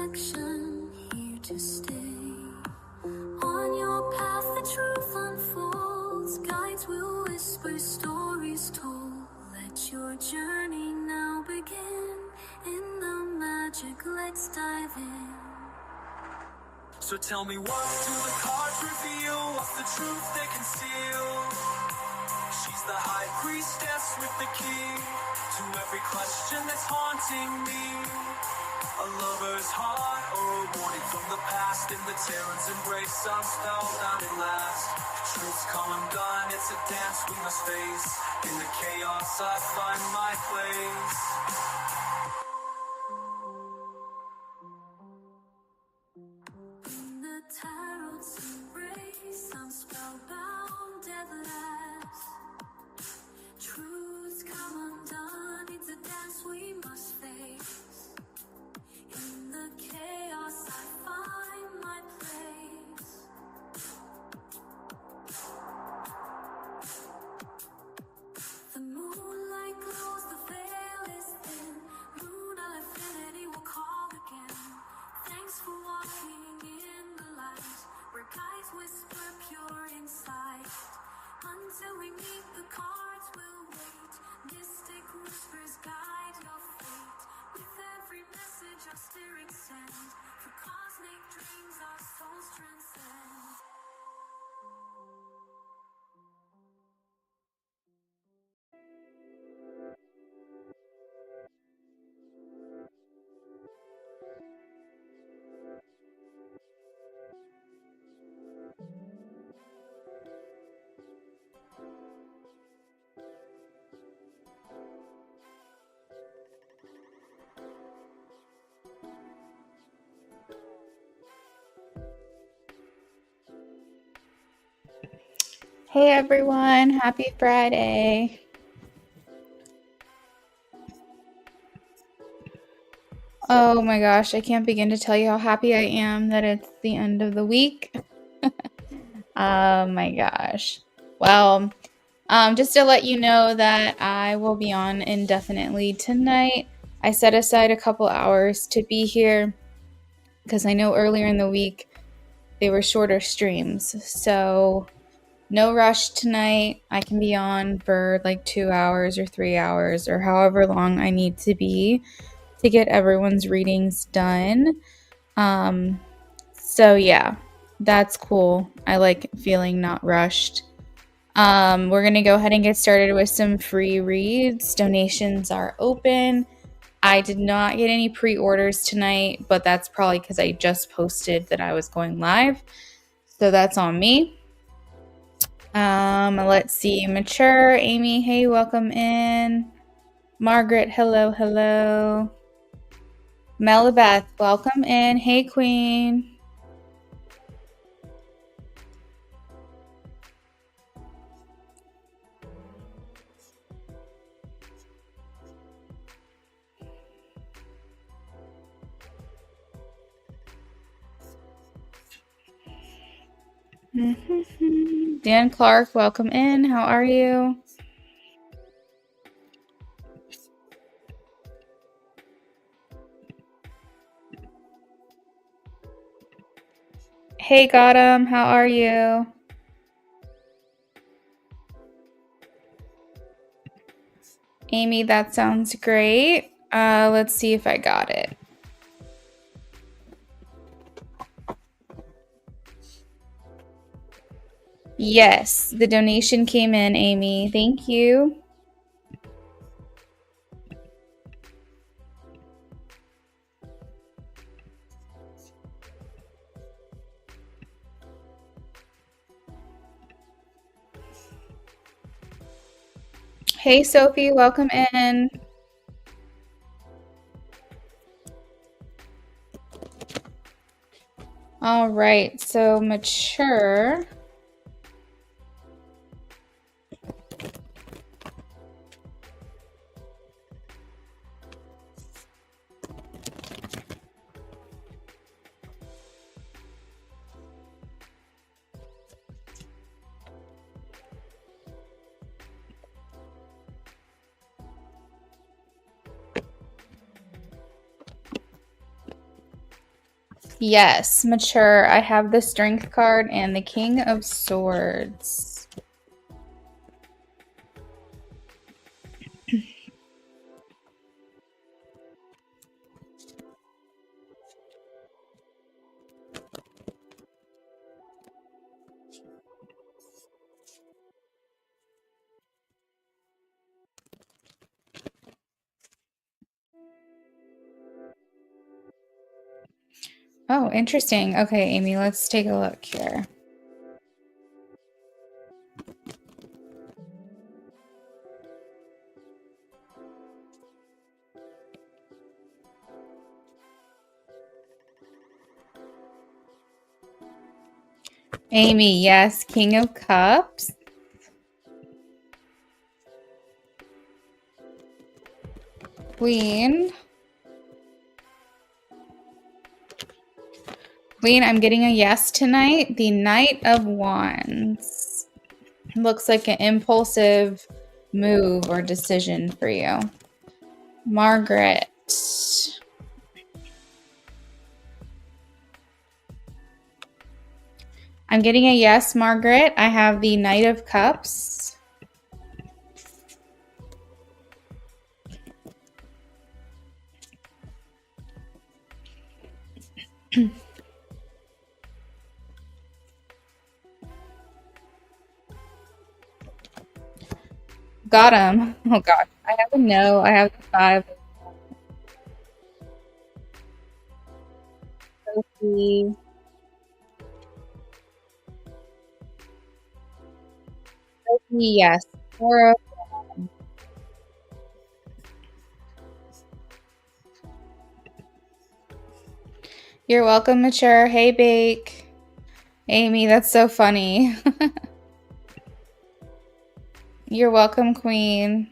connection here to stay. On your path, the truth unfolds. Guides will whisper, stories told. Let your journey now begin. In the magic, let's dive in. So tell me, what do the cards reveal? What's the truth they conceal? She's the high priestess with the key to every question that's haunting me. A lover's heart or a warning from the past. In the Terran's embrace, I'm spellbound at last. Truth's come undone, it's a dance we must face. In the chaos, I find my place. In the tarot's embrace, I'm spellbound at last. Truth's come undone, it's a dance we must face. In the chaos, I find my place. The moonlight glows, the veil is thin. Lunar affinity will call again. Thanks for walking in the light, where guides whisper pure insight. Until we meet, the cards will wait. Mystic whispers guide your fate. With every message our spirits send, for cosmic dreams our souls transcend. Hey everyone, happy Friday. Oh my gosh, I can't begin to tell you how happy I am that it's the end of the week. Oh my gosh. Well, just to let you know that I will be on indefinitely tonight. I set aside a couple hours to be here because I know earlier in the week they were shorter streams. So no rush tonight. I can be on for like 2 hours or 3 hours or however long I need to be to get everyone's readings done. So yeah, that's cool. I like feeling not rushed. We're going to go ahead and get started with some free reads. Donations are open. I did not get any pre-orders tonight, but that's probably because I just posted that I was going live. So that's on me. Let's see. Mature, Amy, hey, welcome in. Margaret, hello, hello. Melibeth, welcome in. Hey, Queen. Dan Clark, welcome in. How are you? Hey, Gautam, how are you? Amy, that sounds great. Let's see if I got it. Yes, the donation came in, Amy. Thank you. Hey, Sophie, welcome in. All right, so Mature. Yes, mature. I have the Strength card and the King of Swords. Oh, interesting. Okay, Amy, let's take a look here. Amy, yes, King of Cups. Queen. Queen, I'm getting a yes tonight. The Knight of Wands. Looks like an impulsive move or decision for you. Margaret. I'm getting a yes, Margaret. I have the Knight of Cups. Got him. Oh gosh. I have a no. I have the 5. Sophie. Sophie, yes. Laura. You're welcome, Mature. Hey, Bake. Amy, that's so funny. You're welcome, Queen.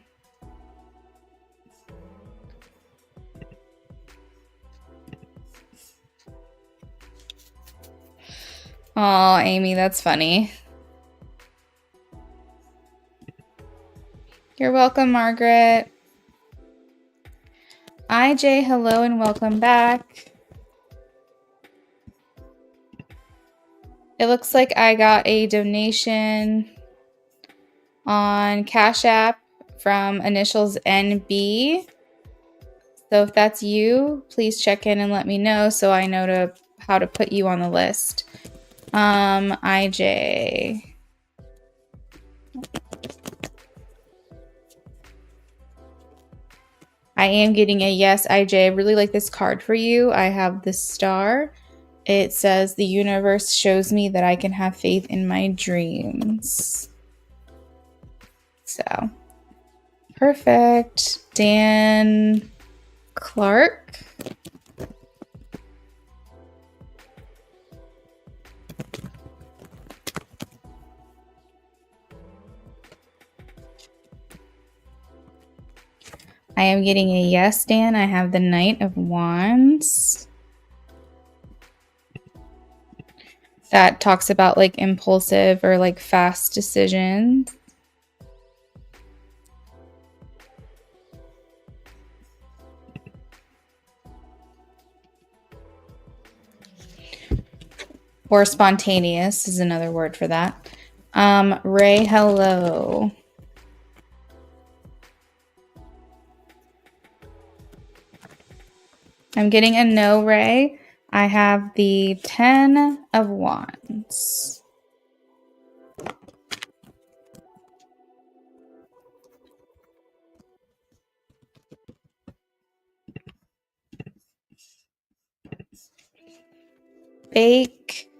Oh, Amy, that's funny. You're welcome, Margaret. IJ, hello and welcome back. It looks like I got a donation on Cash App from initials NB. So if that's you, please check in and let me know so I know how to put you on the list. IJ. I am getting a yes, IJ. I really like this card for you. I have the star. It says the universe shows me that I can have faith in my dreams. So, perfect. Dan Clark. I am getting a yes, Dan. I have the Knight of Wands. That talks about like impulsive or like fast decisions. Or spontaneous is another word for that. Ray, hello. I'm getting a no, Ray. I have the 10 of Wands. Bake.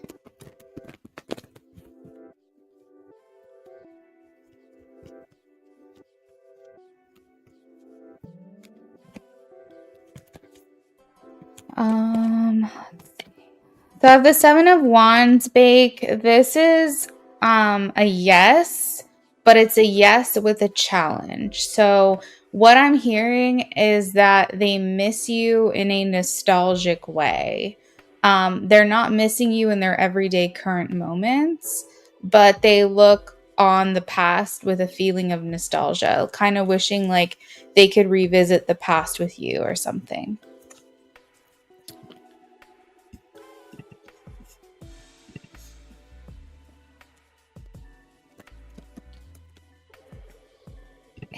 So I have the 7 of Wands, Bake. This is a yes, but it's a yes with a challenge. So what I'm hearing is that they miss you in a nostalgic way. They're not missing you in their everyday current moments, but they look on the past with a feeling of nostalgia, kind of wishing like they could revisit the past with you or something.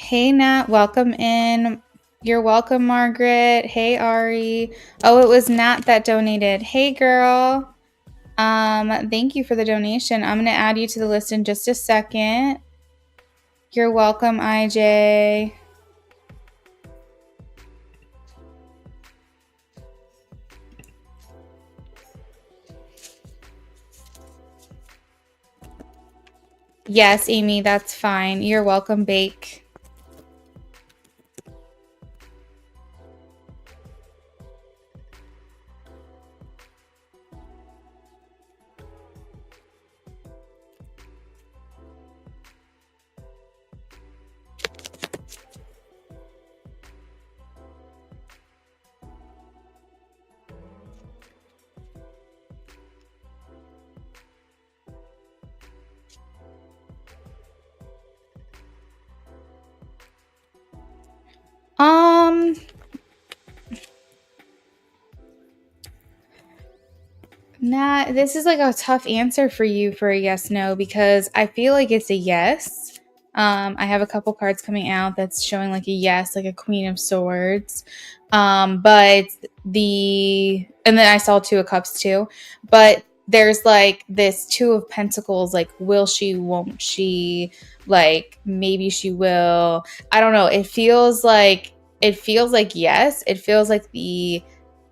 Hey, Nat, welcome in. You're welcome, Margaret. Hey, Ari. Oh, it was Nat that donated. Hey, girl. Thank you for the donation. I'm gonna add you to the list in just a second. You're welcome, IJ. Yes, Amy, that's fine. You're welcome, Bake. Um, Nat, this is like a tough answer for you for a yes no because I feel like it's a yes. I have a couple cards coming out that's showing like a yes, like a Queen of Swords. But and then I saw Two of Cups too. But there's like this Two of Pentacles, like will she, won't she, like maybe she will. I don't know. It feels like yes. It feels like the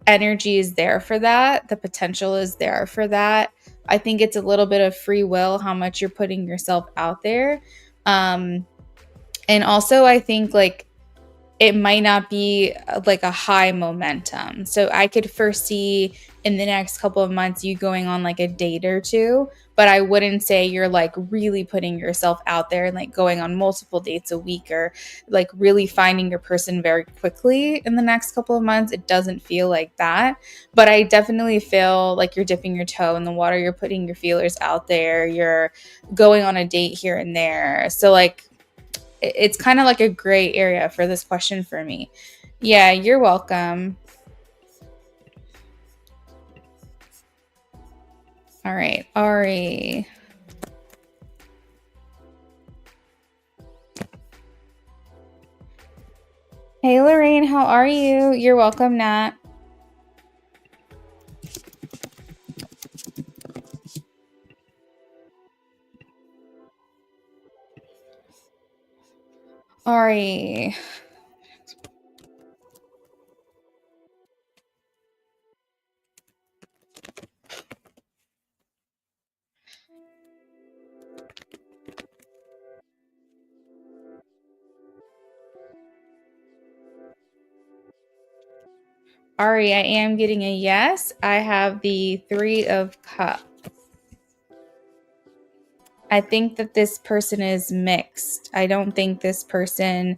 energy is there for that. The potential is there for that. I think it's a little bit of free will, how much you're putting yourself out there. Um, and also, I think like it might not be like a high momentum. So I could foresee in the next couple of months you going on like a date or two, but I wouldn't say you're like really putting yourself out there and like going on multiple dates a week or like really finding your person very quickly in the next couple of months. It doesn't feel like that, but I definitely feel like you're dipping your toe in the water. You're putting your feelers out there. You're going on a date here and there. So like it's kind of like a gray area for this question for me. Yeah, you're welcome. All right, Ari. Hey, Lorraine, how are you? You're welcome, Nat. Ari. Ari, I am getting a yes. I have the Three of Cups. I think that this person is mixed. I don't think this person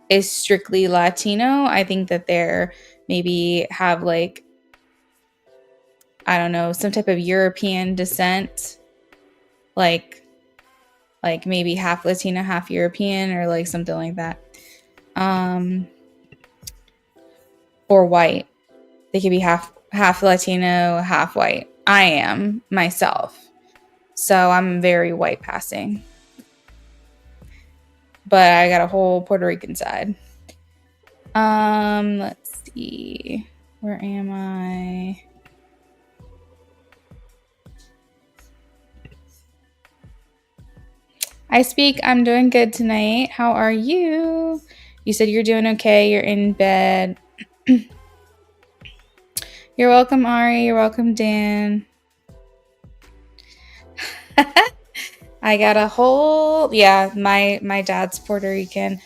is strictly Latino. I think that they're maybe have like, I don't know, some type of European descent, like maybe half Latina, half European, or like something like that. Or white. They could be half Latino, half white. I am myself. So I'm very white passing. But I got a whole Puerto Rican side. Let's see. Where am I? I speak. I'm doing good tonight. How are you? You said you're doing okay. You're in bed. You're welcome, Ari. You're welcome, Dan. I got a whole, yeah, my dad's Puerto Rican.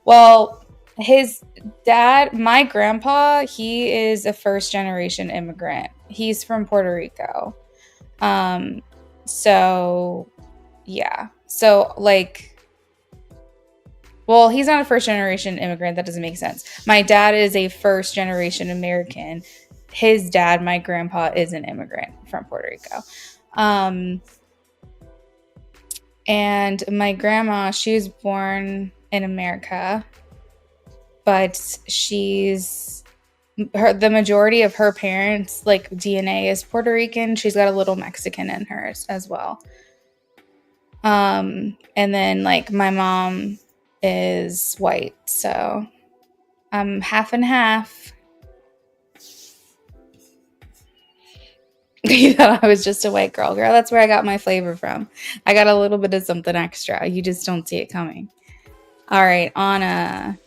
Well, his dad, my grandpa, he is a first generation immigrant. He's from Puerto Rico. So yeah. So like, well, he's not a first generation immigrant. That doesn't make sense. My dad is a first generation American. His dad, my grandpa, is an immigrant from Puerto Rico. And my grandma, she was born in America, but the majority of her parents, like DNA is Puerto Rican. She's got a little Mexican in hers as well. And then like my mom is white. So I'm half and half. You thought I was just a white girl. Girl, that's where I got my flavor from. I got a little bit of something extra. You just don't see it coming. All right, Anna.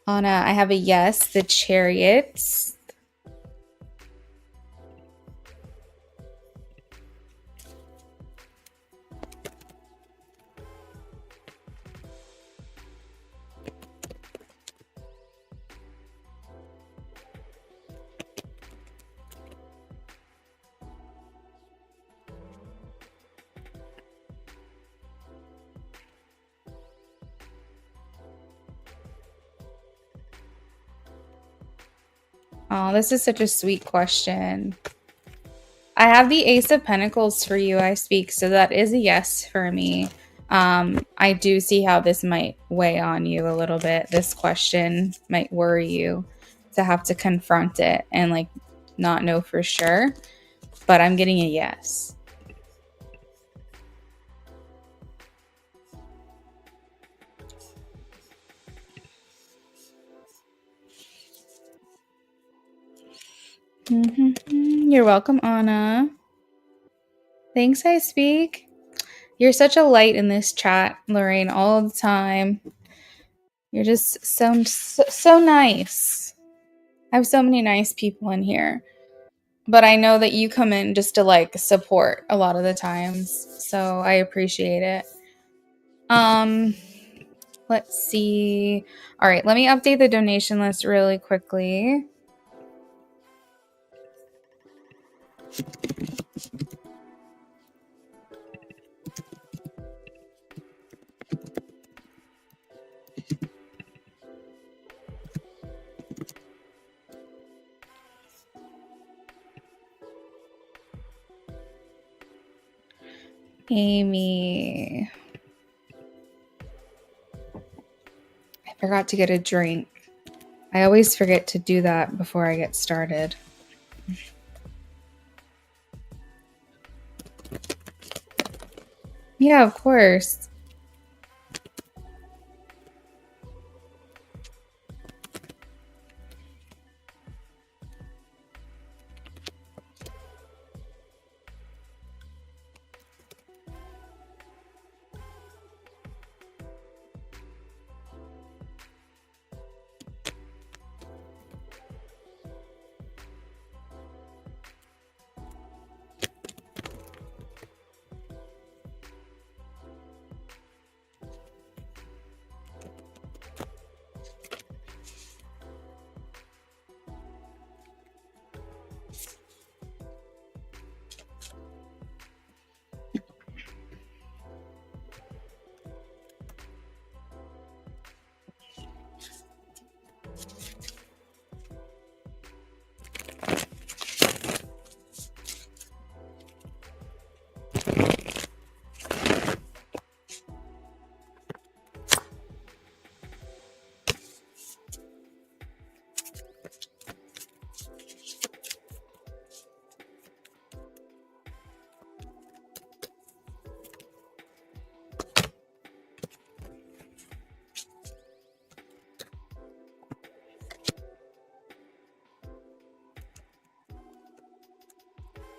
Anna, I have a yes, the Chariots. Oh, this is such a sweet question. I have the Ace of Pentacles for you, I speak, so that is a yes for me. I do see how this might weigh on you a little bit. This question might worry you to have to confront it and like not know for sure, but I'm getting a yes. You're welcome, Anna. Thanks, I speak. You're such a light in this chat, Lorraine, all the time. You're just so nice. I have so many nice people in here. But I know that you come in just to like support a lot of the times. So I appreciate it. Let's see. All right, let me update the donation list really quickly. Amy. I forgot to get a drink. I always forget to do that before I get started. Yeah, of course.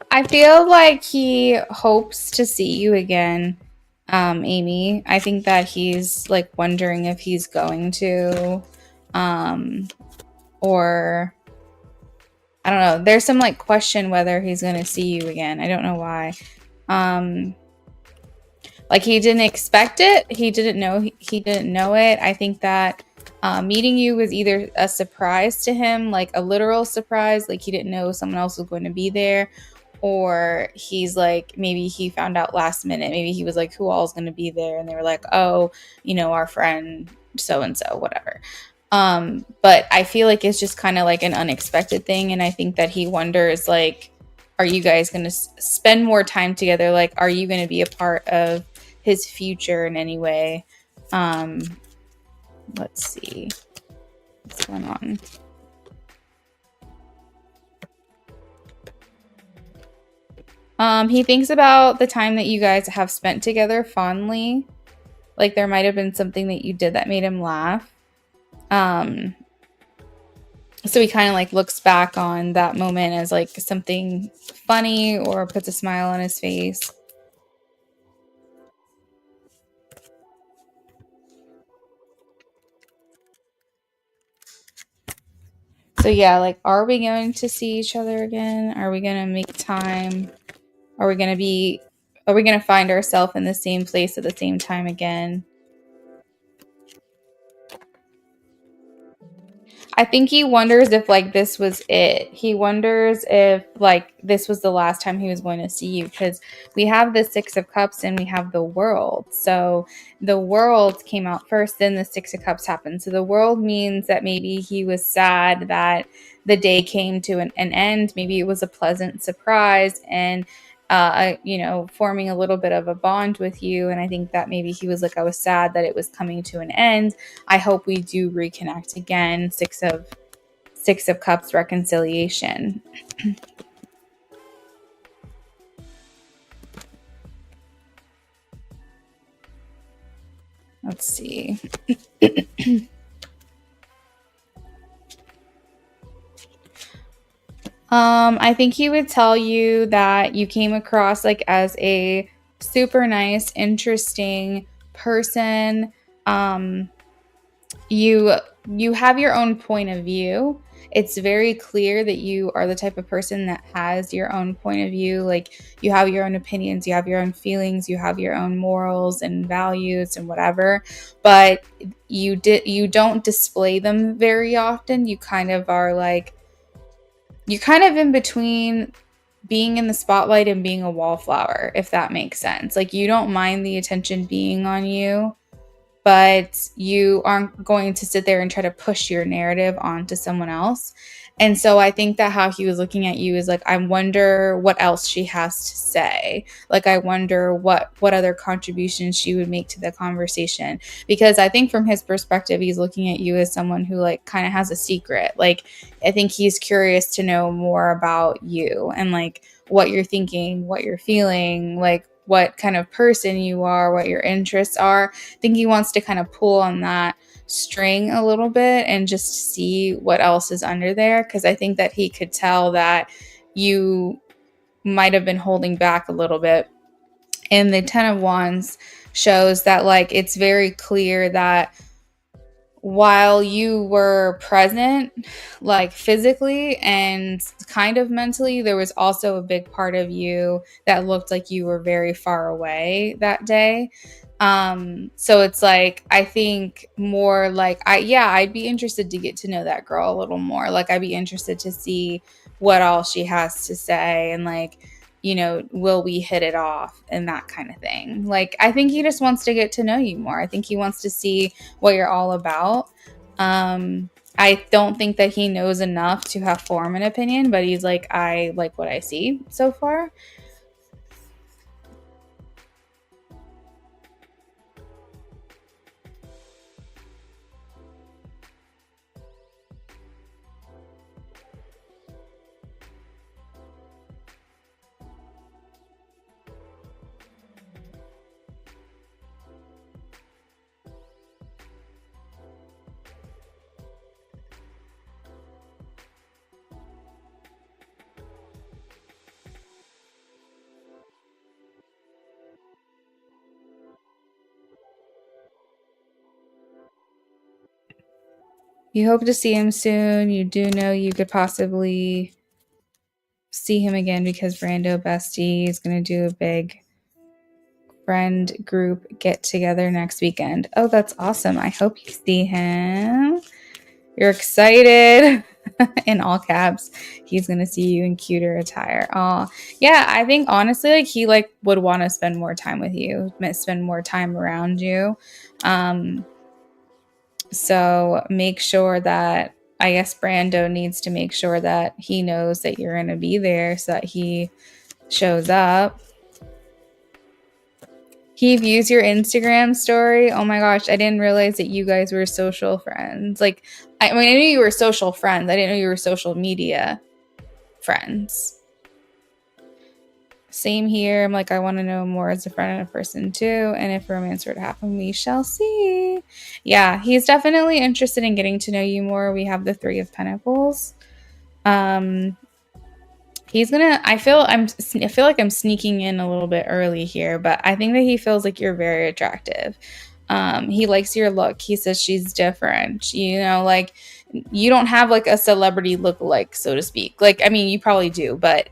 I feel like he hopes to see you again, Amy. I think that he's like wondering if he's going to, or I don't know. There's some like question whether he's going to see you again. I don't know why. Like he didn't expect it. He didn't know it. I think that meeting you was either a surprise to him, like a literal surprise, like he didn't know someone else was going to be there, or he's like, maybe he found out last minute. Maybe he was like, who all is going to be there? And they were like, oh, you know, our friend so-and-so, whatever. But I feel like it's just kind of like an unexpected thing. And I think that he wonders, like, are you guys going to spend more time together? Like, are you going to be a part of his future in any way? Let's see what's going on. He thinks about the time that you guys have spent together fondly. Like there might have been something that you did that made him laugh. Um, so he kind of like looks back on that moment as like something funny or puts a smile on his face. So yeah, like, are we going to see each other again? Are we going to make time? Are we going to find ourselves in the same place at the same time again? I think he wonders if like this was it. He wonders if like this was the last time he was going to see you, because we have the Six of Cups and we have the World. So the World came out first, then the Six of Cups happened. So the World means that maybe he was sad that the day came to an end. Maybe it was a pleasant surprise and forming a little bit of a bond with you. And I think that maybe he was like, I was sad that it was coming to an end. I hope we do reconnect again. Six of Cups, reconciliation. Let's see. I think he would tell you that you came across like as a super nice, interesting person. You have your own point of view. It's very clear that you are the type of person that has your own point of view. Like you have your own opinions, you have your own feelings, you have your own morals and values and whatever, but you don't display them very often. You kind of are like, you're kind of in between being in the spotlight and being a wallflower, if that makes sense. Like you don't mind the attention being on you, but you aren't going to sit there and try to push your narrative onto someone else. And so I think that how he was looking at you is like, I wonder what else she has to say. Like, I wonder what other contributions she would make to the conversation. Because I think from his perspective, he's looking at you as someone who like kind of has a secret. Like, I think he's curious to know more about you and like what you're thinking, what you're feeling, like what kind of person you are, what your interests are. I think he wants to kind of pull on that string a little bit and just see what else is under there, because I think that he could tell that you might have been holding back a little bit. And the Ten of Wands shows that like it's very clear that while you were present, like physically and kind of mentally, there was also a big part of you that looked like you were very far away that day. So it's like, I think more like, I'd be interested to get to know that girl a little more. Like, I'd be interested to see what all she has to say and like, will we hit it off and that kind of thing. Like, I think he just wants to get to know you more. I think he wants to see what you're all about. I don't think that he knows enough to have form an opinion, but he's like, I like what I see so far. You hope to see him soon. You do know you could possibly see him again because Brando Bestie is going to do a big friend group get together next weekend. Oh, that's awesome. I hope you see him. You're excited. In all caps, he's going to see you in cuter attire. Oh, yeah. I think honestly, like he like would want to spend more time with you, spend more time around you. So make sure that, I guess Brando needs to make sure that he knows that you're going to be there so that he shows up. He views your Instagram story. Oh my gosh, I didn't realize that you guys were social friends. Like, I mean, I knew you were social friends. I didn't know you were social media friends. Same here. I'm like, I want to know more as a friend and a person too. And if romance were to happen, we shall see. Yeah, he's definitely interested in getting to know you more. We have the Three of Pentacles. He's gonna. I feel like I'm sneaking in a little bit early here, but I think that he feels like you're very attractive. He likes your look. He says she's different. You know, like you don't have like a celebrity look-alike, so to speak. Like, I mean, you probably do, but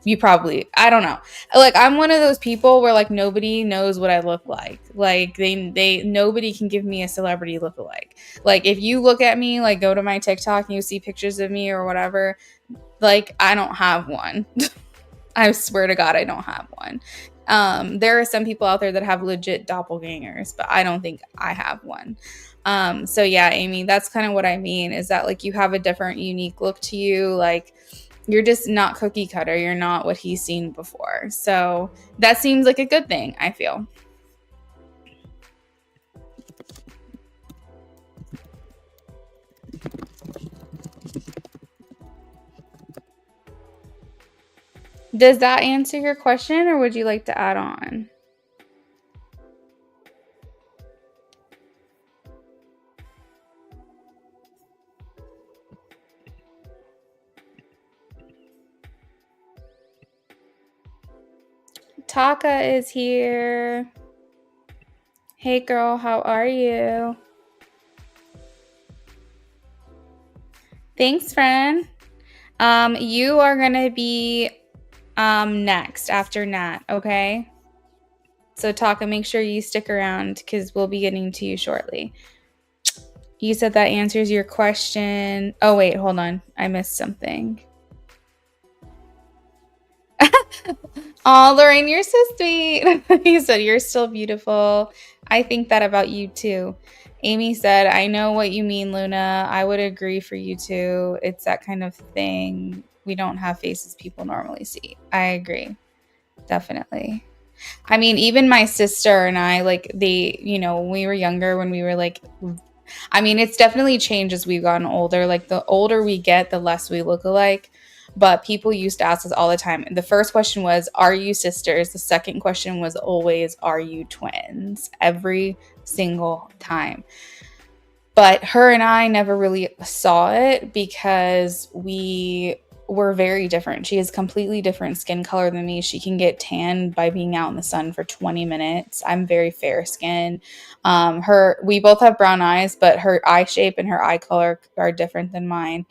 you probably, I don't know. Like, I'm one of those people where like nobody knows what I look like. Like they nobody can give me a celebrity look-alike. Like if you look at me, like go to my TikTok and you see pictures of me or whatever, like I don't have one. I swear to God, I don't have one. There are some people out there that have legit doppelgangers, but I don't think I have one. So yeah, Amy, that's kind of what I mean, is that like you have a different, unique look to you. Like you're just not cookie cutter. You're not what he's seen before. So that seems like a good thing, I feel. Does that answer your question, or would you like to add on? Taka is here. Hey girl, how are you? Thanks, friend. You are gonna be next after Nat, okay? So Taka, make sure you stick around because we'll be getting to you shortly. You said that answers your question. Oh wait, hold on. I missed something. Oh, Lorraine, you're so sweet. You said you're still beautiful. I think that about you too. Amy said, I know what you mean, Luna. I would agree for you too. It's that kind of thing. We don't have faces people normally see. I agree. Definitely. I mean, even my sister and I, like, when we were younger, when we were like, I mean, it's definitely changed as we've gotten older. Like, the older we get, the less we look alike. But people used to ask us all the time. The first question was, are you sisters? The second question was always, are you twins? Every single time. But her and I never really saw it because we were very different. She has completely different skin color than me. She can get tanned by being out in the sun for 20 minutes. I'm very fair skin. We both have brown eyes, but her eye shape and her eye color are different than mine.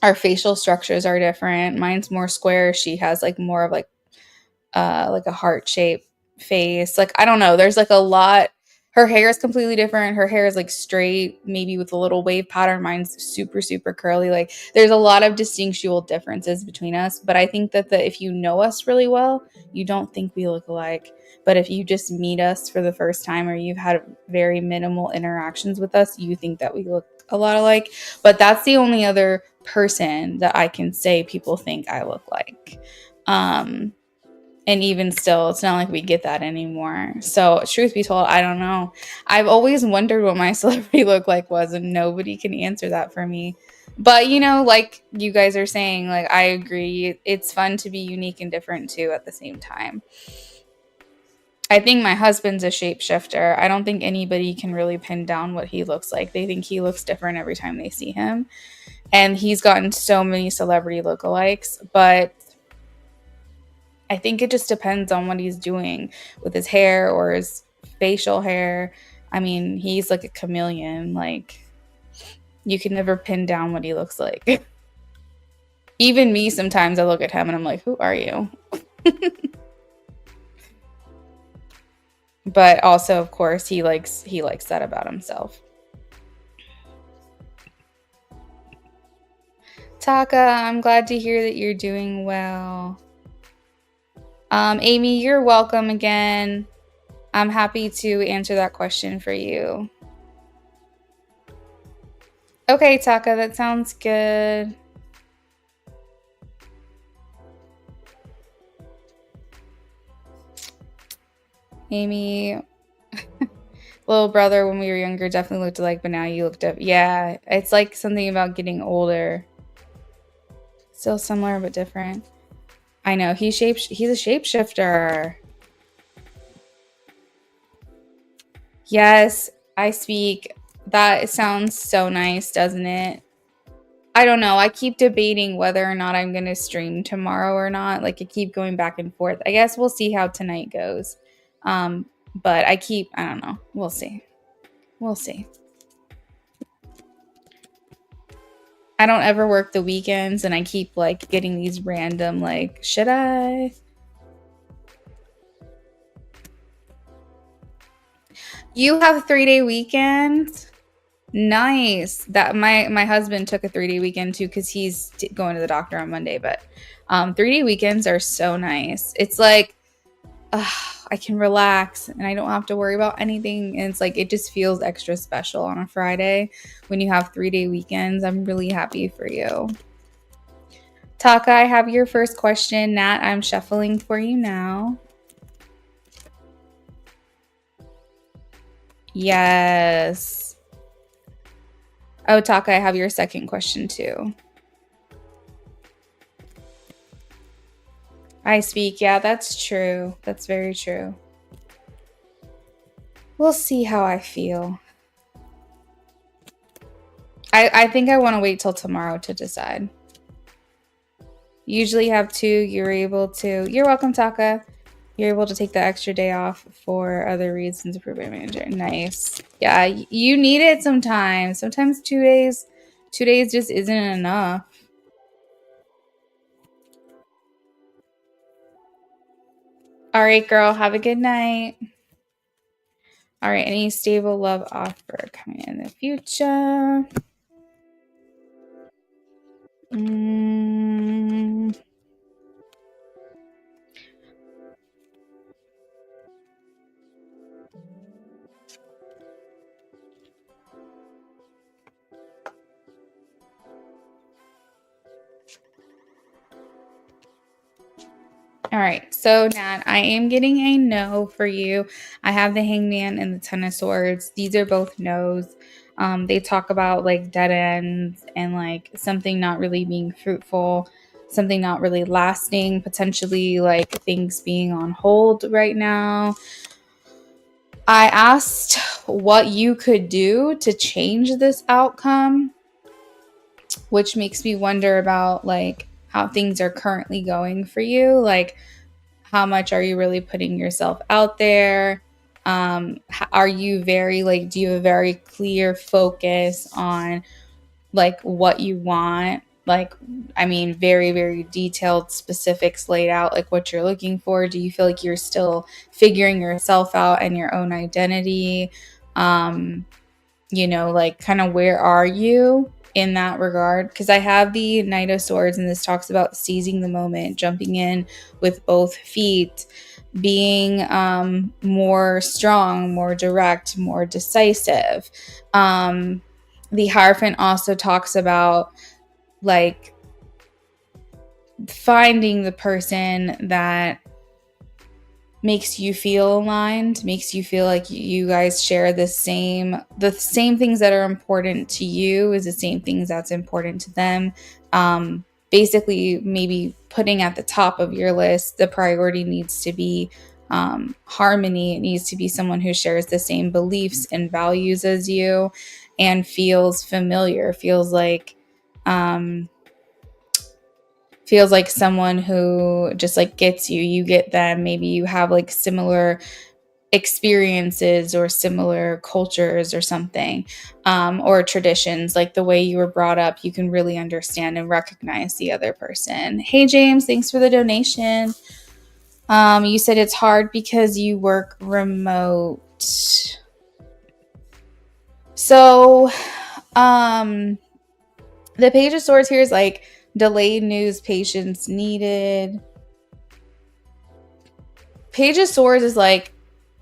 Our facial structures are different. Mine's more square. She has like more of like a heart shape face. Like, I don't know. There's like a lot. Her hair is completely different. Her hair is like straight, maybe with a little wave pattern. Mine's super, super curly. Like, there's a lot of distinctual differences between us. But I think that if you know us really well, you don't think we look alike. But if you just meet us for the first time or you've had very minimal interactions with us, you think that we look a lot alike. But that's the only other person that I can say people think I look like. And even still, it's not like we get that anymore. So, truth be told, I don't know. I've always wondered what my celebrity look like was, and nobody can answer that for me. But, like you guys are saying, like, I agree. It's fun to be unique and different, too, at the same time. I think my husband's a shapeshifter. I don't think anybody can really pin down what he looks like. They think he looks different every time they see him. And he's gotten so many celebrity lookalikes, but I think it just depends on what he's doing with his hair or his facial hair. I mean, he's like a chameleon. Like, you can never pin down what he looks like. Even me, sometimes I look at him and I'm like, who are you? But also, of course, he likes that about himself. Taka, I'm glad to hear that you're doing well. Amy, you're welcome again. I'm happy to answer that question for you. Okay, Taka, that sounds good. Amy, little brother when we were younger definitely looked alike, but now you looked up. Yeah, it's like something about getting older. Still similar, but different. I know he's a shapeshifter. Yes, I speak. That sounds so nice, doesn't it? I don't know. I keep debating whether or not I'm going to stream tomorrow or not. Like I keep going back and forth. I guess we'll see how tonight goes. But I don't know. We'll see. We'll see. I don't ever work the weekends and I keep like getting these random like, should I? You have a 3-day weekend? Nice. That my husband took a 3-day weekend too because he's going to the doctor on Monday. But 3-day weekends are so nice. It's like I can relax and I don't have to worry about anything. And it's like it just feels extra special on a Friday when you have 3-day weekends. I'm really happy for you. Taka, I have your first question. Nat, I'm shuffling for you now. Yes. Oh, Taka, I have your second question too. I speak. Yeah, that's true. That's very true. We'll see how I feel. I think I want to wait till tomorrow to decide. Usually have 2. You're welcome, Taka. You're able to take the extra day off for other reasons. Approved manager. Nice. Yeah, you need it sometimes. Sometimes 2 days just isn't enough. All right, girl. Have a good night. All right. Any stable love offer coming in the future? All right, so Nat, I am getting a no for you. I have the Hangman and the Ten of Swords. These are both no's. They talk about like dead ends and like something not really being fruitful, something not really lasting, potentially like things being on hold right now. I asked what you could do to change this outcome, which makes me wonder about like how things are currently going for you. Like, how much are you really putting yourself out there? Are you very like, do you have a very clear focus on like what you want? Like, I mean, very, very detailed specifics laid out, like what you're looking for. Do you feel like you're still figuring yourself out and your own identity? Like kind of where are you in that regard? Because I have the Knight of Swords and this talks about seizing the moment, jumping in with both feet, being more strong, more direct, more decisive. The Hierophant also talks about like finding the person that makes you feel aligned, makes you feel like you guys share the same things that are important to you is the same things that's important to them. Basically, maybe putting at the top of your list, the priority needs to be harmony. It needs to be someone who shares the same beliefs and values as you and feels familiar, feels like someone who just like gets you, you get them. Maybe you have like similar experiences or similar cultures or something, or traditions, like the way you were brought up. You can really understand and recognize the other person. Hey, James, thanks for the donation. You said it's hard because you work remote. So, the Page of Swords here is like, delayed news, patience needed. Page of Swords is like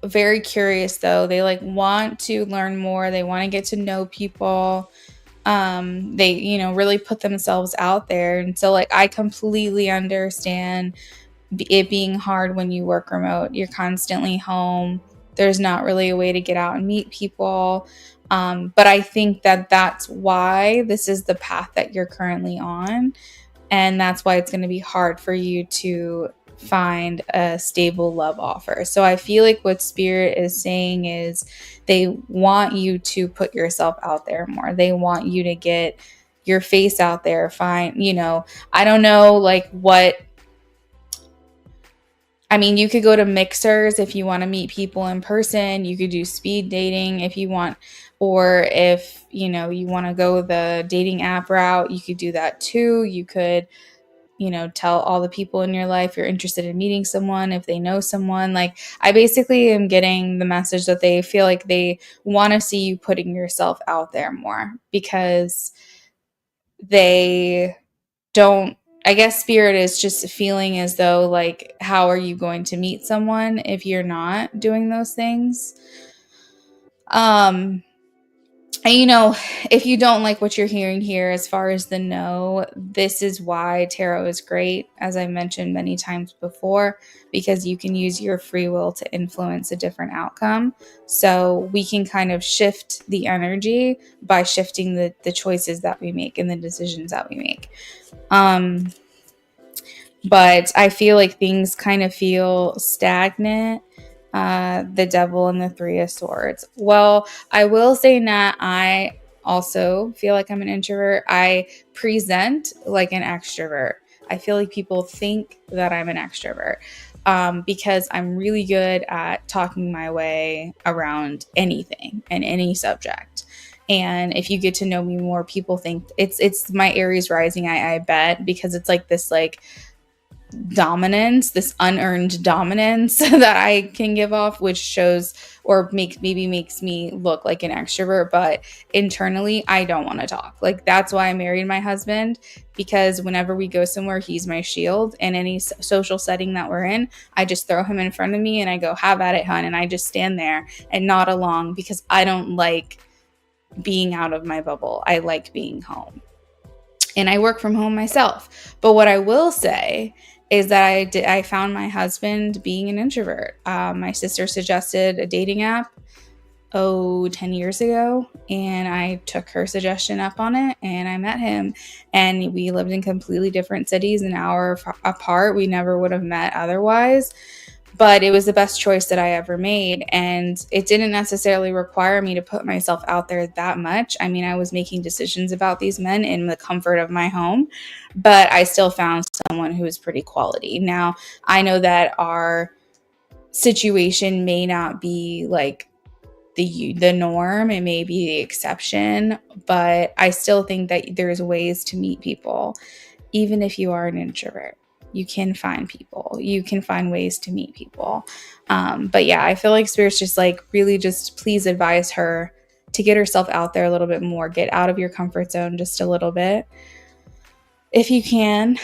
very curious though. They like want to learn more. They want to get to know people. They, really put themselves out there. And so like I completely understand it being hard when you work remote. You're constantly home. There's not really a way to get out and meet people. But I think that that's why this is the path that you're currently on. And that's why it's going to be hard for you to find a stable love offer. So I feel like what Spirit is saying is they want you to put yourself out there more. They want you to get your face out there. Find, I don't know, like what. I mean, you could go to mixers if you want to meet people in person. You could do speed dating if you want, or if, you want to go the dating app route, you could do that too. You could, tell all the people in your life you're interested in meeting someone if they know someone. Like, I basically am getting the message that they feel like they want to see you putting yourself out there more, because they don't. I guess Spirit is just feeling as though, like, how are you going to meet someone if you're not doing those things? And if you don't like what you're hearing here as far as the no, this is why tarot is great, as I mentioned many times before, because you can use your free will to influence a different outcome. So we can kind of shift the energy by shifting the choices that we make and the decisions that we make. But I feel like things kind of feel stagnant. The Devil and the Three of Swords. Well, I will say, Nat, I also feel like I'm an introvert. I present like an extrovert. I feel like people think that I'm an extrovert, because I'm really good at talking my way around anything and any subject. And if you get to know me more, people think it's my Aries rising, I bet, because it's like this like dominance, this unearned dominance that I can give off, which shows or makes me look like an extrovert, but internally I don't want to talk. Like, that's why I married my husband, because whenever we go somewhere, he's my shield. In any social setting that we're in, I just throw him in front of me and I go, have at it, hun, and I just stand there and nod along, because I don't like being out of my bubble. I like being home. And I work from home myself. But what I will say is that I found my husband being an introvert. My sister suggested a dating app 10 years ago, and I took her suggestion up on it, and I met him, and we lived in completely different cities, an hour apart. We never would have met otherwise. But it was the best choice that I ever made. And it didn't necessarily require me to put myself out there that much. I mean, I was making decisions about these men in the comfort of my home, but I still found someone who was pretty quality. Now, I know that our situation may not be like the norm. It may be the exception, but I still think that there's ways to meet people, even if you are an introvert. You can find people. You can find ways to meet people. But yeah, I feel like Spirit's just like, really just please advise her to get herself out there a little bit more. Get out of your comfort zone just a little bit, if you can.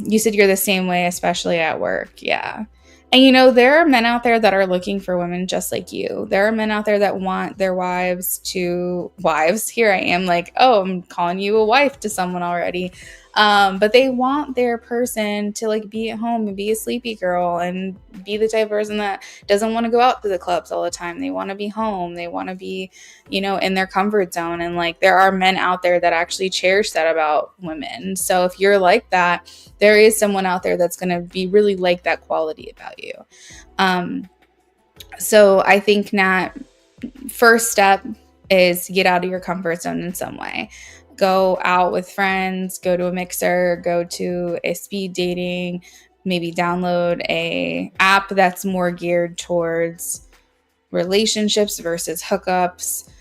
You said you're the same way, especially at work. Yeah. And there are men out there that are looking for women just like you. There are men out there that want their wives. Here I am like, oh, I'm calling you a wife to someone already. But they want their person to like be at home and be a sleepy girl and be the type of person that doesn't want to go out to the clubs all the time. They want to be home. They want to be, in their comfort zone. And like, there are men out there that actually cherish that about women. So if you're like that, there is someone out there that's going to be really like that quality about you. So I think, Nat, first step is get out of your comfort zone in some way. Go out with friends, go to a mixer, go to a speed dating, maybe download a app that's more geared towards relationships versus hookups.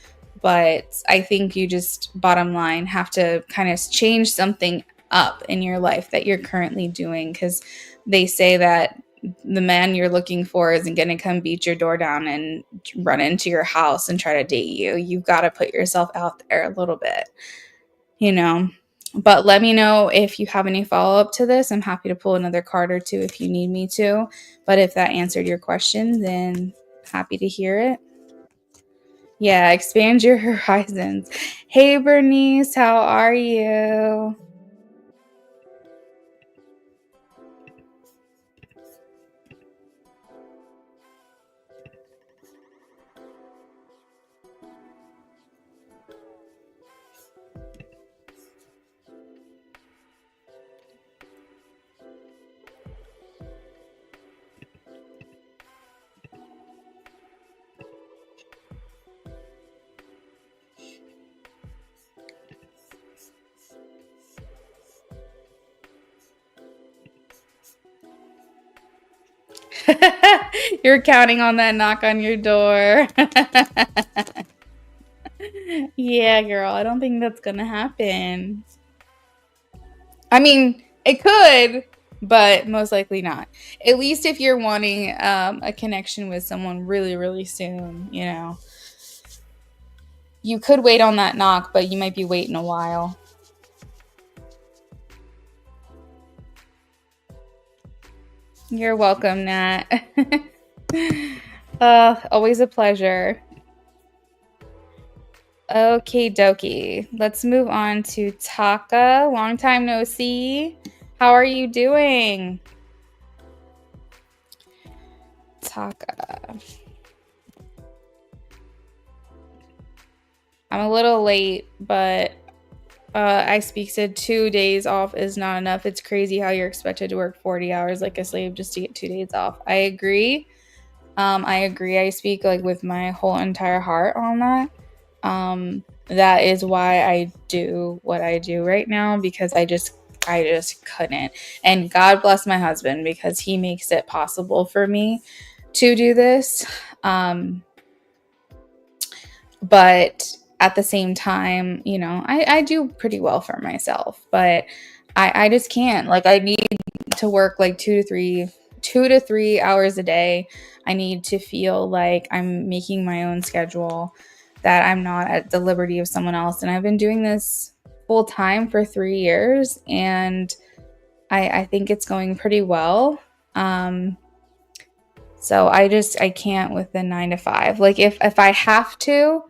But I think you just, bottom line, have to kind of change something up in your life that you're currently doing, because they say that the man you're looking for isn't going to come beat your door down and run into your house and try to date you. You've got to put yourself out there a little bit, But let me know if you have any follow-up to this. I'm happy to pull another card or two if you need me to. But if that answered your question, then happy to hear it. Yeah, expand your horizons. Hey, Bernice, how are you? You're counting on that knock on your door. Yeah, girl, I don't think that's gonna happen. I mean, it could, but most likely not. At least if you're wanting a connection with someone really, really soon, you know. You could wait on that knock, but you might be waiting a while. You're welcome, Nat. Always a pleasure. Okay, dokie. Let's move on to Taka. Long time no see. How are you doing? Taka. I'm a little late, but I said 2 days off is not enough. It's crazy how you're expected to work 40 hours like a slave just to get 2 days off. I agree. I speak like with my whole entire heart on that. That is why I do what I do right now, because I just couldn't. And God bless my husband, because he makes it possible for me to do this. But at the same time, you know, I do pretty well for myself, but I just can't. Like, I need to work like 2 to 3 hours a day. I need to feel like I'm making my own schedule, that I'm not at the liberty of someone else. And I've been doing this full time for 3 years, and I think it's going pretty well. So I can't with the 9 to 5. Like, if I have to,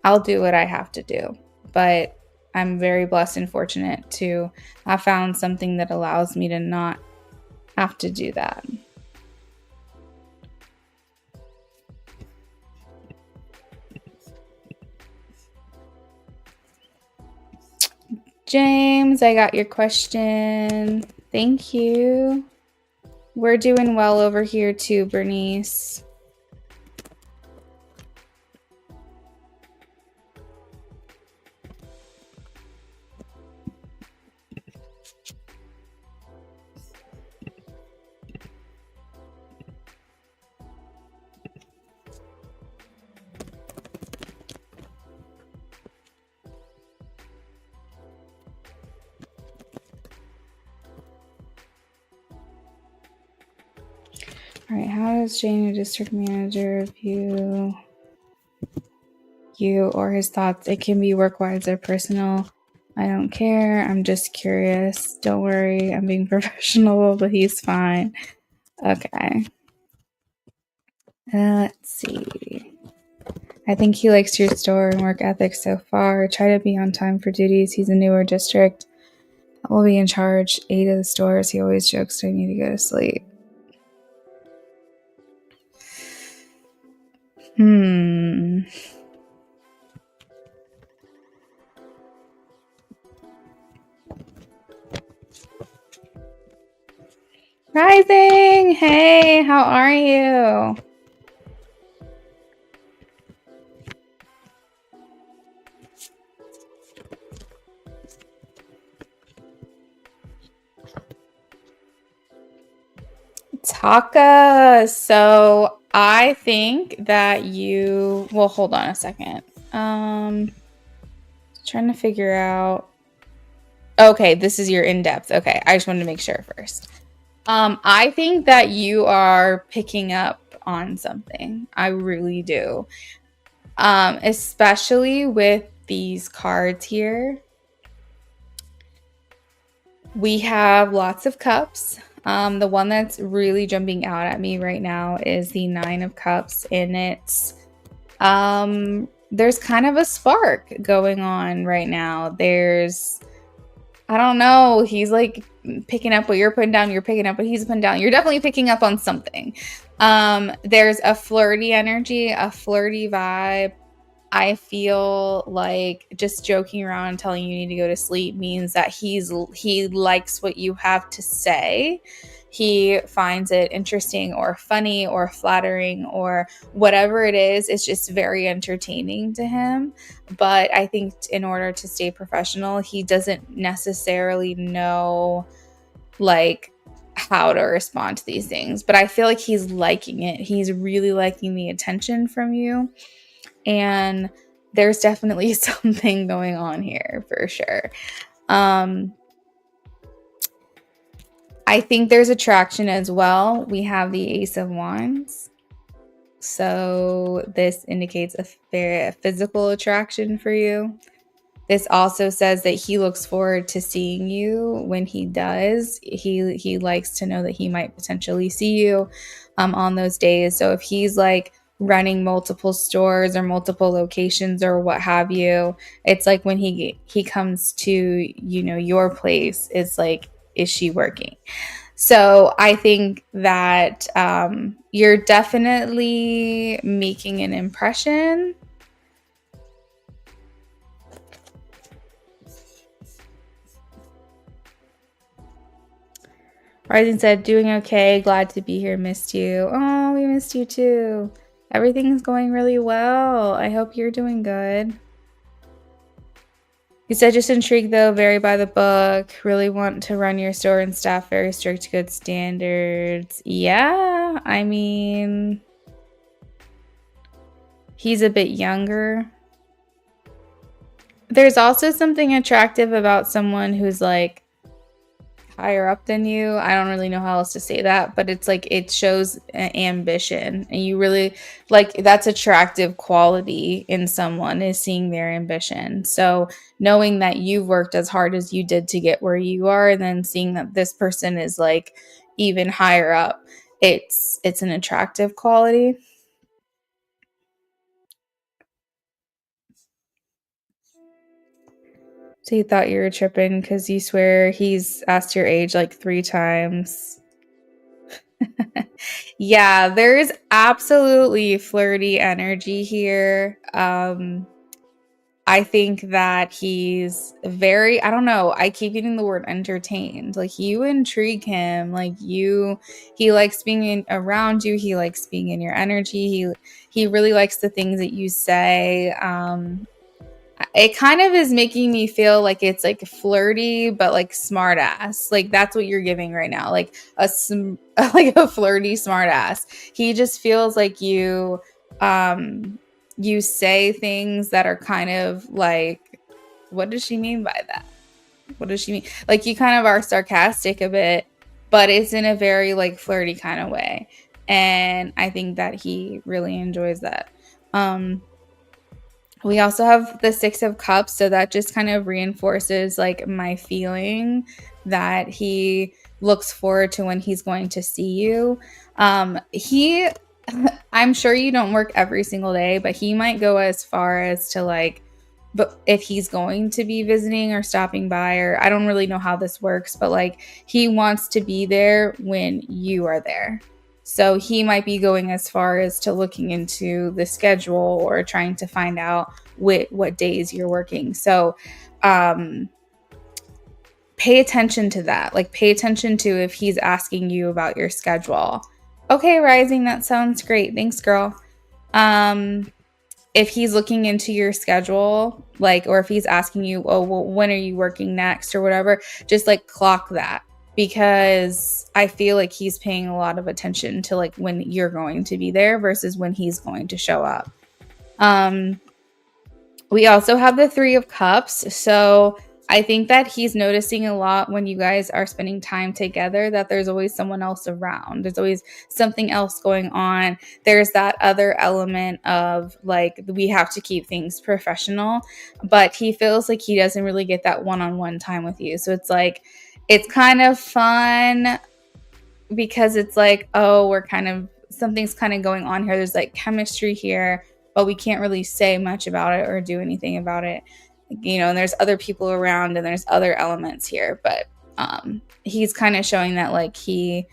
I'll do what I have to do. But I'm very blessed and fortunate to have found something that allows me to not have to do that. James, I got your question. Thank you. We're doing well over here too, Bernice. All right, how does Jane, a district manager, view you or his thoughts? It can be work-wise or personal. I don't care. I'm just curious. Don't worry. I'm being professional, but he's fine. Okay. Let's see. I think he likes your store and work ethic so far. Try to be on time for duties. He's a newer district. We'll be in charge. 8 of the stores. He always jokes I need to go to sleep. Rising! Hey, how are you? Taka. So I think that you, well, hold on a second. Trying to figure out. Okay, this is your in-depth. Okay, I just wanted to make sure first. I think that you are picking up on something. I really do. Especially with these cards here. We have lots of cups. The one that's really jumping out at me right now is the 9 of Cups, and it's there's kind of a spark going on right now. I don't know, he's like picking up what you're putting down, you're picking up what he's putting down. You're definitely picking up on something. There's a flirty energy, a flirty vibe. I feel like just joking around and telling you need to go to sleep means that he likes what you have to say. He finds it interesting or funny or flattering or whatever it is. It's just very entertaining to him. But I think in order to stay professional, he doesn't necessarily know like how to respond to these things. But I feel like he's liking it. He's really liking the attention from you. And there's definitely something going on here for sure. I think there's attraction as well. We have the Ace of Wands. So this indicates a very physical attraction for you. This also says that he looks forward to seeing you when he does. He likes to know that he might potentially see you on those days. So if he's like running multiple stores or multiple locations or what have you, it's like when he comes to, you know, your place, it's like, is she working? So I think that you're definitely making an impression. Rising said, doing okay, glad to be here, missed you. Oh, we missed you too. Everything's going really well. I hope you're doing good. You said, just intrigued though, very by the book, really want to run your store and staff, very strict, good standards. Yeah, I mean, he's a bit younger. There's also something attractive about someone who's like higher up than you. I don't really know how else to say that, but it's like it shows ambition, and you really like that's attractive quality in someone is seeing their ambition. So knowing that you've worked as hard as you did to get where you are, and then seeing that this person is like even higher up, it's an attractive quality. So you thought you were tripping because you swear he's asked your age like 3 times. Yeah, there's absolutely flirty energy here. I think that he's very, I don't know, I keep getting the word entertained. Like you intrigue him, like he likes being around you, he likes being in your energy. He really likes the things that you say. It kind of is making me feel like it's like flirty but like smart ass, like that's what you're giving right now, like like a flirty smart ass. He just feels like you say things that are kind of like, what does she mean by that? What does she mean? Like you kind of are sarcastic a bit, but it's in a very like flirty kind of way, and I think that he really enjoys that. We also have the 6 of Cups, so that just kind of reinforces like my feeling that he looks forward to when he's going to see you. He I'm sure you don't work every single day, but he might go as far as to like, but if he's going to be visiting or stopping by, or I don't really know how this works, but like he wants to be there when you are there. So he might be going as far as to looking into the schedule or trying to find out what days you're working. So pay attention to that. Like pay attention to if he's asking you about your schedule. Okay, Rising, that sounds great. Thanks, girl. If he's looking into your schedule, like, or if he's asking you, oh, well, when are you working next or whatever, just like clock that, because I feel like he's paying a lot of attention to like when you're going to be there versus when he's going to show up. We also have the 3 of Cups. So I think that he's noticing a lot when you guys are spending time together that there's always someone else around. There's always something else going on. There's that other element of like, we have to keep things professional, but he feels like he doesn't really get that one-on-one time with you. So it's like, it's kind of fun because it's like, oh, something's kind of going on here. There's like chemistry here, but we can't really say much about it or do anything about it. You know, and there's other people around and there's other elements here, but he's kind of showing that like he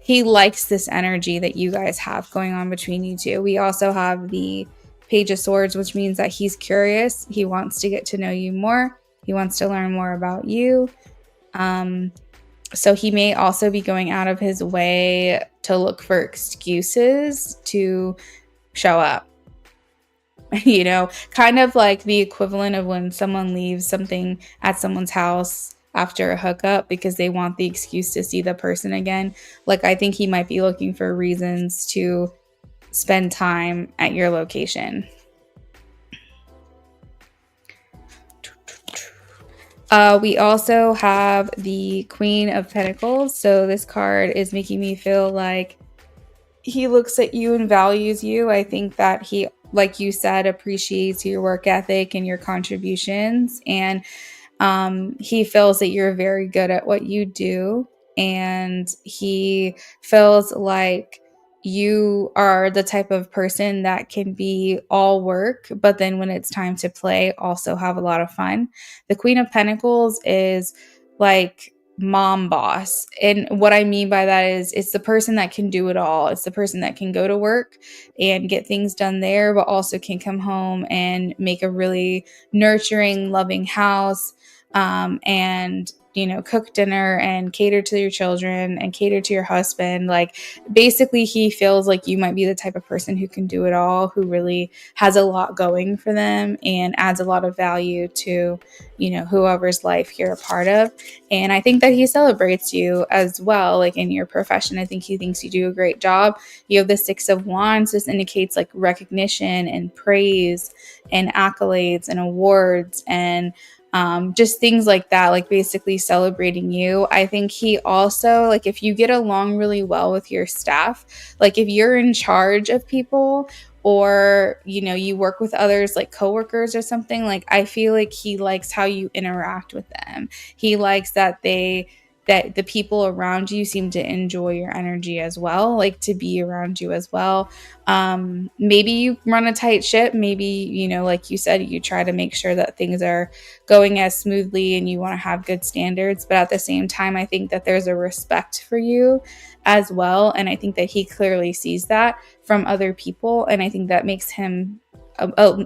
likes this energy that you guys have going on between you two. We also have the Page of Swords, which means that he's curious. He wants to get to know you more. He wants to learn more about you. So he may also be going out of his way to look for excuses to show up. You know, kind of like the equivalent of when someone leaves something at someone's house after a hookup because they want the excuse to see the person again. Like, I think he might be looking for reasons to spend time at your location. We also have the Queen of Pentacles. So this card is making me feel like he looks at you and values you. I think that he, like you said, appreciates your work ethic and your contributions. And he feels that you're very good at what you do. And he feels like you are the type of person that can be all work, but then when it's time to play, also have a lot of fun. The Queen of Pentacles is like mom boss. And what I mean by that is it's the person that can do it all. It's the person that can go to work and get things done there, but also can come home and make a really nurturing, loving house, and cook dinner and cater to your children and cater to your husband. Like, basically, he feels like you might be the type of person who can do it all, who really has a lot going for them and adds a lot of value to whoever's life you're a part of. And I think that he celebrates you as well, like in your profession. I think he thinks you do a great job. You have the Six of Wands. This indicates like recognition and praise and accolades and awards and just things like that, like basically celebrating you. I think he also, like, if you get along really well with your staff, like if you're in charge of people or, you work with others like coworkers or something, like I feel like he likes how you interact with them. He likes that the people around you seem to enjoy your energy as well, like to be around you as well. Maybe you run a tight ship. Maybe, like you said, you try to make sure that things are going as smoothly and you want to have good standards. But at the same time, I think that there's a respect for you as well. And I think that he clearly sees that from other people. And I think that makes him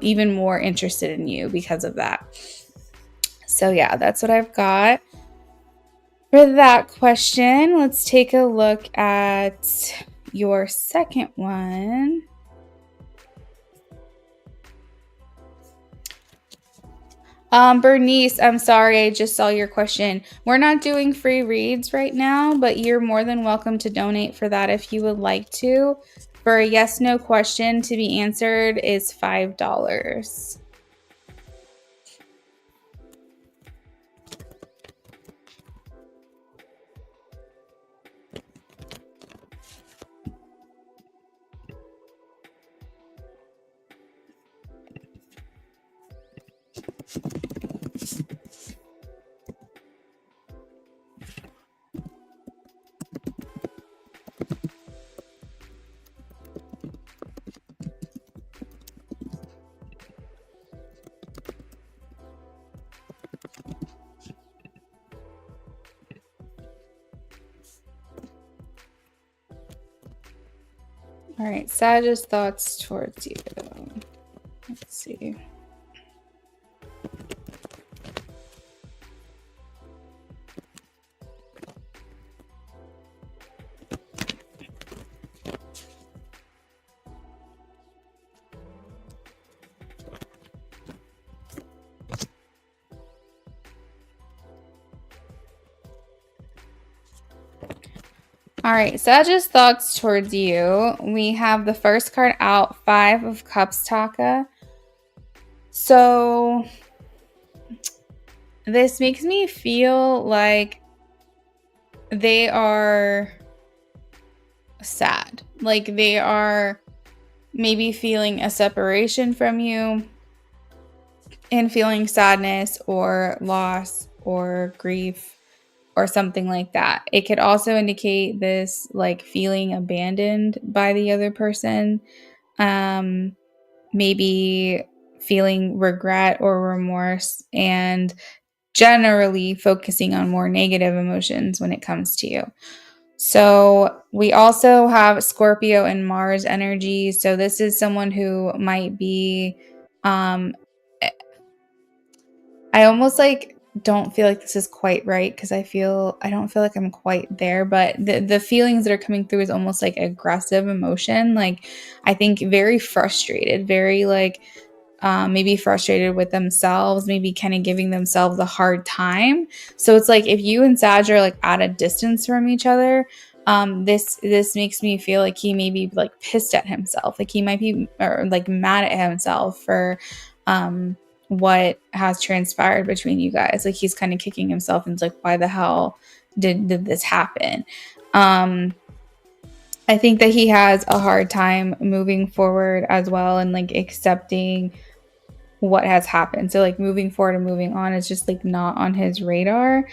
even more interested in you because of that. So yeah, that's what I've got for that question. Let's take a look at your second one. Bernice, I'm sorry, I just saw your question. We're not doing free reads right now, but you're more than welcome to donate for that if you would like to. For a yes/no question to be answered is $5. All right, Sage's thoughts towards you. Let's see. All right, Sage's thoughts towards you. We have the first card out, Five of Cups, Taka. So this makes me feel like they are sad. Like they are maybe feeling a separation from you and feeling sadness or loss or grief or something like that. It could also indicate this like feeling abandoned by the other person. Maybe feeling regret or remorse and generally focusing on more negative emotions when it comes to you. So we also have Scorpio and Mars energy. So this is someone who might be, I almost like don't feel like this is quite right because I don't feel like I'm quite there, but the feelings that are coming through is almost like aggressive emotion. Like I think very frustrated, very like maybe frustrated with themselves, maybe kind of giving themselves a hard time. So it's like if you and Sag are like at a distance from each other, this makes me feel like he may be like pissed at himself, like he might be or like mad at himself for what has transpired between you guys. Like he's kind of kicking himself and it's like, why the hell did this happen? I think that he has a hard time moving forward as well and like accepting what has happened. So like moving forward and moving on is just like not on his radar.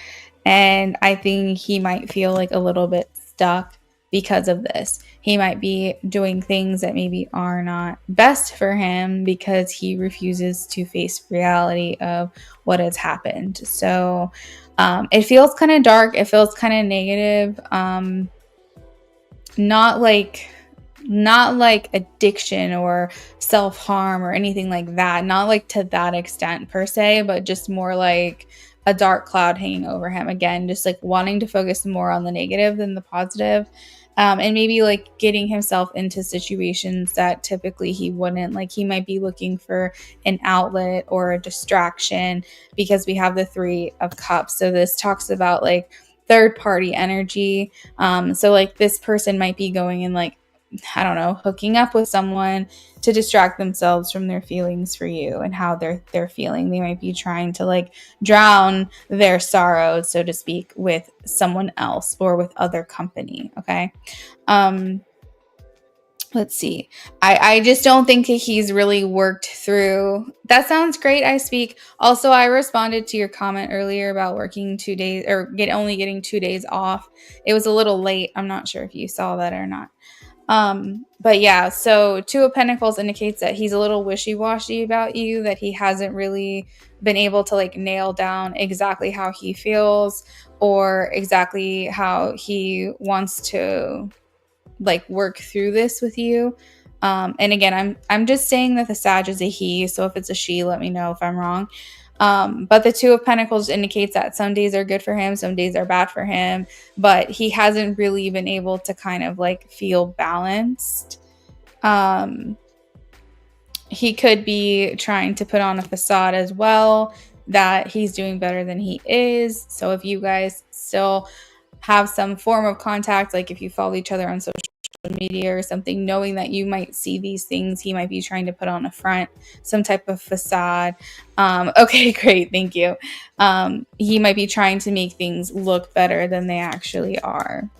And I think he might feel like a little bit stuck because of this. He might be doing things that maybe are not best for him because he refuses to face reality of what has happened. So it feels kind of dark. It feels kind of negative. Not like addiction or self-harm or anything like that, not like to that extent per se, but just more like a dark cloud hanging over him, again just like wanting to focus more on the negative than the positive. And maybe like getting himself into situations that typically he wouldn't. Like he might be looking for an outlet or a distraction because we have the 3 of Cups. So this talks about like third party energy. So like this person might be going and like, I don't know, hooking up with someone to distract themselves from their feelings for you and how they're feeling. They might be trying to like drown their sorrows, so to speak, with someone else or with other company. Okay. Let's see. I just don't think he's really worked through. That sounds great. I speak. Also, I responded to your comment earlier about working 2 days or only getting 2 days off. It was a little late. I'm not sure if you saw that or not. But yeah, so 2 of Pentacles indicates that he's a little wishy-washy about you, that he hasn't really been able to like nail down exactly how he feels or exactly how he wants to like work through this with you. And again, I'm just saying that the Sag is a he, so if it's a she, let me know if I'm wrong. But the 2 of Pentacles indicates that some days are good for him, some days are bad for him, but he hasn't really been able to kind of like feel balanced. He could be trying to put on a facade as well that he's doing better than he is. So if you guys still have some form of contact, like if you follow each other on social media or something, knowing that you might see these things, he might be trying to put on a front, some type of facade. Okay, great, thank you. He might be trying to make things look better than they actually are.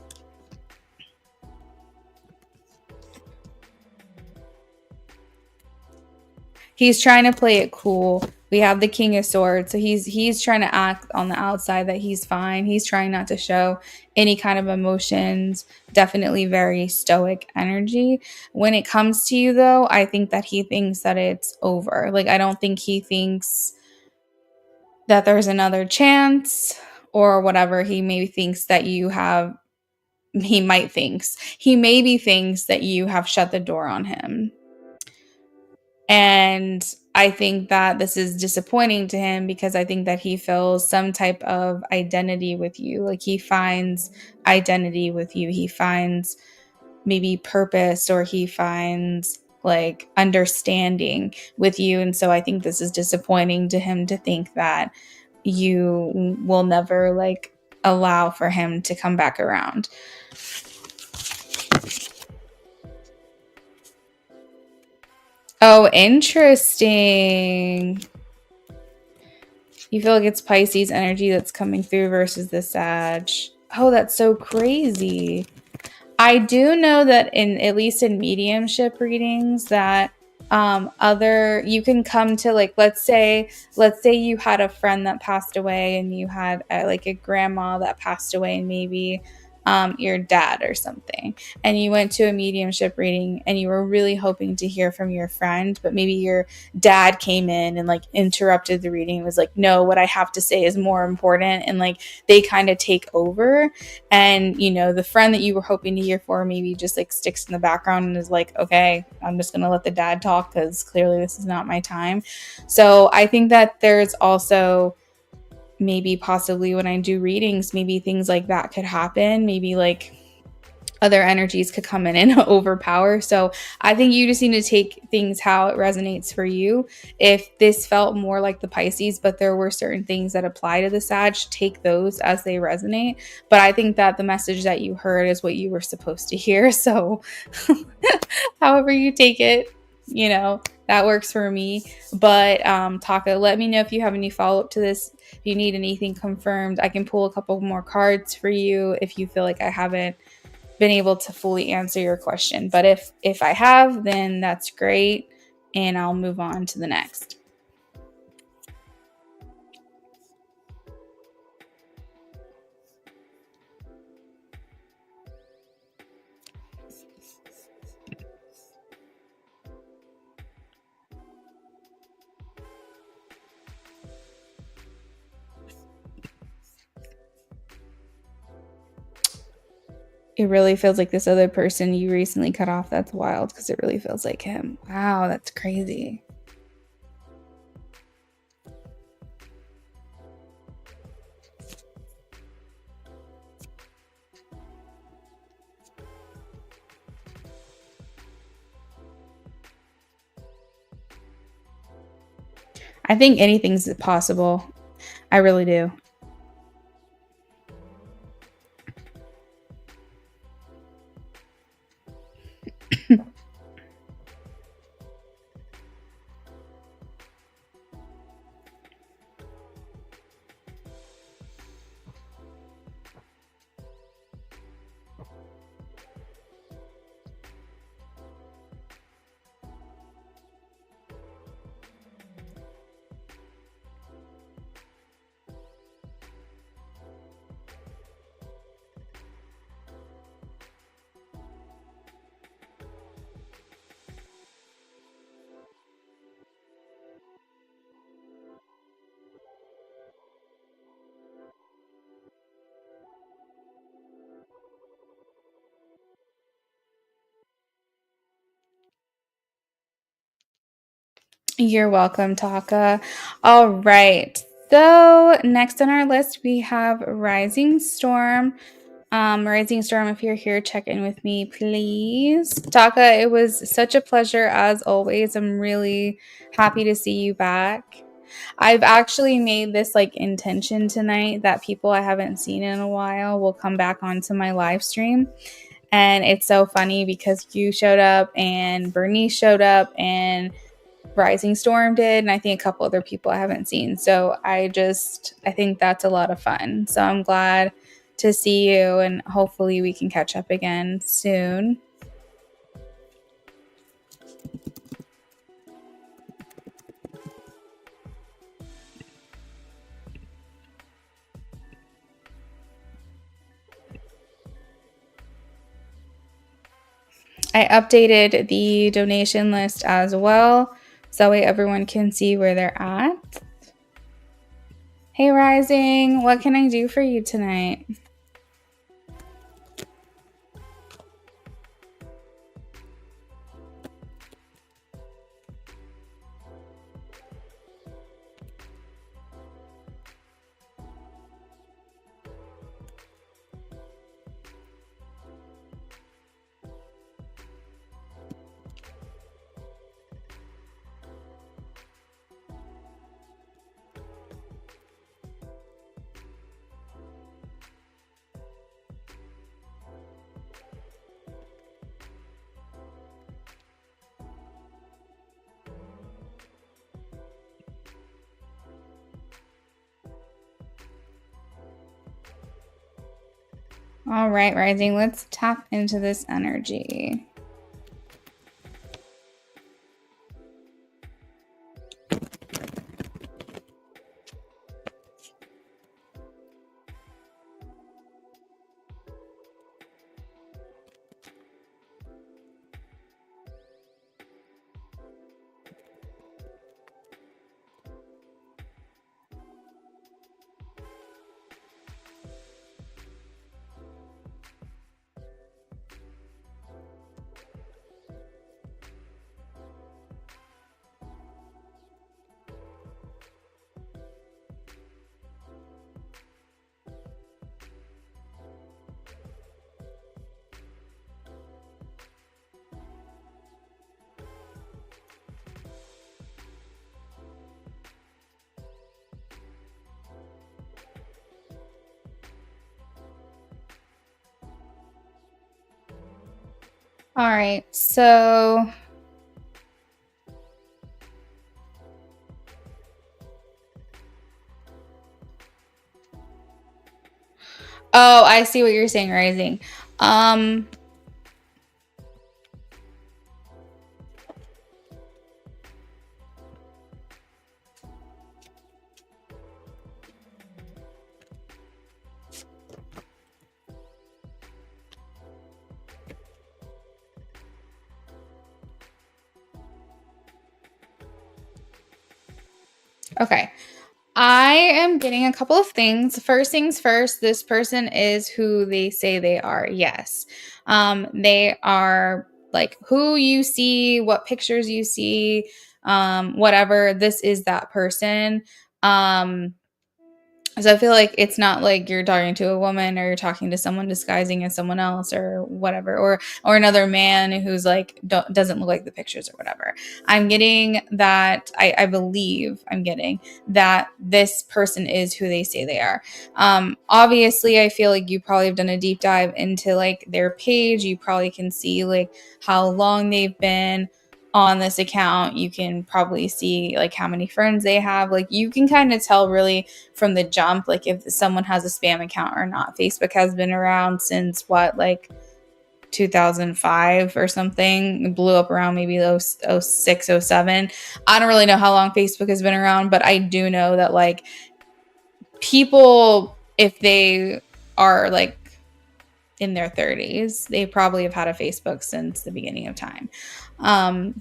He's trying to play it cool. We have the King of Swords, so he's trying to act on the outside that he's fine. He's trying not to show any kind of emotions. Definitely very stoic energy. When it comes to you, though, I think that he thinks that it's over. Like, I don't think he thinks that there's another chance or whatever. He maybe thinks that you have. He maybe thinks that you have shut the door on him. And I think that this is disappointing to him because I think that he feels some type of identity with you. Like he finds identity with you. He finds maybe purpose, or he finds like understanding with you. And so I think this is disappointing to him to think that you will never like allow for him to come back around. Oh, interesting. You feel like it's Pisces energy that's coming through versus the Sag. Oh, that's so crazy. I do know that at least in mediumship readings that you can come to like, let's say you had a friend that passed away and you had like a grandma that passed away and maybe your dad or something, and you went to a mediumship reading and you were really hoping to hear from your friend, but maybe your dad came in and like interrupted the reading and was like, no, what I have to say is more important, and like they kind of take over, and you know the friend that you were hoping to hear for maybe just like sticks in the background and is like, okay, I'm just gonna let the dad talk because clearly this is not my time. So I think that there's also maybe possibly when I do readings, maybe things like that could happen. Maybe like other energies could come in and overpower. So I think you just need to take things how it resonates for you. If this felt more like the Pisces, but there were certain things that apply to the Sag, take those as they resonate. But I think that the message that you heard is what you were supposed to hear. So however you take it, that works for me. But Taka, let me know if you have any follow-up to this. If you need anything confirmed, I can pull a couple more cards for you if you feel like I haven't been able to fully answer your question. But if I have, then that's great, and I'll move on to the next. It really feels like this other person you recently cut off. That's wild, because it really feels like him. Wow, that's crazy. I think anything's possible. I really do. You're welcome, Taka. All right. So next on our list, we have Rising Storm. Rising Storm, if you're here, check in with me, please. Taka, it was such a pleasure as always. I'm really happy to see you back. I've actually made this intention tonight that people I haven't seen in a while will come back onto my live stream. And it's so funny because you showed up and Bernice showed up and Rising Storm did, and I think a couple other people I haven't seen. So I think that's a lot of fun. So I'm glad to see you, and hopefully we can catch up again soon. I updated the donation list as well, so that way everyone can see where they're at. Hey Rising, what can I do for you tonight? All right, Rising, let's tap into this energy. All right. So, oh, I see what you're saying, Rising. Um, okay. I am getting a couple of things. First things first, this person is who they say they are. Yes. They are like who you see, what pictures you see, whatever. This is that person. Um, so I feel like it's not like you're talking to a woman or you're talking to someone disguising as someone else or whatever, or another man who's like doesn't look like the pictures or whatever. I'm getting that. I believe I'm getting that this person is who they say they are. Obviously, I feel like you probably have done a deep dive into like their page. You probably can see like how long they've been on this account. You can probably see like how many friends they have. Like you can kind of tell really from the jump, like if someone has a spam account or not. Facebook has been around since what, like 2005 or something. It blew up around maybe 06, 07. I don't really know how long Facebook has been around, but I do know that like people, if they are like in their 30s, they probably have had a Facebook since the beginning of time.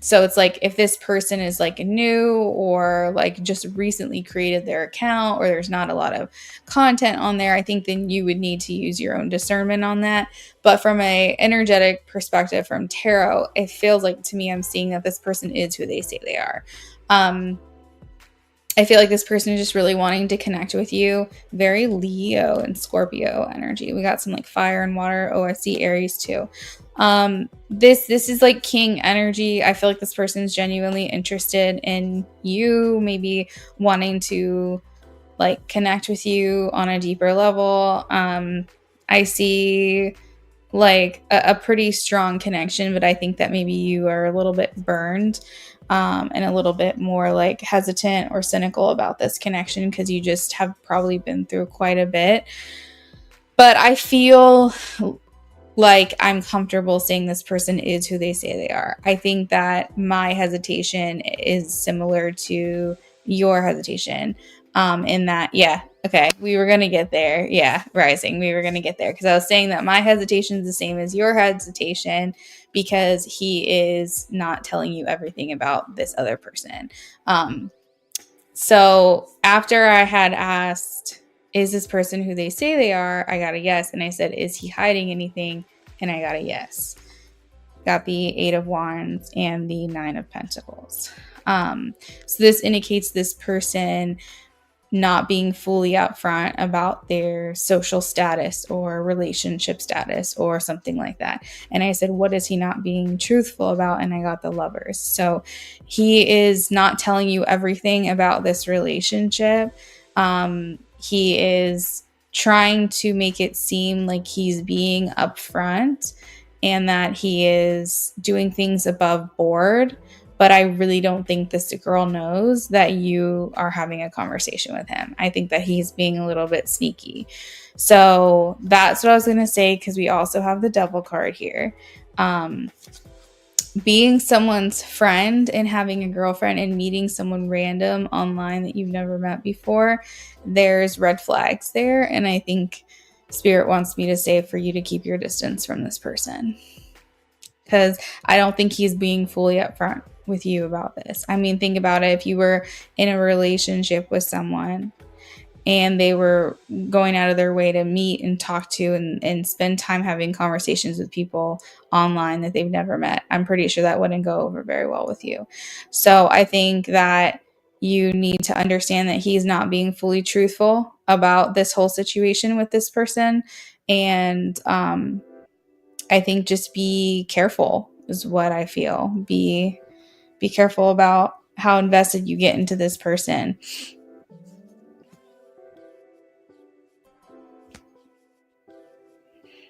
So it's like if this person is like new or like just recently created their account or there's not a lot of content on there, I think then you would need to use your own discernment on that. But from a energetic perspective from tarot, it feels like to me I'm seeing that this person is who they say they are. I feel like this person is just really wanting to connect with you. Very Leo and Scorpio energy. We got some like fire and water. Oh, I see Aries too. This is like king energy. I feel like this person is genuinely interested in you, maybe wanting to like connect with you on a deeper level. I see like a pretty strong connection, but I think that maybe you are a little bit burned, and a little bit more like hesitant or cynical about this connection because you just have probably been through quite a bit. But I feel like I'm comfortable saying this person is who they say they are. I think that my hesitation is similar to your hesitation, in that, yeah, okay, we were going to get there. Yeah, Rising, we were going to get there because I was saying that my hesitation is the same as your hesitation because he is not telling you everything about this other person. So after I had asked, is this person who they say they are? I got a yes. And I said, is he hiding anything? And I got a yes. Got the 8 of Wands and the 9 of Pentacles. So this indicates this person not being fully upfront about their social status or relationship status or something like that. And I said, what is he not being truthful about? And I got the Lovers. So he is not telling you everything about this relationship. He is trying to make it seem like he's being upfront and that he is doing things above board. But I really don't think this girl knows that you are having a conversation with him. I think that he's being a little bit sneaky. So that's what I was going to say, because we also have the Devil card here. Being someone's friend and having a girlfriend and meeting someone random online that you've never met before, there's red flags there. And I think Spirit wants me to say for you to keep your distance from this person, because I don't think he's being fully upfront with you about this. I mean, think about it. If you were in a relationship with someone and they were going out of their way to meet and talk to and spend time having conversations with people online that they've never met, I'm pretty sure that wouldn't go over very well with you. So I think that you need to understand that he's not being fully truthful about this whole situation with this person. And I think just be careful is what I feel. Be careful about how invested you get into this person.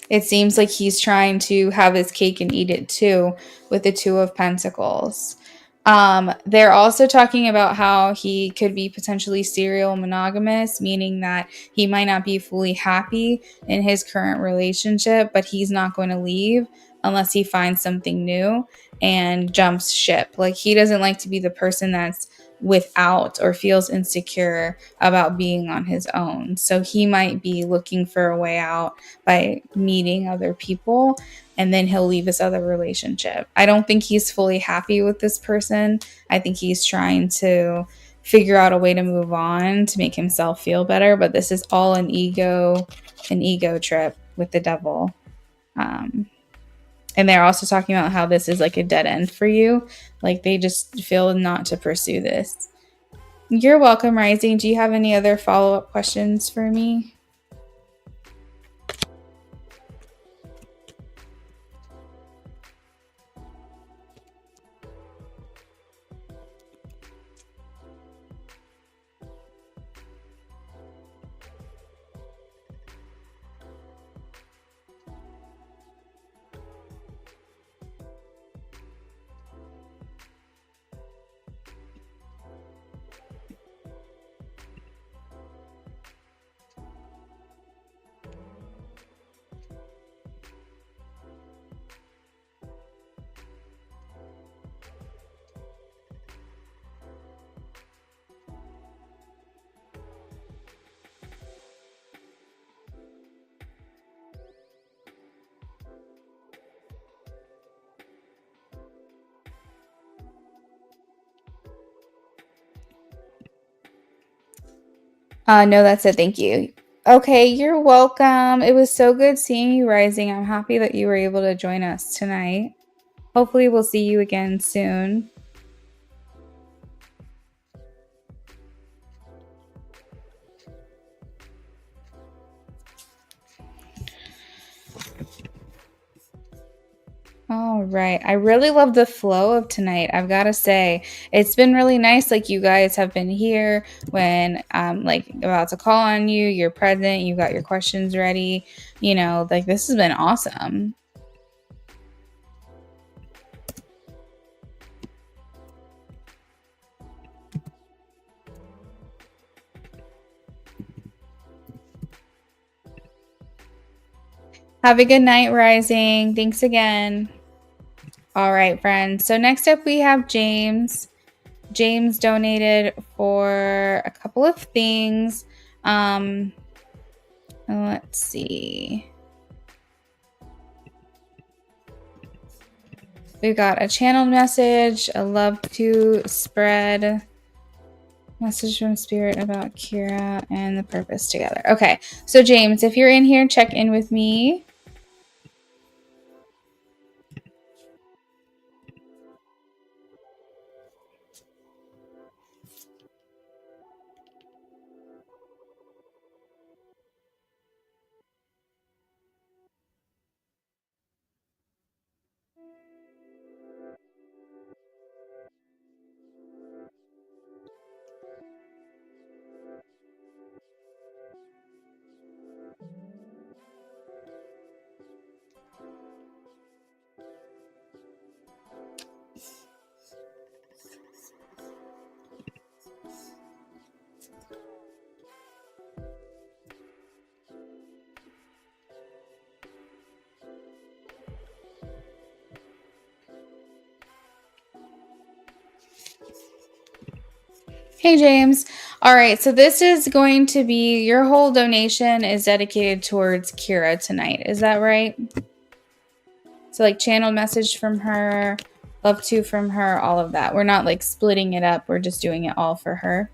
It seems like he's trying to have his cake and eat it too with the Two of Pentacles. They're also talking about how he could be potentially serial monogamous, meaning that he might not be fully happy in his current relationship, but he's not going to leave unless he finds something new and jumps ship. Like, he doesn't like to be the person that's without or feels insecure about being on his own. So he might be looking for a way out by meeting other people, and then he'll leave his other relationship. I don't think he's fully happy with this person. I think he's trying to figure out a way to move on to make himself feel better, but this is all an ego trip with the devil. And they're also talking about how this is like a dead end for you. Like, they just feel not to pursue this. You're welcome, Rising. Do you have any other follow-up questions for me? No, that's it. Thank you. Okay, you're welcome. It was so good seeing you, Rising. I'm happy that you were able to join us tonight. Hopefully, we'll see you again soon. All right. I really love the flow of tonight. I've got to say, it's been really nice. Like, you guys have been here when I'm like about to call on you. You're present. You got your questions ready. You know, like, this has been awesome. Have a good night, Rising. Thanks again. All right, friends. So next up we have James. James donated for a couple of things. Let's see. We've got a channeled message, a love to spread, message from Spirit about Kira, and the purpose together. Okay, so James, if you're in here, check in with me. Hey, James. All right, so this is going to be, your whole donation is dedicated towards Kira tonight. Is that right? So like channeled message from her, love to from her, all of that. We're not like splitting it up. We're just doing it all for her.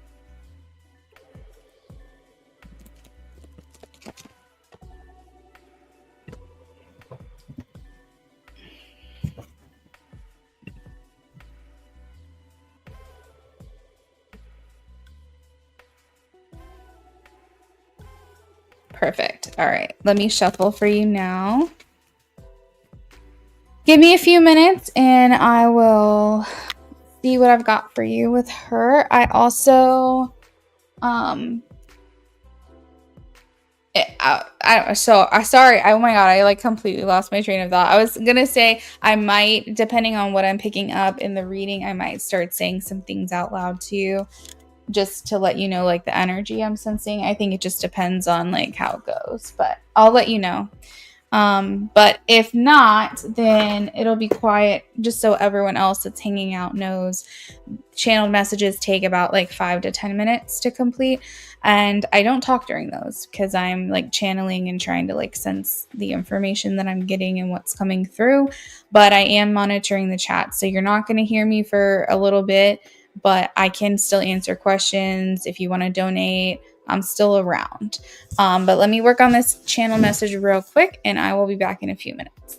Perfect. All right, let me shuffle for you now. Give me a few minutes and I will see what I've got for you with her. I also Sorry. Oh my God, I like completely lost my train of thought. I was gonna say I might, depending on what I'm picking up in the reading, I might start saying some things out loud to you just to let you know like the energy I'm sensing. I think it just depends on like how it goes, but I'll let you know. But if not, then it'll be quiet just so everyone else that's hanging out knows. Channeled messages take about like 5 to 10 minutes to complete. And I don't talk during those because I'm like channeling and trying to like sense the information that I'm getting and what's coming through. But I am monitoring the chat. So you're not going to hear me for a little bit, but I can still answer questions. If you want to donate, I'm still around. But let me work on this channel message real quick and I will be back in a few minutes.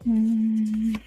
Mm.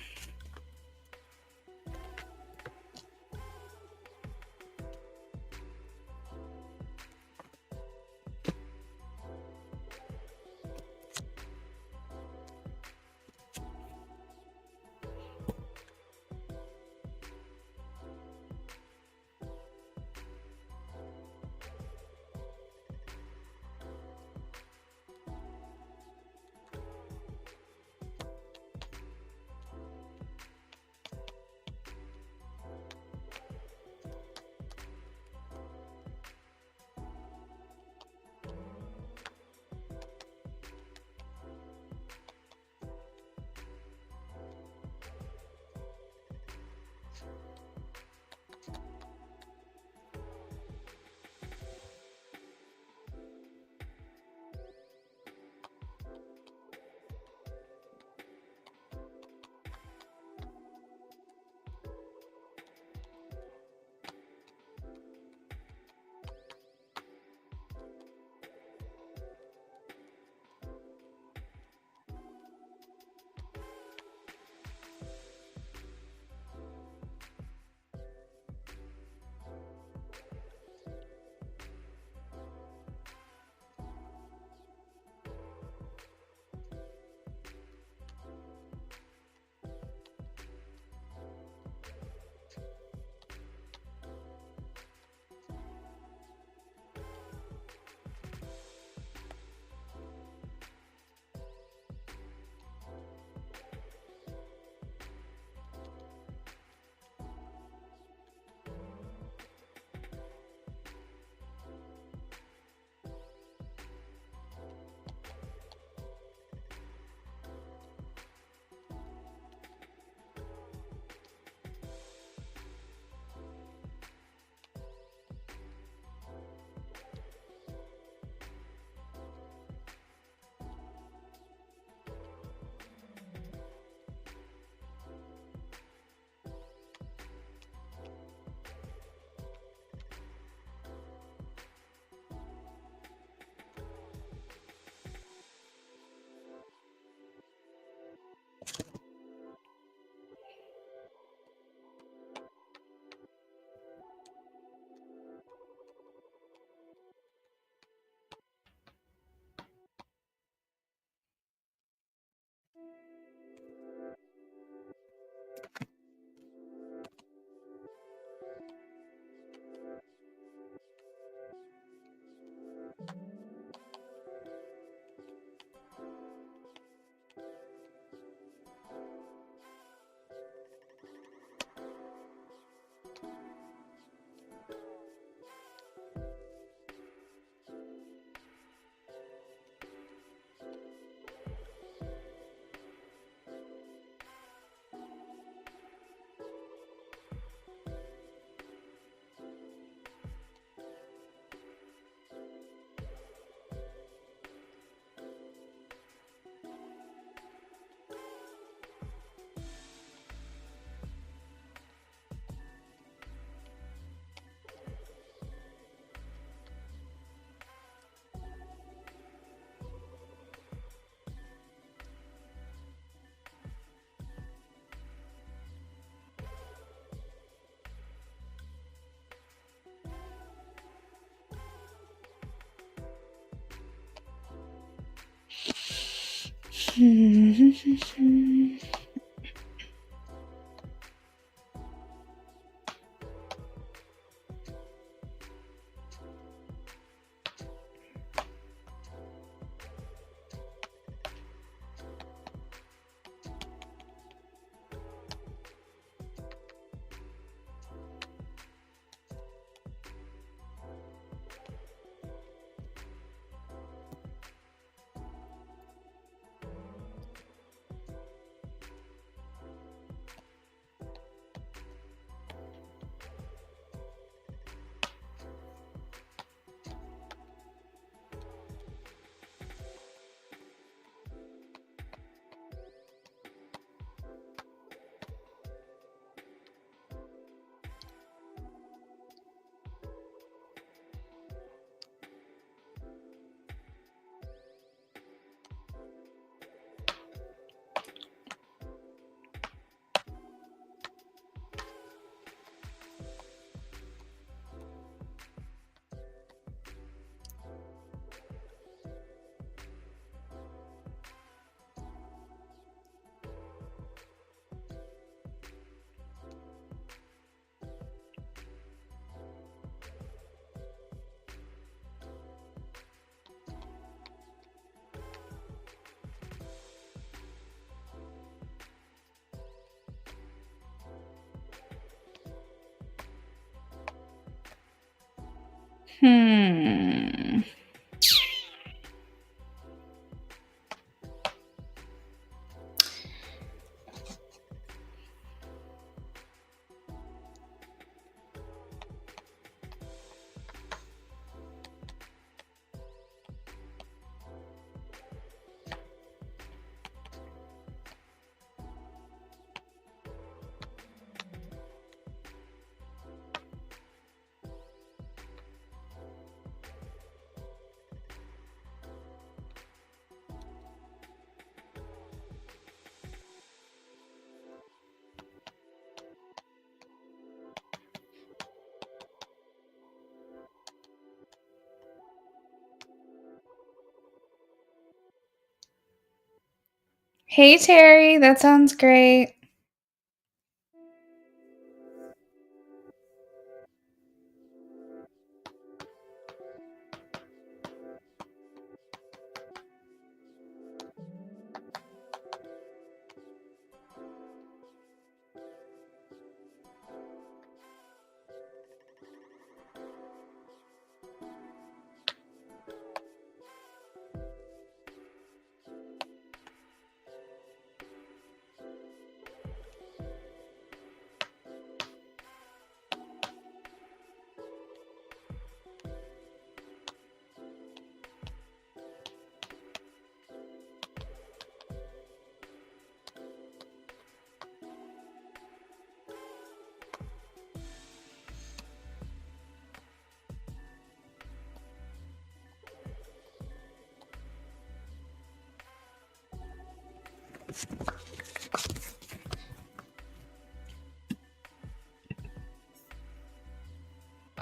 Hey, Terry, that sounds great.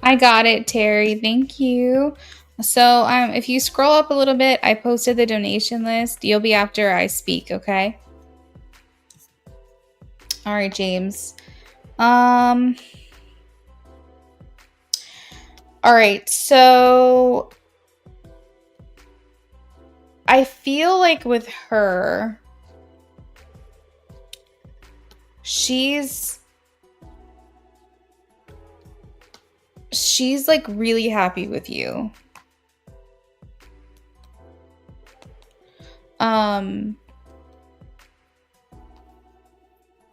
I got it, Terry. Thank you. So, if you scroll up a little bit, I posted the donation list. You'll be after I speak, okay? All right, James. All right. So, I feel like with her, she's like really happy with you.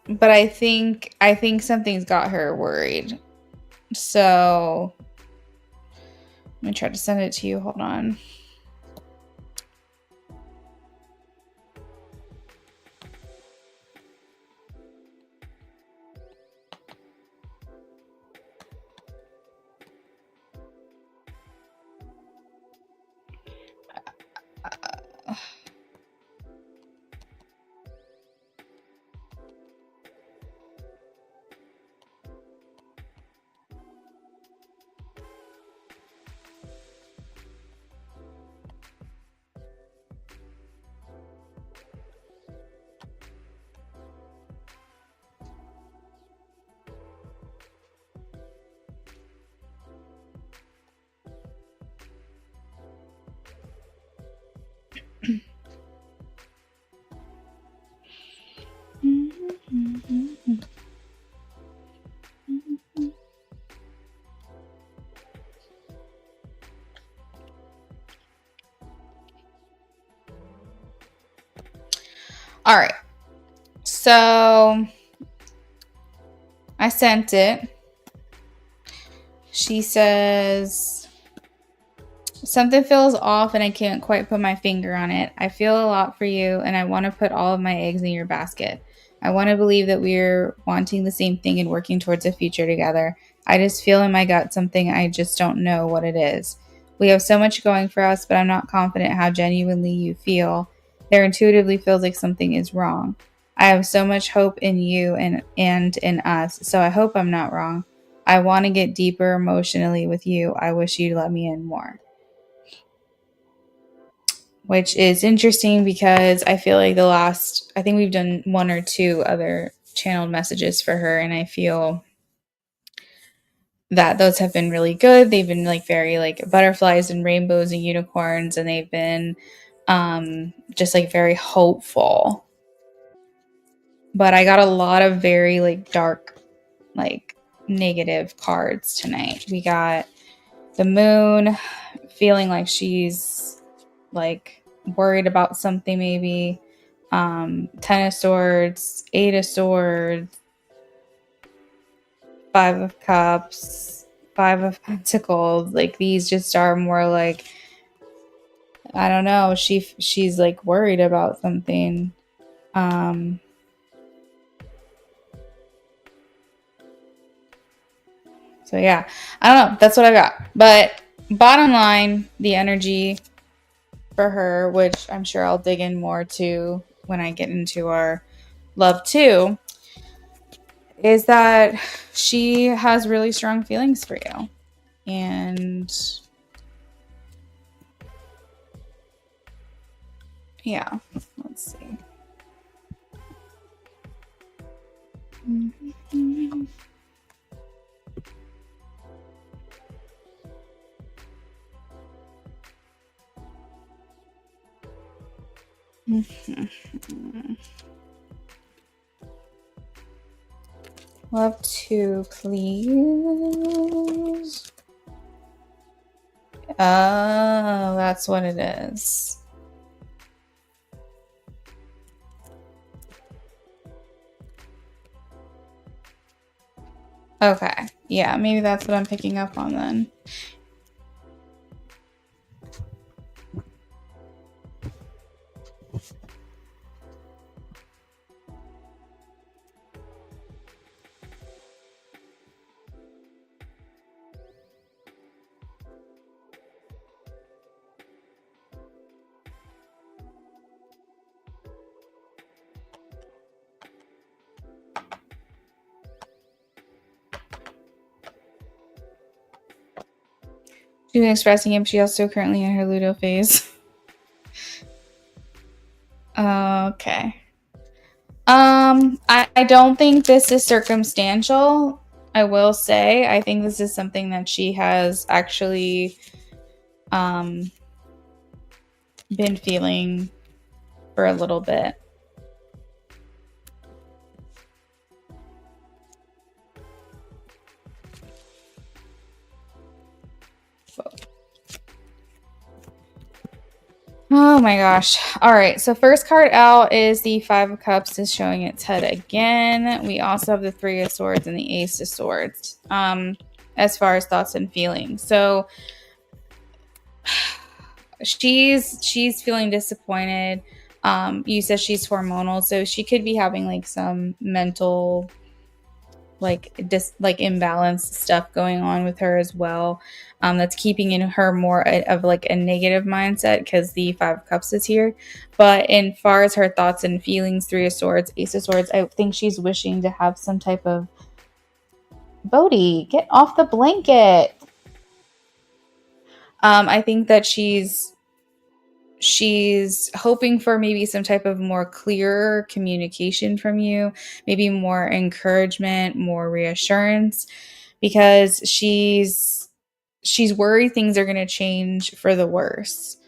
But I think something's got her worried. So let me try to send it to you. Hold on. All right. So I sent it. She says, something feels off and I can't quite put my finger on it. I feel a lot for you and I want to put all of my eggs in your basket. I want to believe that we're wanting the same thing and working towards a future together. I just feel in my gut something I just don't know what it is. We have so much going for us, but I'm not confident how genuinely you feel. There intuitively feels like something is wrong. I have so much hope in you and in us, so I hope I'm not wrong. I want to get deeper emotionally with you. I wish you'd let me in more. Which is interesting because I feel like I think we've done one or two other channeled messages for her, and I feel that those have been really good. They've been like very like butterflies and rainbows and unicorns, and they've been just like very hopeful. But I got a lot of very like dark, like negative cards tonight. We got the moon feeling like she's like worried about something, maybe. Ten of Swords, Eight of Swords, Five of Cups, Five of Pentacles. Like these just are more like, I don't know. She's like worried about something. So yeah, I don't know. That's what I got. But bottom line, the energy for her, which I'm sure I'll dig in more to when I get into our love too, is that she has really strong feelings for you. And yeah, let's see. Mm-hmm. Mm-hmm. Love to, please. Oh, that's what it is. Okay. Yeah, maybe that's what I'm picking up on then. She's been expressing him. She's also currently in her Ludo phase. Okay. I don't think this is circumstantial. I will say, I think this is something that she has actually been feeling for a little bit. Oh my gosh. All right. So first card out is the Five of Cups is showing its head again. We also have the Three of Swords and the Ace of Swords as far as thoughts and feelings. So she's feeling disappointed. You said she's hormonal, so she could be having like some mental like imbalanced stuff going on with her as well. That's keeping in her more of like a negative mindset because the Five of Cups is here. But in far as her thoughts and feelings, Three of Swords, Ace of Swords, I think she's wishing to have some type of Bodhi, get off the blanket. I think that she's hoping for maybe some type of more clearer communication from you, maybe more encouragement, more reassurance, because she's worried things are going to change for the worse.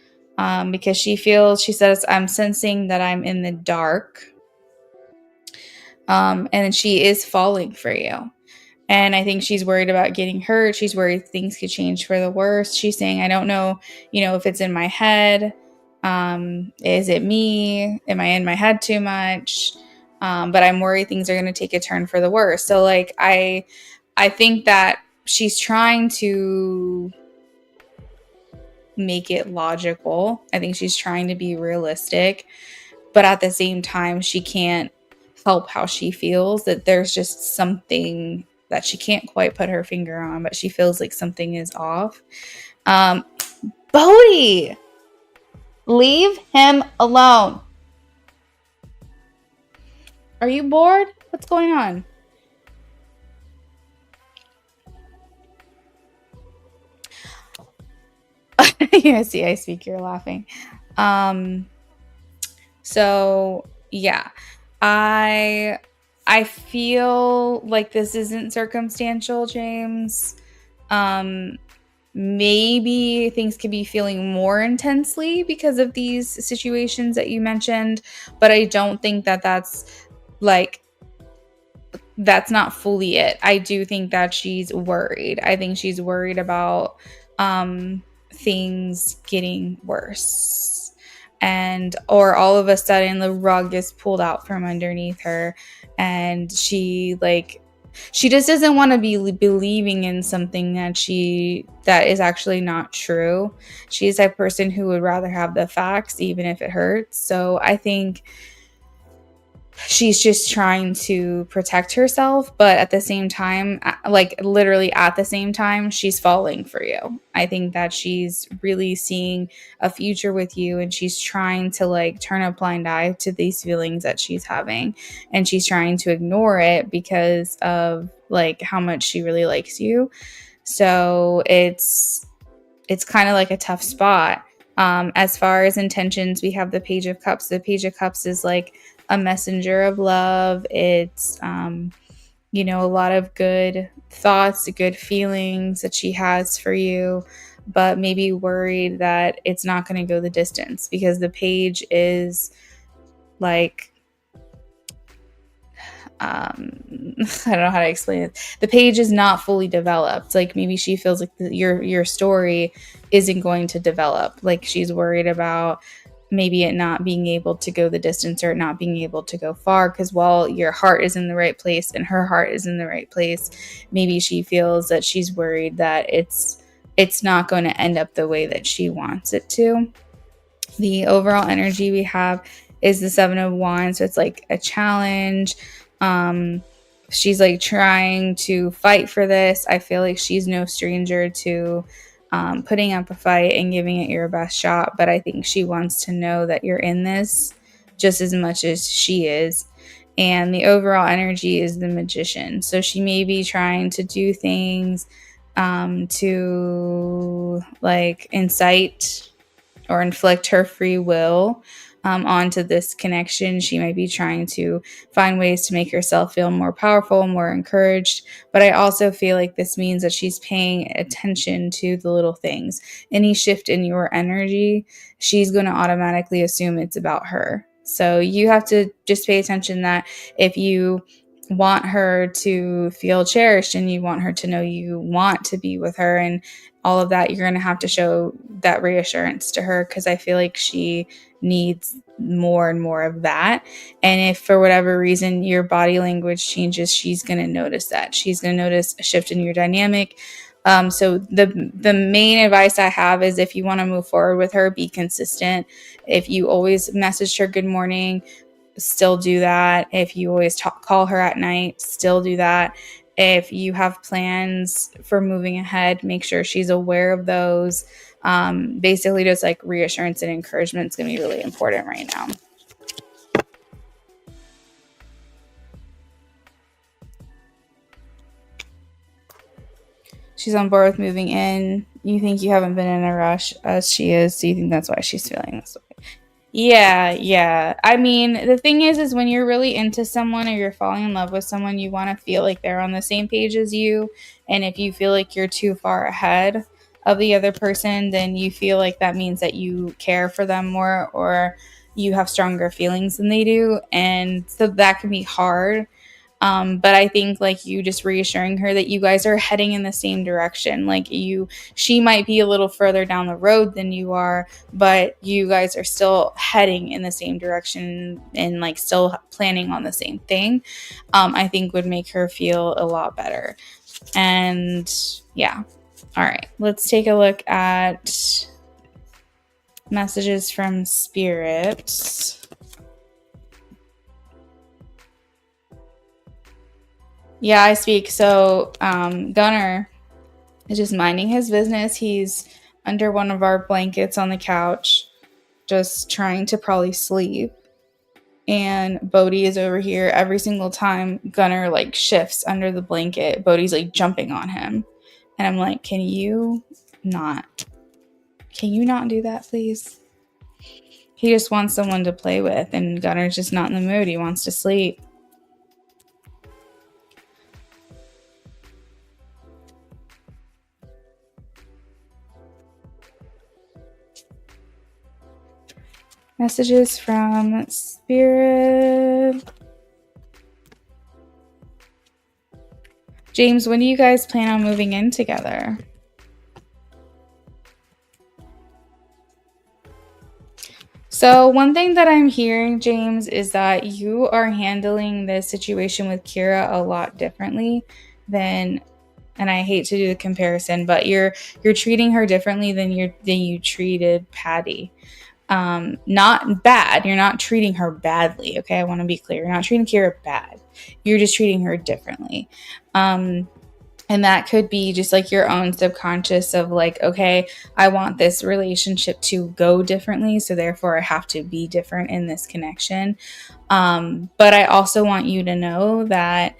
Because she says, I'm sensing that I'm in the dark. And she is falling for you. And I think she's worried about getting hurt. She's worried things could change for the worse. She's saying, I don't know, if it's in my head. Is it me? Am I in my head too much? But I'm worried things are going to take a turn for the worse. So like I think that she's trying to make it logical. I think she's trying to be realistic, but at the same time she can't help how she feels, that there's just something that she can't quite put her finger on, but she feels like something is off. Bodhi, leave him alone. Are you bored? What's going on? Yeah, see, I speak, you're laughing. So yeah, I feel like this isn't circumstantial, James. Maybe things could be feeling more intensely because of these situations that you mentioned, but I don't think that that's not fully it. I do think that she's worried. I think she's worried about things getting worse, and or all of a sudden the rug is pulled out from underneath her, and she just doesn't want to be believing in something that is actually not true. She's a person who would rather have the facts even if it hurts. So I think she's just trying to protect herself, but at the same time, like literally at the same time, she's falling for you. I think that she's really seeing a future with you, and she's trying to like turn a blind eye to these feelings that she's having, and she's trying to ignore it because of like how much she really likes you. So it's kind of like a tough spot. As far as intentions, we have the Page of Cups. The Page of Cups is like a messenger of love. It's a lot of good thoughts, good feelings that she has for you, but maybe worried that it's not going to go the distance because the page is like I don't know how to explain it. The page is not fully developed. Like maybe she feels like your story isn't going to develop. Like she's worried about maybe it not being able to go the distance or not being able to go far, because while your heart is in the right place and her heart is in the right place, maybe she feels that she's worried that it's not going to end up the way that she wants it to. The overall energy we have is the Seven of Wands, so it's like a challenge. She's like trying to fight for this. I feel like she's no stranger to putting up a fight and giving it your best shot, but I think she wants to know that you're in this just as much as she is. And the overall energy is the Magician, so she may be trying to do things to like incite or inflict her free will onto this connection. She might be trying to find ways to make herself feel more powerful, more encouraged. But I also feel like this means that she's paying attention to the little things. Any shift in your energy, she's going to automatically assume it's about her. So you have to just pay attention that if you want her to feel cherished and you want her to know you want to be with her and all of that, you're going to have to show that reassurance to her, because I feel like she needs more and more of that. And if for whatever reason your body language changes, she's going to notice that. She's going to notice a shift in your dynamic. So the main advice I have is, if you want to move forward with her, be consistent. If you always message her good morning, still do that. If you always call her at night, still do that. If you have plans for moving ahead, make sure she's aware of those. Basically, just like reassurance and encouragement is going to be really important right now. She's on board with moving in. You think you haven't been in a rush, as she is, so you think that's why she's feeling this way. Yeah. I mean, the thing is when you're really into someone or you're falling in love with someone, you want to feel like they're on the same page as you. And if you feel like you're too far ahead of the other person, then you feel like that means that you care for them more, or you have stronger feelings than they do. And so that can be hard. But I think like you just reassuring her that you guys are heading in the same direction. Like she might be a little further down the road than you are, but you guys are still heading in the same direction and like still planning on the same thing. I think would make her feel a lot better. And yeah. All right, let's take a look at messages from spirits. Yeah, I speak. So Gunnar is just minding his business. He's under one of our blankets on the couch, just trying to probably sleep. And Bodhi is over here. Every single time Gunnar like shifts under the blanket, Bodhi's like jumping on him. And I'm like, can you not do that, please? He just wants someone to play with, and Gunnar's just not in the mood. He wants to sleep. Messages from Spirit. James, when do you guys plan on moving in together? So one thing that I'm hearing, James, is that you are handling this situation with Kira a lot differently than, and I hate to do the comparison, but you're treating her differently than you treated Patty. Not bad. You're not treating her badly. Okay. I want to be clear. You're not treating Kira bad. You're just treating her differently. And that could be just like your own subconscious of like, okay, I want this relationship to go differently. So therefore I have to be different in this connection. But I also want you to know that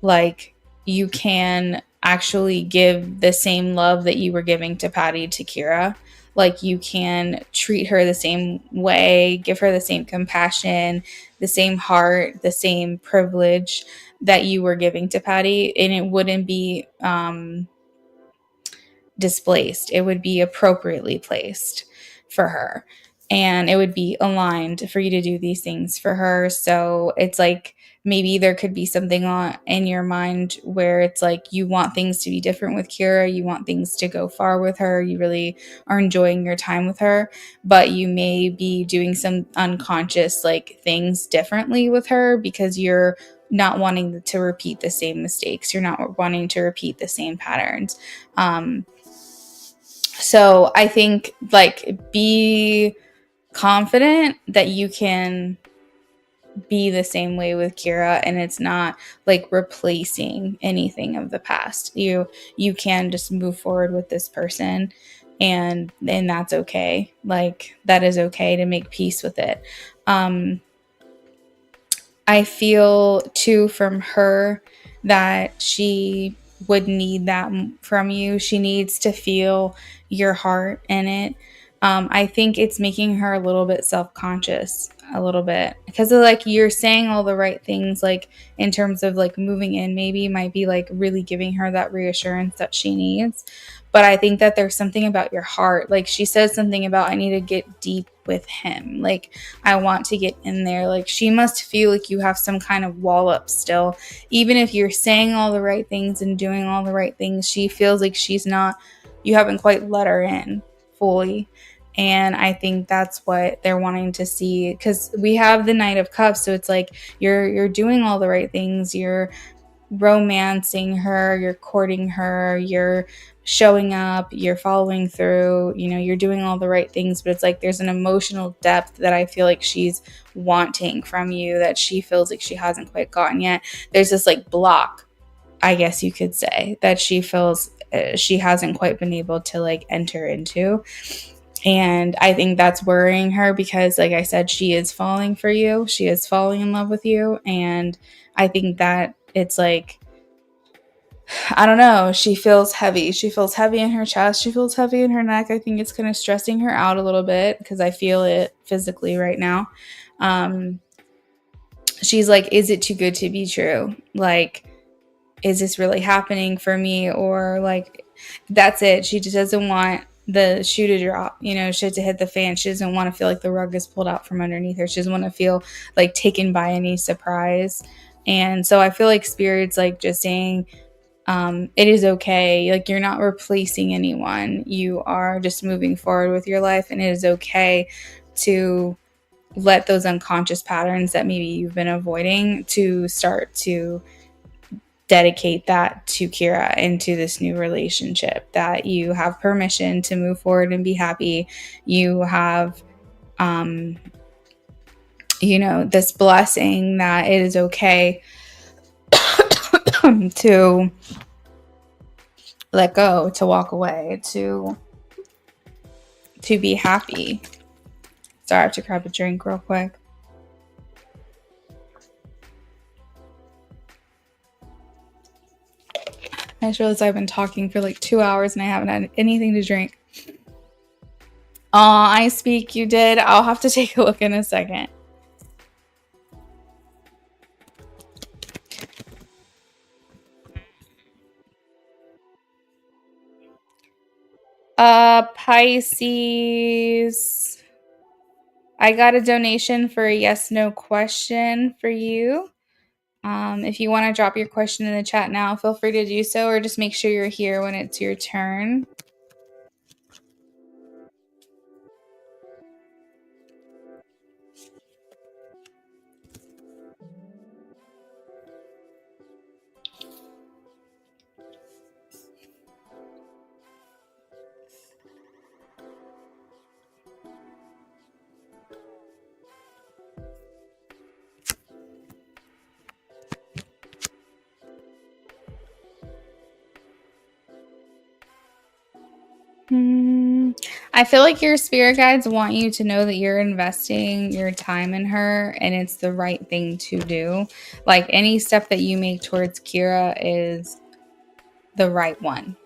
like you can actually give the same love that you were giving to Patty to Kira. Like you can treat her the same way, give her the same compassion, the same heart, the same privilege that you were giving to Patty, and it wouldn't be displaced. It would be appropriately placed for her, and it would be aligned for you to do these things for her. So it's like maybe there could be something on in your mind where it's like you want things to be different with Kira, you want things to go far with her, you really are enjoying your time with her, but you may be doing some unconscious like things differently with her because you're not wanting to repeat the same mistakes. You're not wanting to repeat the same patterns. So I think like be confident that you can be the same way with Kira, and it's not like replacing anything of the past. You can just move forward with this person, and that's okay. Like that is okay to make peace with it. I feel too from her that she would need that from you. She needs to feel your heart in it. I think it's making her a little bit self-conscious, a little bit, because like you're saying all the right things, like in terms of like moving in, maybe might be like really giving her that reassurance that she needs. But I think that there's something about your heart. Like she says something about, I need to get deep with him. Like I want to get in there. Like she must feel like you have some kind of wall up still. Even if you're saying all the right things and doing all the right things, she feels like you haven't quite let her in fully. And I think that's what they're wanting to see, because we have the Knight of Cups. So it's like you're doing all the right things. You're romancing her, you're courting her, you're showing up, you're following through, you're doing all the right things, but it's like there's an emotional depth that I feel like she's wanting from you that she feels like she hasn't quite gotten yet. There's this like block, I guess you could say, that she feels she hasn't quite been able to like enter into. And I think that's worrying her because, like I said, she is falling for you. She is falling in love with you. And I think that it's like, I don't know, she feels heavy. She feels heavy in her chest. She feels heavy in her neck. I think it's kind of stressing her out a little bit because I feel it physically right now. She's like, is it too good to be true? Like, is this really happening for me? Or like, that's it. She just doesn't want the shoe to drop, shit to hit the fan. She doesn't want to feel like the rug is pulled out from underneath her. She doesn't want to feel like taken by any surprise. And so I feel like Spirit's like just saying, it is okay. Like, you're not replacing anyone. You are just moving forward with your life, and it is okay to let those unconscious patterns that maybe you've been avoiding to start to dedicate that to Kira and to this new relationship, that you have permission to move forward and be happy. You have, this blessing that it is okay to let go, to walk away, to be happy. Sorry, I have to grab a drink real quick. I just realized I've been talking for like 2 hours and I haven't had anything to drink. I speak, you did. I'll have to take a look in a second. Pisces. I got a donation for a yes/no question for you. If you want to drop your question in the chat now, feel free to do so, or just make sure you're here when it's your turn. I feel like your spirit guides want you to know that you're investing your time in her and it's the right thing to do. Like, any step that you make towards Kira is the right one.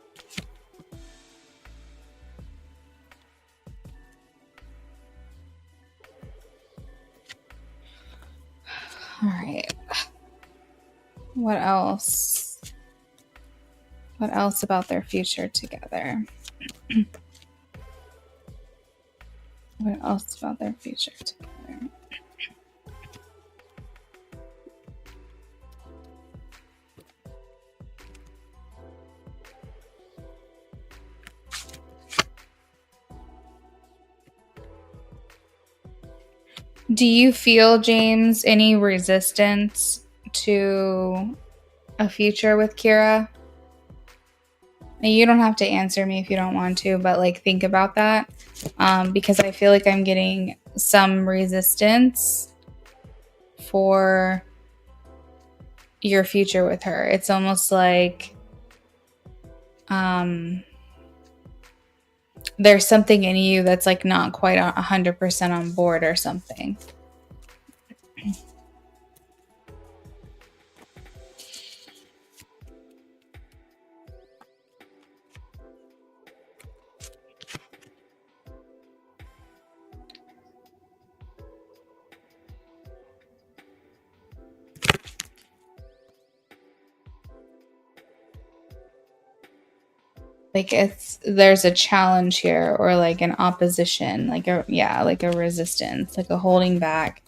All right. What else? What else about their future together? What else about their future together? Do you feel, James, any resistance to a future with Kira? And you don't have to answer me if you don't want to, but like, think about that, because I feel like I'm getting some resistance for your future with her. It's almost like there's something in you that's like not quite 100% on board or something. Like, there's a challenge here, or like an opposition, like a resistance, like a holding back.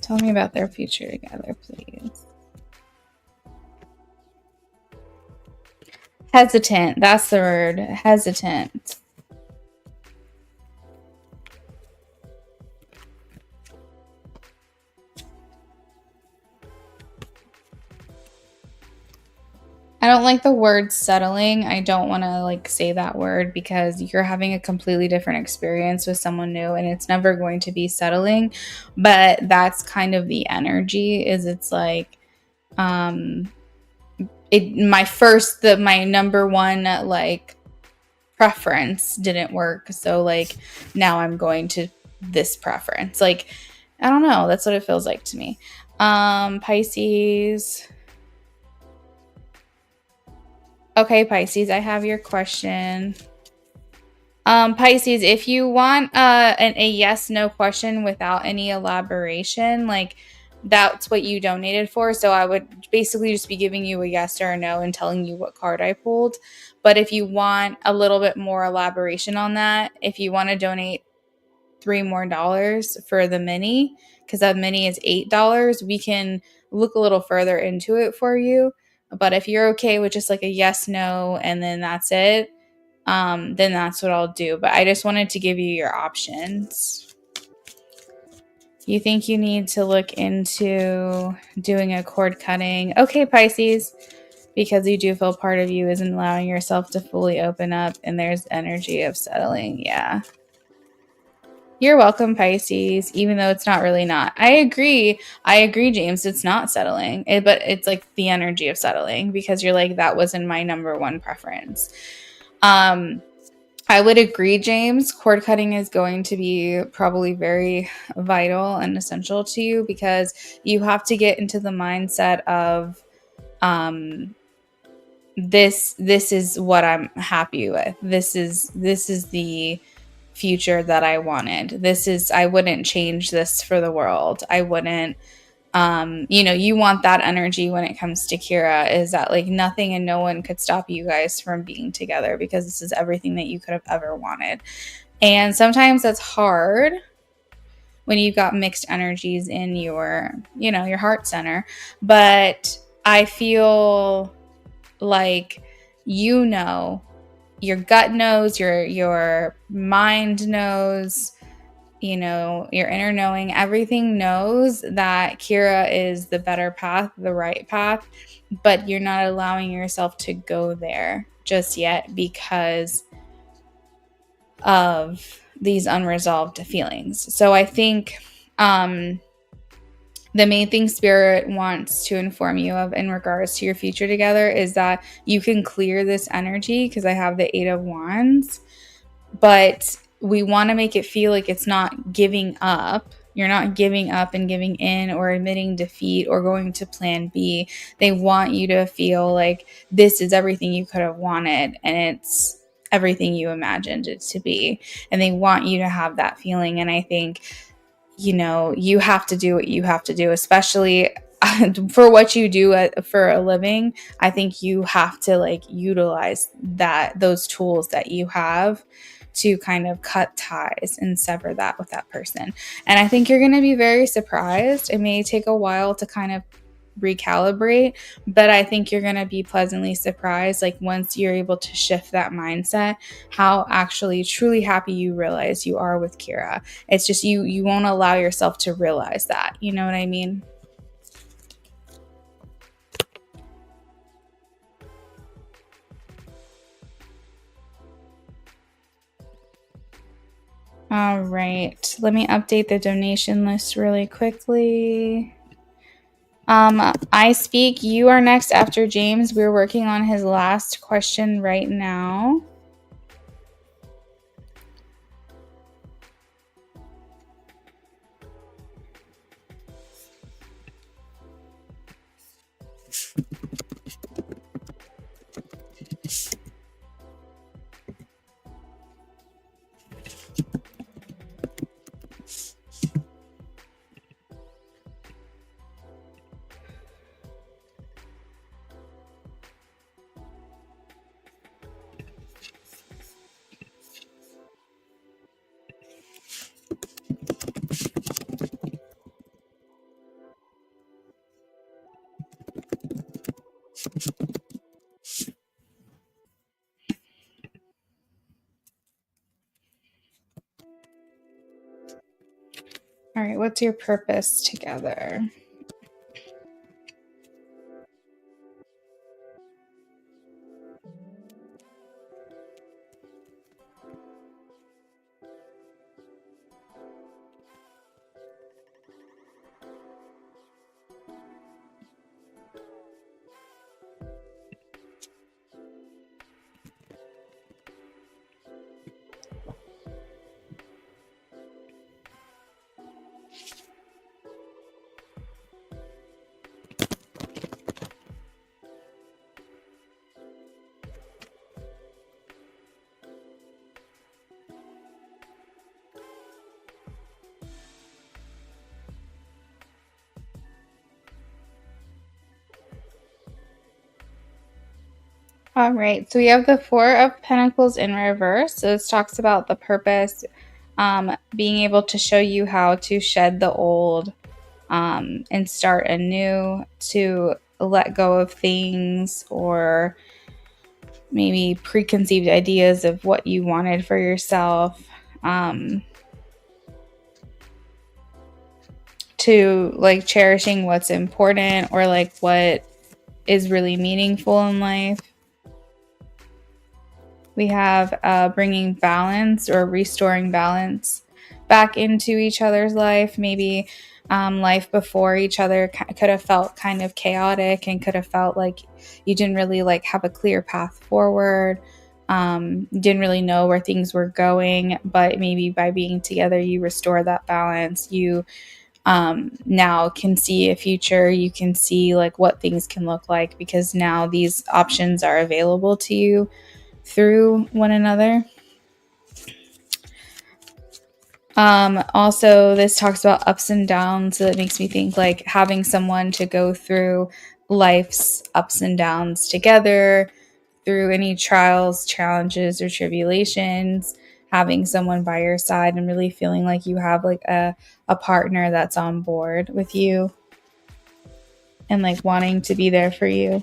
Tell me about their future together, please. Hesitant, that's the word. Hesitant. I don't like the word settling. I don't want to like say that word, because you're having a completely different experience with someone new and it's never going to be settling. But that's kind of the energy, is it's like my number one like preference didn't work. So like, now I'm going to this preference. Like, I don't know. That's what it feels like to me. Pisces. Okay, Pisces, I have your question. Pisces, if you want a yes/no question without any elaboration, like, that's what you donated for. So I would basically just be giving you a yes or a no and telling you what card I pulled. But if you want a little bit more elaboration on that, if you want to donate $3 more for the mini, because that mini is $8, we can look a little further into it for you. But if you're okay with just like a yes, no, and then that's it, then that's what I'll do. But I just wanted to give you your options. You think you need to look into doing a cord cutting. Okay, Pisces, because you do feel part of you isn't allowing yourself to fully open up, and there's energy of settling. Yeah. You're welcome, Pisces, even though it's not really not. I agree. I agree, James. It's not settling, but it's like the energy of settling, because you're like, that wasn't my number one preference. I would agree, James. Cord cutting is going to be probably very vital and essential to you, because you have to get into the mindset of this is what I'm happy with. This is the future that I wanted. I wouldn't change this for the world. I wouldn't you want that energy when it comes to Kira, is that like nothing and no one could stop you guys from being together, because this is everything that you could have ever wanted. And sometimes that's hard when you've got mixed energies in your heart center. But I feel like, your gut knows, your mind knows, your inner knowing, everything knows that Kira is the better path, the right path, but you're not allowing yourself to go there just yet because of these unresolved feelings. So I think the main thing Spirit wants to inform you of in regards to your future together is that you can clear this energy, because I have the 8 of Wands, but we want to make it feel like it's not giving up. You're not giving up and giving in or admitting defeat or going to plan B. They want you to feel like this is everything you could have wanted, and it's everything you imagined it to be. And they want you to have that feeling. And I think, you have to do what you have to do, especially for what you do for a living. I think you have to like utilize those tools that you have to kind of cut ties and sever that with that person. And I think you're going to be very surprised. It may take a while to kind of recalibrate, but I think you're going to be pleasantly surprised, like once you're able to shift that mindset, how actually truly happy you realize you are with Kira. It's just you won't allow yourself to realize that. You know what I mean? All right, let me update the donation list really quickly. I speak. You are next after James. We're working on his last question right now. All right, what's your purpose together? All right, so we have the Four of Pentacles in reverse. So this talks about the purpose being able to show you how to shed the old, and start anew, to let go of things or maybe preconceived ideas of what you wanted for yourself, to like cherishing what's important or like what is really meaningful in life. We have bringing balance or restoring balance back into each other's life. Maybe life before each other could have felt kind of chaotic and could have felt like you didn't really like have a clear path forward. Didn't really know where things were going, but maybe by being together, you restore that balance. You now can see a future. You can see like what things can look like because now these options are available to you through one another. Also, this talks about ups and downs, so it makes me think like having someone to go through life's ups and downs together, through any trials, challenges, or tribulations, having someone by your side and really feeling like you have like a partner that's on board with you and like wanting to be there for you.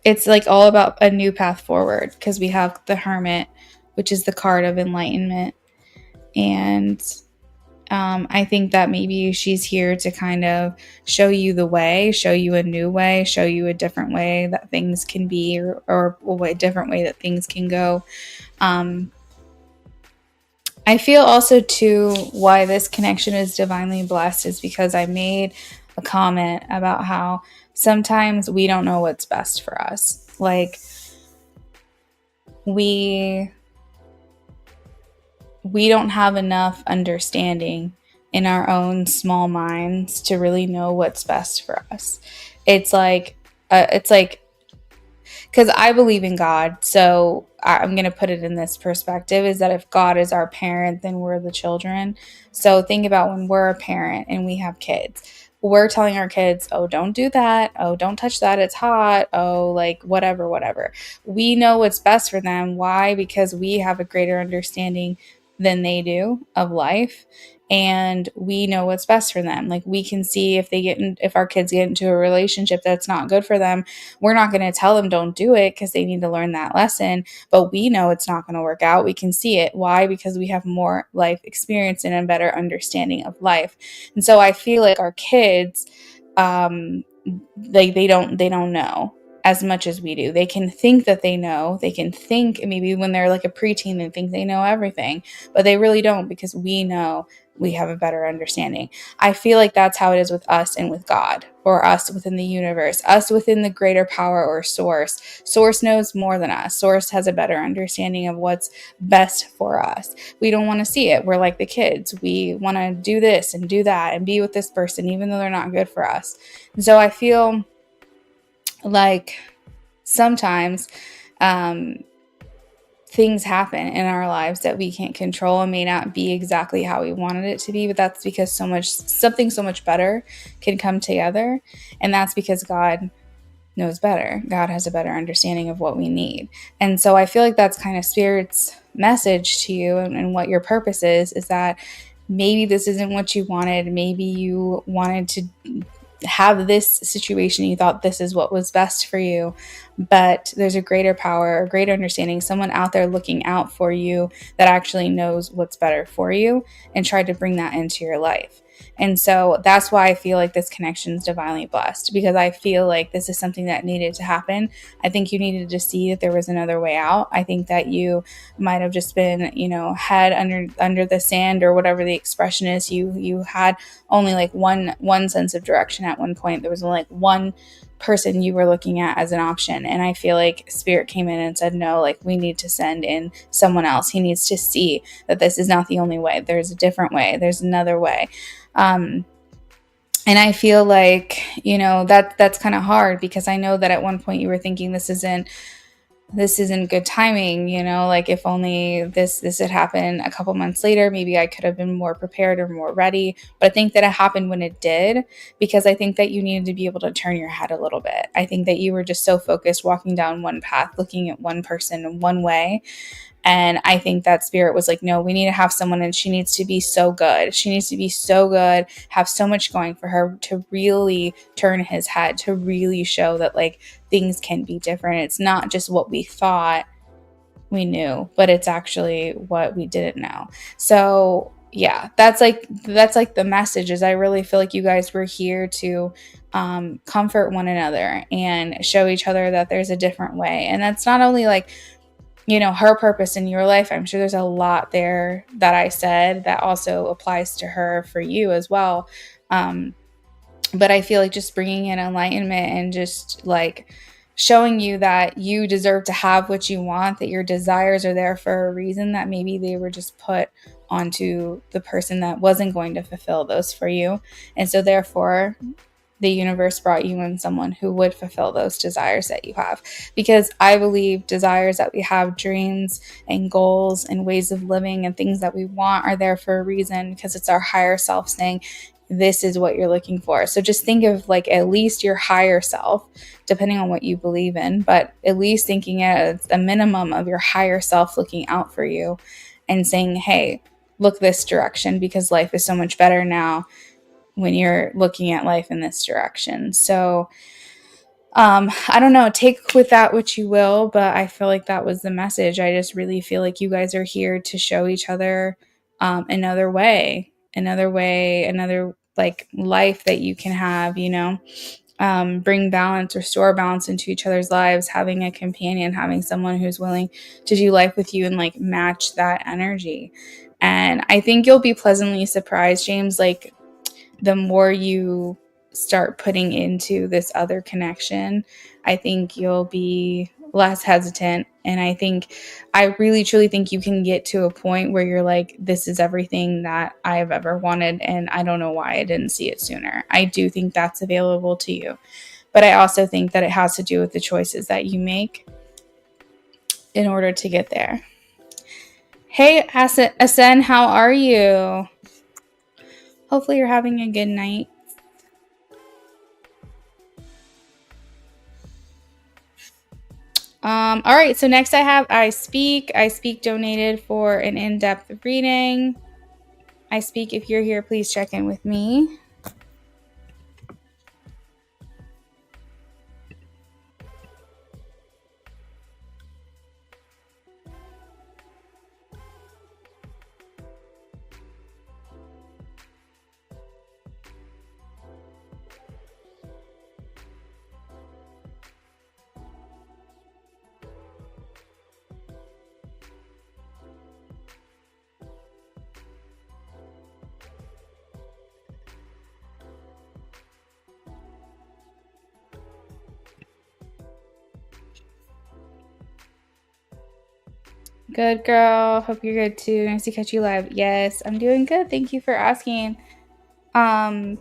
It's like all about a new path forward because we have the Hermit, which is the card of enlightenment. And I think that maybe she's here to kind of show you the way, show you a new way, show you a different way that things can be, or a different way that things can go. I feel also too why this connection is divinely blessed is because I made a comment about how sometimes we don't know what's best for us. Like we don't have enough understanding in our own small minds to really know what's best for us. It's like because I believe in God, so I'm going to put it in this perspective, is that if God is our parent, then we're the children. So think about when we're a parent and we have kids. We're telling our kids, oh, don't do that. Oh, don't touch that. It's hot. Oh, like whatever. We know what's best for them. Why? Because we have a greater understanding than they do of life. And we know what's best for them. Like we can see if our kids get into a relationship that's not good for them, we're not going to tell them don't do it because they need to learn that lesson. But we know it's not going to work out. We can see it. Why? Because we have more life experience and a better understanding of life. And so I feel like our kids, like they don't know as much as we do. They can think that they know. They can think maybe when they're like a preteen, they think they know everything, but they really don't because we know we have a better understanding. I feel like that's how it is with us and with God, or us within the universe, us within the greater power or source. Source knows more than us. Source has a better understanding of what's best for us. We don't want to see it. We're like the kids. We want to do this and do that and be with this person, even though they're not good for us. And so I feel like sometimes things happen in our lives that we can't control and may not be exactly how we wanted it to be, but that's because something so much better can come together. And that's because God knows better. God has a better understanding of what we need. And so I feel like that's kind of Spirit's message to you, and what your purpose is that maybe this isn't what you wanted. Maybe you wanted to have this situation, you thought this is what was best for you, but there's a greater power, a greater understanding, someone out there looking out for you that actually knows what's better for you and tried to bring that into your life. And so that's why I feel like this connection is divinely blessed, because I feel like this is something that needed to happen. I think you needed to see that there was another way out. I think that you might have just been, head under the sand, or whatever the expression is. You had only like one sense of direction at one point. There was only like one person you were looking at as an option. And I feel like Spirit came in and said, no, like we need to send in someone else. He needs to see that this is not the only way. There's a different way. There's another way. And I feel like, that's kind of hard, because I know that at one point you were thinking this isn't good timing, like if only this had happened a couple months later, maybe I could have been more prepared or more ready. But I think that it happened when it did, because I think that you needed to be able to turn your head a little bit. I think that you were just so focused walking down one path, looking at one person in one way, And I think that spirit was like, no, we need to have someone, and she needs to be so good. She needs to be so good, have so much going for her to really turn his head, to really show that like things can be different. It's not just what we thought we knew, but it's actually what we didn't know. So yeah, that's like the message. Is I really feel like you guys were here to comfort one another and show each other that there's a different way. And that's not only like, you know, her purpose in your life. I'm sure there's a lot there that I said that also applies to her for you as well. But I feel like just bringing in enlightenment and just like showing you that you deserve to have what you want, that your desires are there for a reason, that maybe they were just put onto the person that wasn't going to fulfill those for you. And so therefore, the universe brought you in someone who would fulfill those desires that you have. Because I believe desires that we have, dreams and goals and ways of living and things that we want are there for a reason, because it's our higher self saying, this is what you're looking for. So just think of like at least your higher self, depending on what you believe in, but at least thinking as a minimum of your higher self looking out for you and saying, hey, look this direction, because life is so much better now when you're looking at life in this direction. So I don't know, take with that what you will, but I feel like that was the message. I just really feel like you guys are here to show each other another way, another like life that you can have, you know, bring balance, restore balance into each other's lives, having a companion, having someone who's willing to do life with you and like match that energy. And I think you'll be pleasantly surprised, James, like the more you start putting into this other connection, I think you'll be less hesitant. And I really truly think you can get to a point where you're like, this is everything that I've ever wanted. And I don't know why I didn't see it sooner. I do think that's available to you. But I also think that it has to do with the choices that you make in order to get there. Hey, Asen, how are you? Hopefully you're having a good night. All right, so next I have I Speak. I Speak donated for an in-depth reading. I Speak, if you're here, please check in with me. Good, girl. Hope you're good too. Nice to catch you live. Yes, I'm doing good. Thank you for asking. I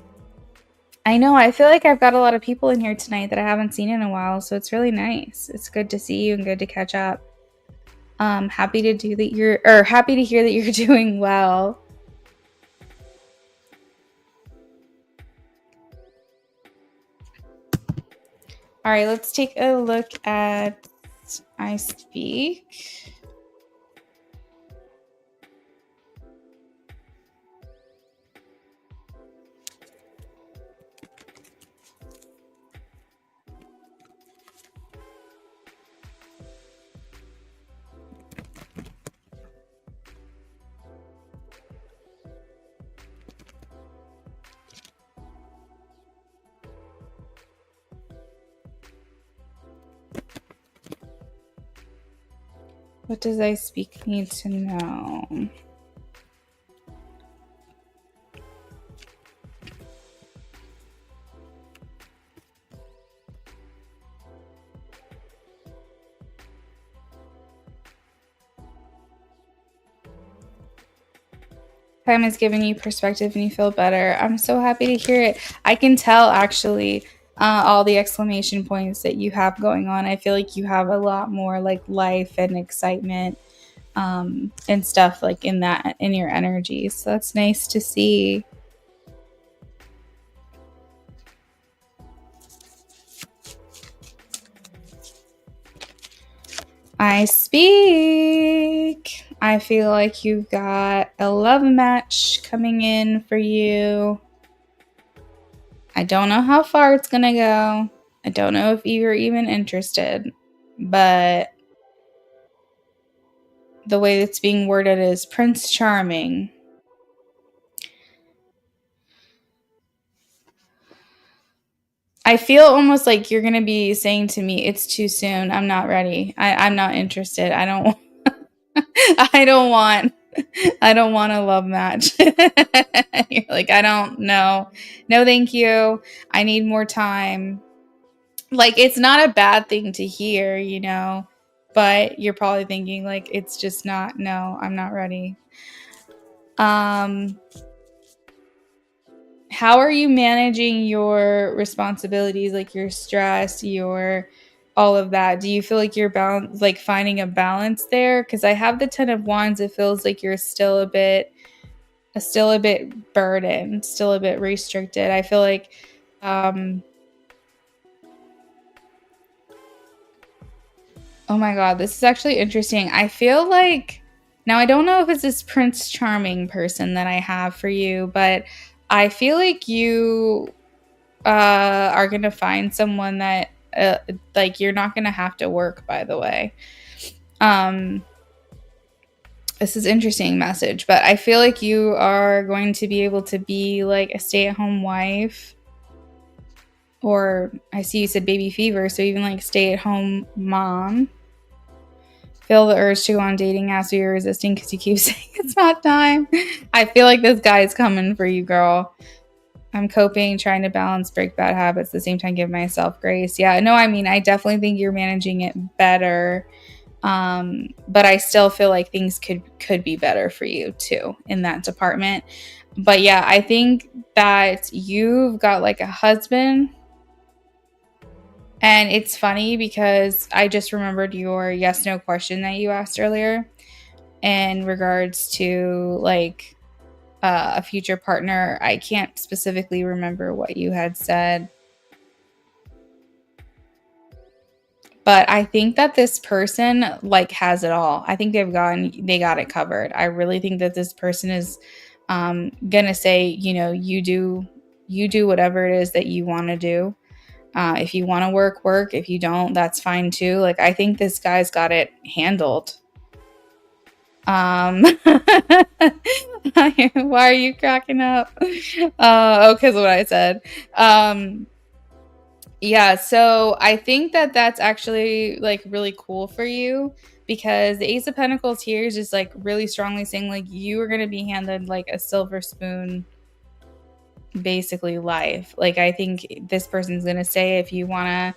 know, I feel like I've got a lot of people in here tonight that I haven't seen in a while, so it's really nice. It's good to see you and good to catch up. Happy to hear that you're doing well. All right, let's take a look at I Speak. What does I Speak need to know? Time is giving you perspective and you feel better. I'm so happy to hear it. I can tell actually all the exclamation points that you have going on. I feel like you have a lot more like life and excitement and stuff like in your energy. So that's nice to see. I speak. I feel like you've got a love match coming in for you. I don't know how far it's going to go. I don't know if you're even interested, but the way it's being worded is Prince Charming. I feel almost like you're going to be saying to me, it's too soon. I'm not ready. I'm not interested. I don't I don't want a love match. You're like, I don't know. No, thank you. I need more time. Like, it's not a bad thing to hear, you know, but you're probably thinking like, it's just not, no, I'm not ready. How are you managing your responsibilities, like your stress, your all of that? Do you feel like you're like finding a balance there? Because I have the 10 of Wands. It feels like you're still a bit burdened, still a bit restricted. I feel like oh my God, this is actually interesting. I feel like now I don't know if it's this Prince Charming person that I have for you, but I feel like you are going to find someone that like you're not going to have to work, by the way. This is interesting message, but I feel like you are going to be able to be like a stay-at-home wife, or I see you said baby fever, so even like stay-at-home mom. Feel the urge to go on dating apps, but you're resisting because you keep saying it's not time. I feel like this guy is coming for you, girl. I'm coping, trying to balance, break bad habits, at the same time give myself grace. Yeah, no, I mean, I definitely think you're managing it better. But I still feel like things could be better for you too in that department. But yeah, I think that you've got like a husband. And it's funny because I just remembered your yes no question that you asked earlier in regards to like a future partner. I can't specifically remember what you had said. But I think that this person like has it all. I think they got it covered. I really think that this person is gonna say, you know, you do whatever it is that you want to do. If you want to work. If you don't, that's fine too. Like, I think this guy's got it handled. Why are you cracking up? Oh, because of what I said. Yeah, so I think that that's actually like really cool for you, because the Ace of Pentacles here is just like really strongly saying like you are going to be handed like a silver spoon, basically life. Like, I think this person's going to say, if you want to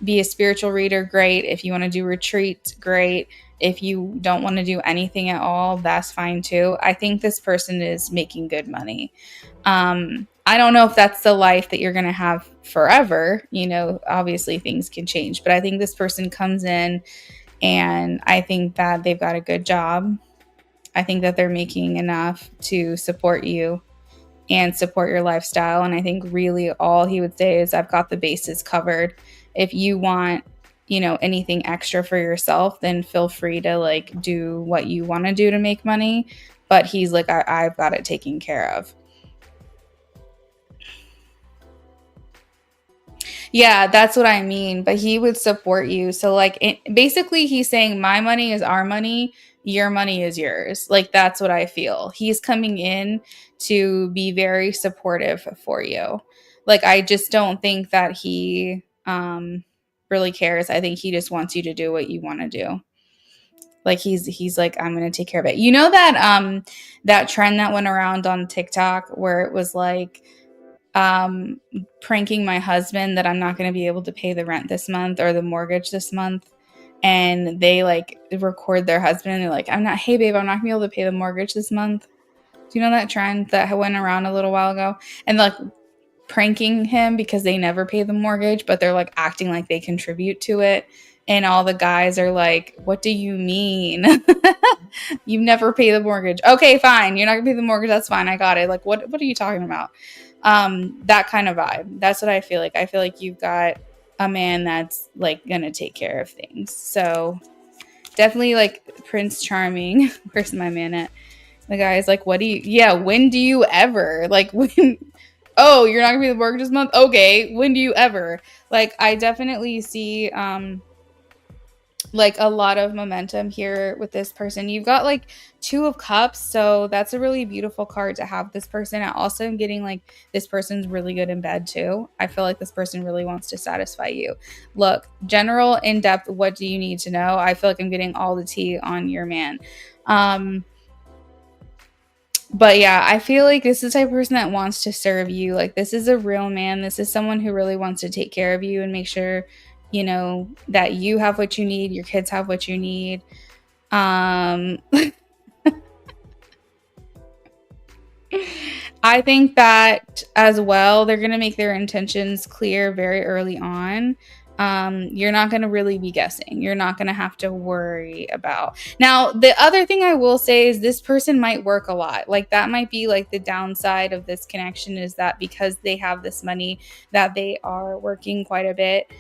be a spiritual reader, great. If you want to do retreats, great. If you don't want to do anything at all, that's fine too. I think this person is making good money. I don't know if that's the life that you're going to have forever. You know, obviously things can change, but I think this person comes in and I think that they've got a good job. I think that they're making enough to support you and support your lifestyle. And I think really all he would say is, I've got the bases covered. If you want, you know, anything extra for yourself, then feel free to like do what you want to do to make money. But he's like, I've got it taken care of. Yeah, that's what I mean. But he would support you. So like basically he's saying, my money is our money. Your money is yours. Like, that's what I feel. He's coming in to be very supportive for you. Like, I just don't think that he really cares. I think he just wants you to do what you want to do. Like, he's like, I'm going to take care of it. You know that that trend that went around on TikTok where it was like, pranking my husband that I'm not going to be able to pay the rent this month or the mortgage this month. And they like record their husband and they're like, hey babe, I'm not gonna be able to pay the mortgage this month. Do you know that trend that went around a little while ago? And like pranking him because they never pay the mortgage, but they're like acting like they contribute to it. And all the guys are like, what do you mean? You never pay the mortgage. Okay, fine. You're not gonna pay the mortgage. That's fine. I got it. Like, what are you talking about? That kind of vibe. That's what I feel like. I feel like you've got a man that's like gonna take care of things. So definitely like Prince Charming. Where's my man at? The guy's like, what do you, yeah, when do you ever? Like, when, oh, you're not gonna be the work this month? Okay, when do you ever? Like, I definitely see, like a lot of momentum here with this person. You've got like 2 of Cups, so that's a really beautiful card to have this person. I also am getting like this person's really good in bed too. I feel like this person really wants to satisfy you. Look, general, in depth, what do you need to know? I feel like I'm getting all the tea on your man. But yeah, I feel like this is the type of person that wants to serve you. Like, this is a real man. This is someone who really wants to take care of you and make sure, you know, that you have what you need, your kids have what you need. I think that as well, they're going to make their intentions clear very early on. You're not going to really be guessing. You're not going to have to worry about. Now, the other thing I will say is this person might work a lot. Like, that might be like the downside of this connection, is that because they have this money, that they are working quite a bit.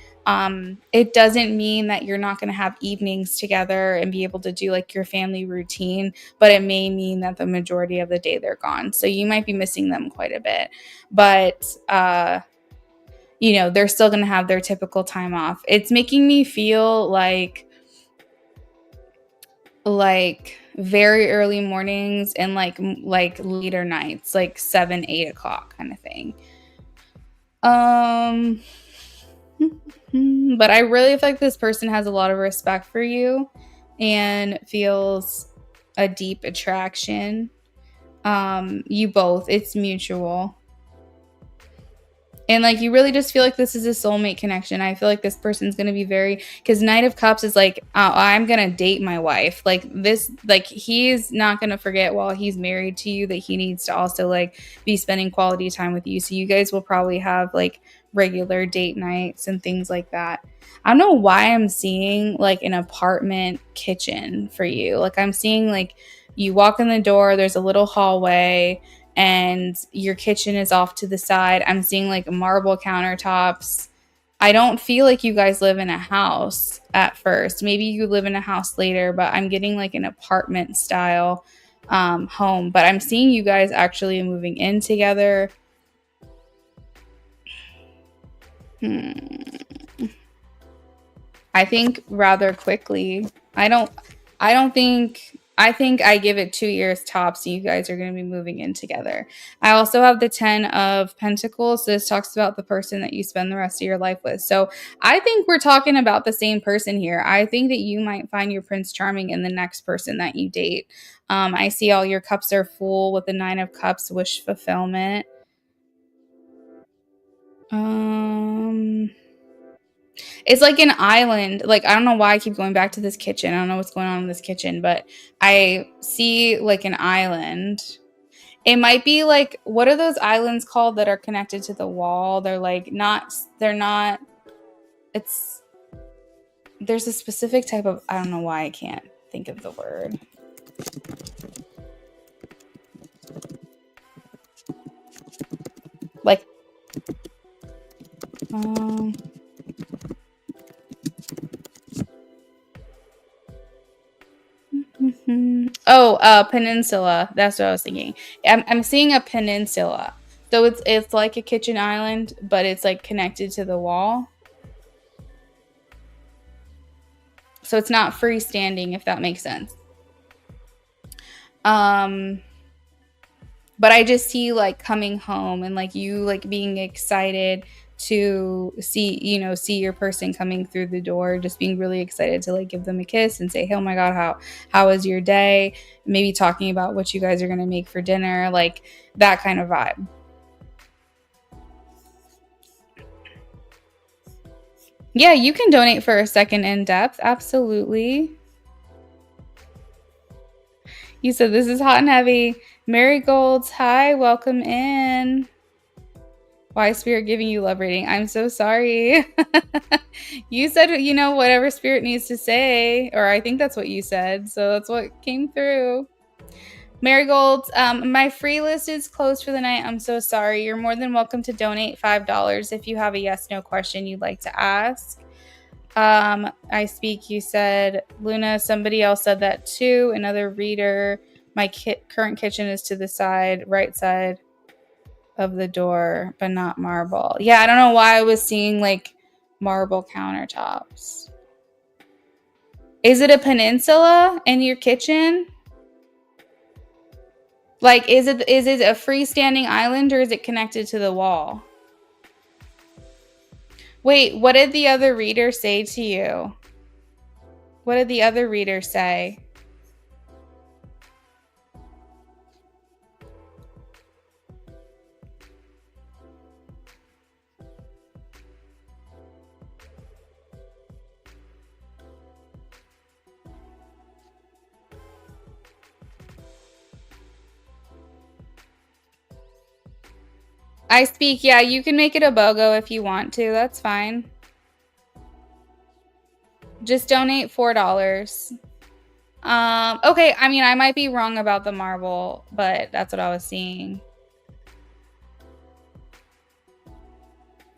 It doesn't mean that you're not going to have evenings together and be able to do like your family routine, but it may mean that the majority of the day they're gone. So you might be missing them quite a bit. But, you know, they're still going to have their typical time off. It's making me feel like very early mornings and like later nights, like 7-8 o'clock kind of thing. But I really feel like this person has a lot of respect for you and feels a deep attraction. You both, it's mutual. And like, you really just feel like this is a soulmate connection. I feel like this person's going to be very, because Knight of Cups is like, I'm going to date my wife. Like this, like he's not going to forget while he's married to you that he needs to also like be spending quality time with you. So you guys will probably have like regular date nights and things like that. I don't know why I'm seeing like an apartment kitchen for you. Like, I'm seeing like you walk in the door, there's a little hallway, and your kitchen is off to the side. I'm seeing like marble countertops. I don't feel like you guys live in a house at first. Maybe you live in a house later, but I'm getting like an apartment style home. But I'm seeing you guys actually moving in together. I think rather quickly. I think I give it 2 years tops, so you guys are going to be moving in together. I also have the 10 of Pentacles. So this talks about the person that you spend the rest of your life with. So I think we're talking about the same person here. I think that you might find your Prince Charming in the next person that you date. I see all your cups are full with the 9 of Cups, wish fulfillment. It's like an island. Like, I don't know why I keep going back to this kitchen. I don't know what's going on in this kitchen, but I see like an island. It might be like, what are those islands called that are connected to the wall? They're like there's a specific type of, I don't know why I can't think of the word. Like, peninsula. That's what I was thinking. I'm seeing a peninsula. So it's like a kitchen island, but it's like connected to the wall. So it's not freestanding, if that makes sense. But I just see like coming home and like you like being excited to see your person coming through the door, just being really excited to like give them a kiss and say, hey, oh my God, how was your day? Maybe talking about what you guys are going to make for dinner, like that kind of vibe. Yeah, you can donate for a second in depth. Absolutely. You said this is hot and heavy. Marigolds, hi, welcome in. Why is Spirit giving you love reading? I'm so sorry. You said, whatever Spirit needs to say, or I think that's what you said. So that's what came through. Marigolds, my free list is closed for the night. I'm so sorry. You're more than welcome to donate $5 if you have a yes/no question you'd like to ask. I speak, you said. Luna, somebody else said that too. Another reader. My current kitchen is to the side, right side of the door, but not marble. Yeah, I don't know why I was seeing like marble countertops. Is it a peninsula in your kitchen? Like, is it a freestanding island or is it connected to the wall? Wait, what did the other reader say to you? What did the other reader say? I speak, yeah, you can make it a BOGO if you want to. That's fine. Just donate $4. Okay, I mean, I might be wrong about the marble, but that's what I was seeing.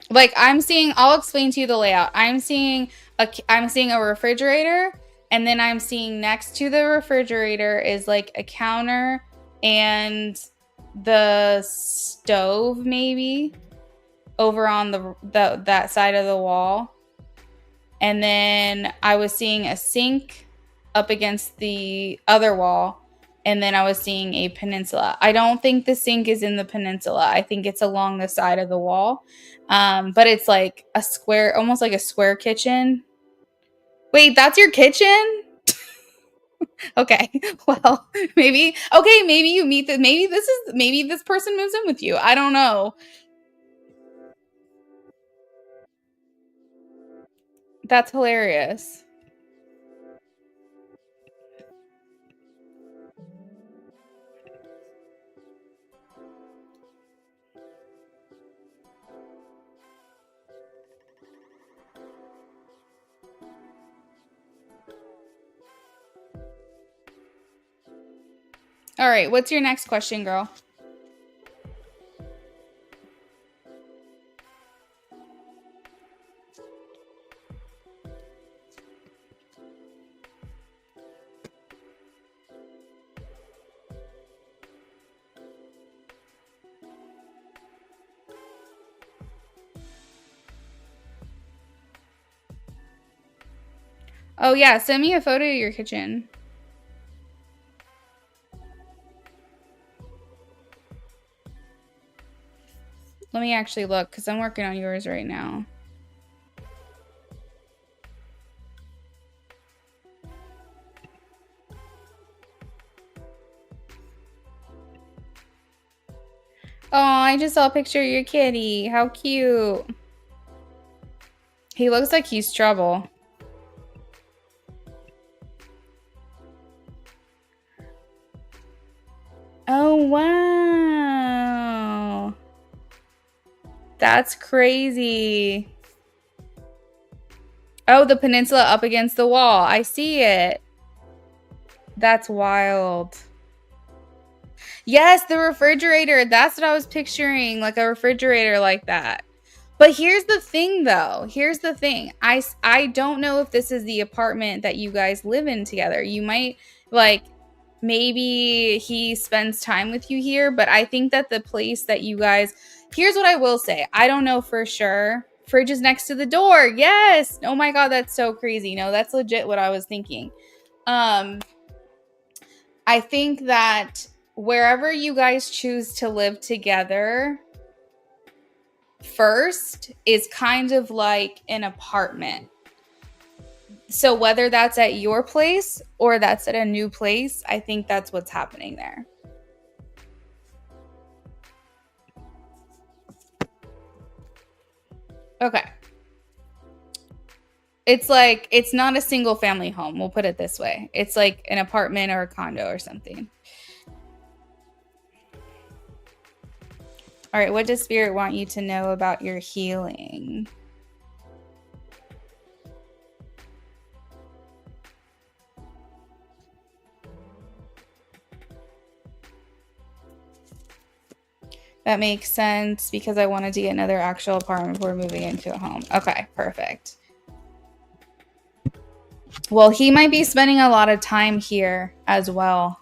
Like, I'll explain to you the layout. I'm seeing a refrigerator, and then I'm seeing next to the refrigerator is like a counter and the stove maybe over on that side of the wall. And then I was seeing a sink up against the other wall, and then I was seeing a peninsula. I don't think the sink is in the peninsula. I think it's along the side of the wall. But it's like a square, almost like a square kitchen. Wait, that's your kitchen? Okay. Well, maybe you meet maybe this person moves in with you. I don't know. That's hilarious. All right, what's your next question, girl? Oh yeah, send me a photo of your kitchen. Let me actually look because I'm working on yours right now. Oh, I just saw a picture of your kitty. How cute. He looks like he's trouble. Oh, wow. That's crazy. Oh, the peninsula up against the wall. I see it. That's wild. Yes, the refrigerator. That's what I was picturing, like a refrigerator like that. But here's the thing, though. Here's the thing. I don't know if this is the apartment that you guys live in together. You might, like, maybe he spends time with you here, but I think that the place that you guys... Here's what I will say. I don't know for sure. Fridge is next to the door. Yes. Oh my God, that's so crazy. No, that's legit what I was thinking. I think that wherever you guys choose to live together first is kind of like an apartment. So whether that's at your place or that's at a new place, I think that's what's happening there. Okay. It's like, it's not a single family home. We'll put it this way. It's like an apartment or a condo or something. All right. What does Spirit want you to know about your healing? That makes sense because I wanted to get another actual apartment before moving into a home. Okay, perfect. Well, he might be spending a lot of time here as well.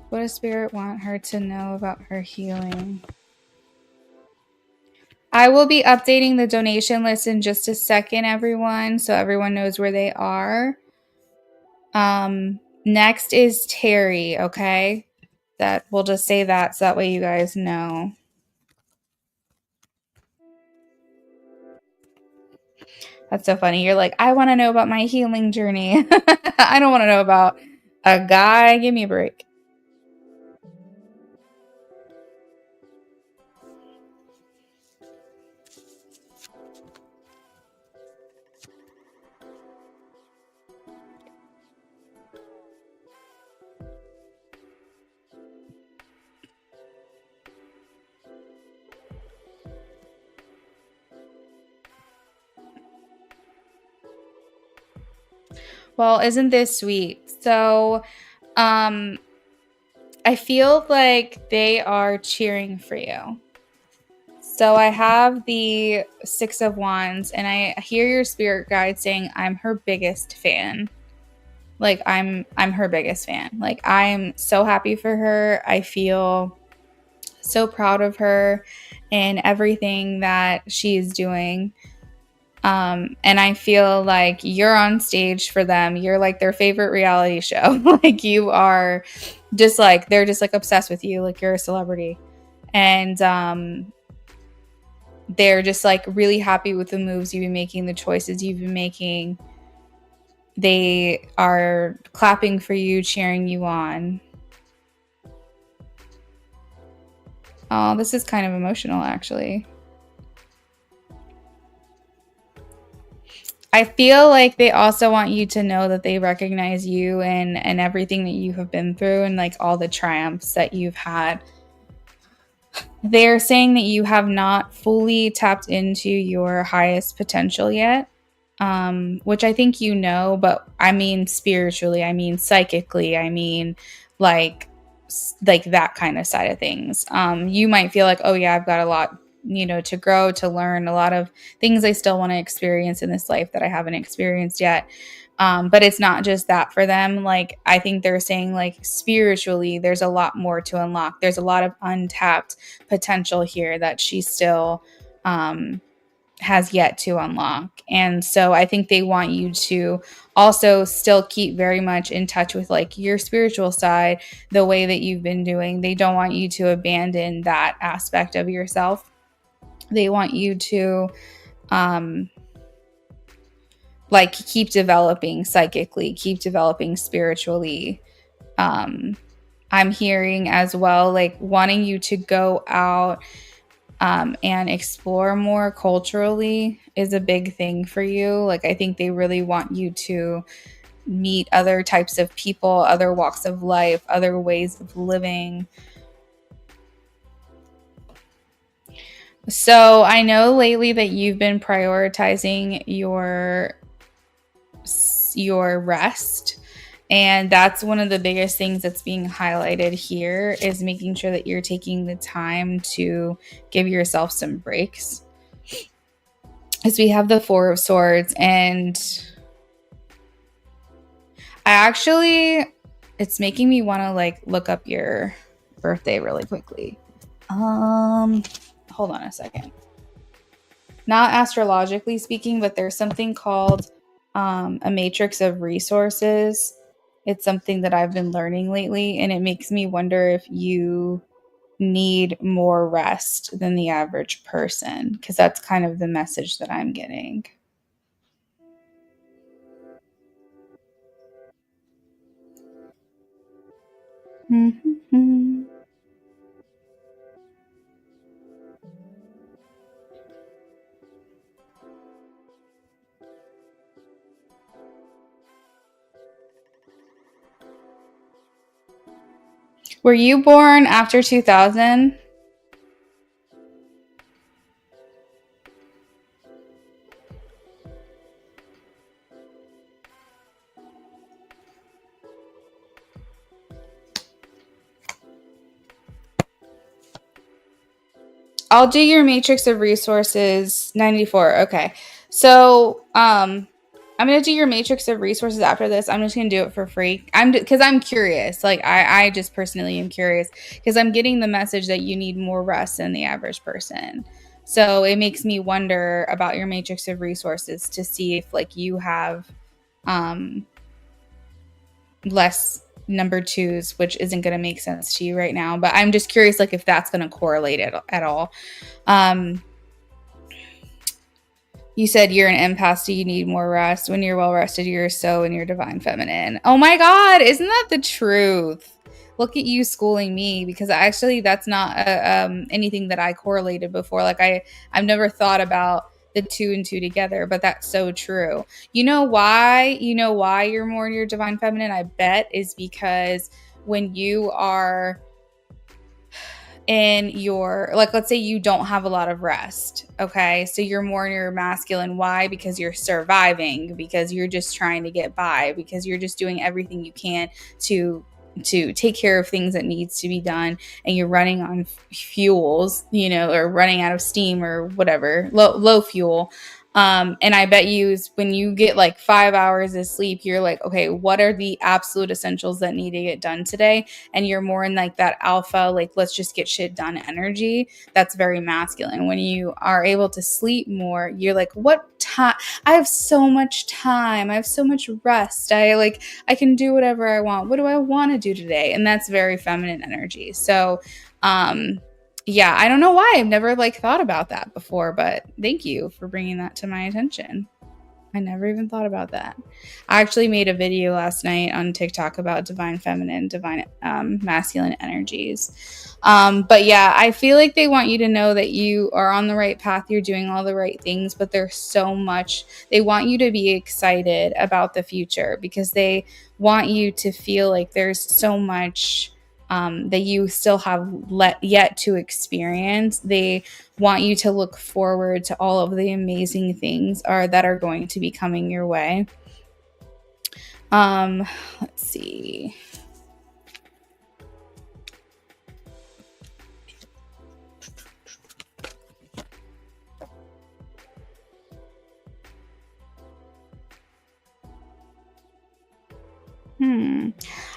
What does Spirit want her to know about her healing? I will be updating the donation list in just a second, everyone, so everyone knows where they are. Next is Terry, okay? That we'll just say that so that way you guys know. That's so funny. You're like, I want to know about my healing journey. I don't want to know about a guy. Give me a break. Well, isn't this sweet? So, I feel like they are cheering for you. So I have the Six of Wands, and I hear your spirit guide saying, "I'm her biggest fan." Like I'm her biggest fan. Like I'm so happy for her. I feel so proud of her and everything that she is doing. And I feel like you're on stage for them. You're like their favorite reality show. Like you are just like they're just like obsessed with you. Like you're a celebrity. And they're just like really happy with the moves you've been making, the choices you've been making. They are clapping for you, cheering you on. Oh, this is kind of emotional, actually. I feel like they also want you to know that they recognize you and everything that you have been through and like all the triumphs that you've had. They're saying that you have not fully tapped into your highest potential yet, which I think you know, but I mean spiritually, I mean psychically, I mean like that kind of side of things. You might feel like, oh yeah, I've got a lot, to grow, to learn, a lot of things I still want to experience in this life that I haven't experienced yet. But it's not just that for them. Like, I think they're saying, like, spiritually, there's a lot more to unlock. There's a lot of untapped potential here that she still has yet to unlock. And so I think they want you to also still keep very much in touch with like your spiritual side, the way that you've been doing. They don't want you to abandon that aspect of yourself. They want you to like keep developing psychically, keep developing spiritually. I'm hearing as well, like wanting you to go out and explore more culturally is a big thing for you. Like, I think they really want you to meet other types of people, other walks of life, other ways of living. So I know lately that you've been prioritizing your rest. And that's one of the biggest things that's being highlighted here is making sure that you're taking the time to give yourself some breaks. As we have the Four of Swords, and it's making me want to like look up your birthday really quickly. Hold on a second. Not astrologically speaking, but there's something called a matrix of resources. It's something that I've been learning lately, and it makes me wonder if you need more rest than the average person, because that's kind of the message that I'm getting. Mm-hmm. Were you born after 2000? I'll do your matrix of resources 94. Okay. So, I'm gonna do your matrix of resources after this. I'm just gonna do it for free. Because I'm curious. Like I just personally am curious because I'm getting the message that you need more rest than the average person. So it makes me wonder about your matrix of resources to see if like you have um less number twos, which isn't going to make sense to you right now. But I'm just curious, like if that's going to correlate at all. Um, you said you're an empath, so you need more rest. When you're well rested, you're so in your divine feminine. Oh my God, isn't that the truth? Look at you schooling me because actually that's not anything that I correlated before. Like I've never thought about the two and two together, but that's so true. You know why? You know why you're more in your divine feminine? I bet is because when you are in your, like, let's say you don't have a lot of rest, okay, so you're more in your masculine. Why? Because you're surviving, because you're just trying to get by, because you're just doing everything you can to take care of things that needs to be done, and you're running on fuels, you know, or running out of steam or whatever, low fuel. And I bet you when you get like 5 hours of sleep, you're like, okay, what are the absolute essentials that need to get done today? And you're more in like that alpha, like let's just get shit done energy. That's very masculine. When you are able to sleep more, you're like, what time? I have so much time. I have so much rest. I can do whatever I want. What do I want to do today? And that's very feminine energy. So, yeah, I don't know why I've never like thought about that before, but thank you for bringing that to my attention. I never even thought about that. I actually made a video last night on TikTok about divine feminine, divine masculine energies. But yeah, I feel like they want you to know that you are on the right path. You're doing all the right things, but there's so much. They want you to be excited about the future because they want you to feel like there's so much that you still have yet to experience. They want you to look forward to all of the amazing things that are going to be coming your way. Let's see.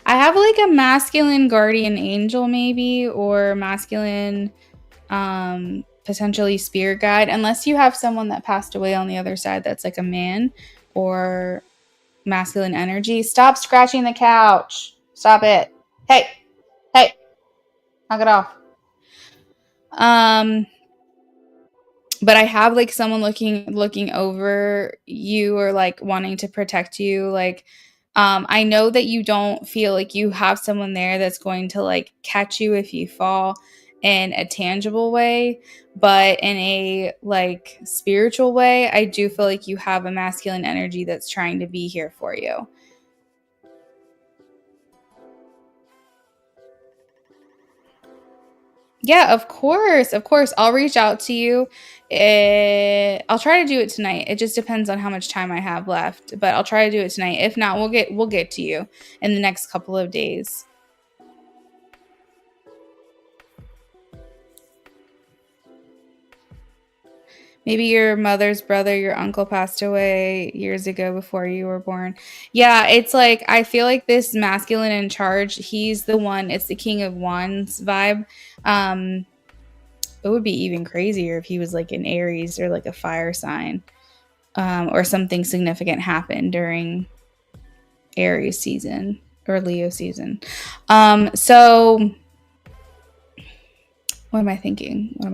I have like a masculine guardian angel maybe, or masculine potentially spirit guide, unless you have someone that passed away on the other side that's like a man or masculine energy. Stop scratching the couch. Stop it. Hey, knock it off. But I have like someone looking over you or like wanting to protect you. Like, I know that you don't feel like you have someone there that's going to like catch you if you fall in a tangible way, but in a like spiritual way, I do feel like you have a masculine energy that's trying to be here for you. Yeah, of course. Of course. I'll reach out to you. I'll try to do it tonight. It just depends on how much time I have left, but I'll try to do it tonight. If not, we'll get to you in the next couple of days. Maybe your mother's brother, your uncle passed away years ago before you were born. Yeah, it's like I feel like this masculine in charge, he's the one, it's the King of Wands vibe. Um it would be even crazier if he was like an Aries or like a fire sign, or something significant happened during Aries season or Leo season. So what am I thinking? What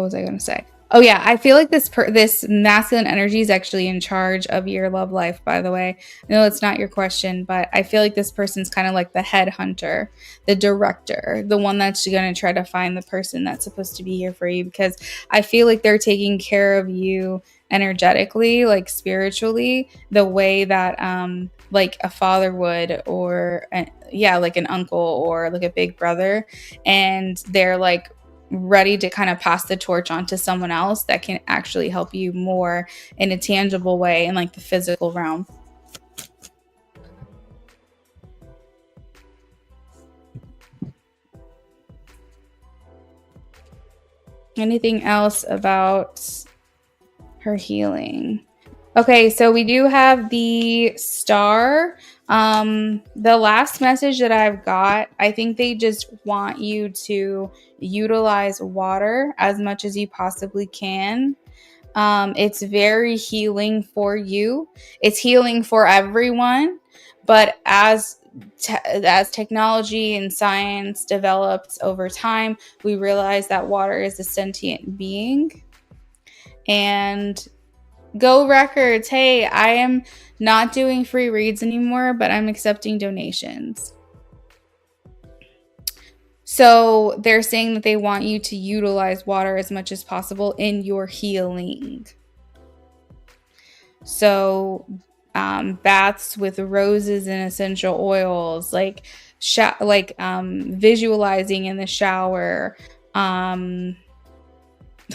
was I going to say? Oh yeah, I feel like this masculine energy is actually in charge of your love life, by the way. I know it's not your question, but I feel like this person's kind of like the head hunter, the director, the one that's going to try to find the person that's supposed to be here for you, because I feel like they're taking care of you energetically, like spiritually, the way that like a father would, or like an uncle or like a big brother, and they're like ready to kind of pass the torch on to someone else that can actually help you more in a tangible way in like the physical realm. Anything else about her healing? Okay, so we do have the star. The last message that I've got, I think they just want you to utilize water as much as you possibly can. It's very healing for you. It's healing for everyone, but as technology and science develops over time, we realize that water is a sentient being. And Go Records, hey, I am not doing free reads anymore, but I'm accepting donations. So they're saying that they want you to utilize water as much as possible in your healing. So baths with roses and essential oils, like visualizing in the shower,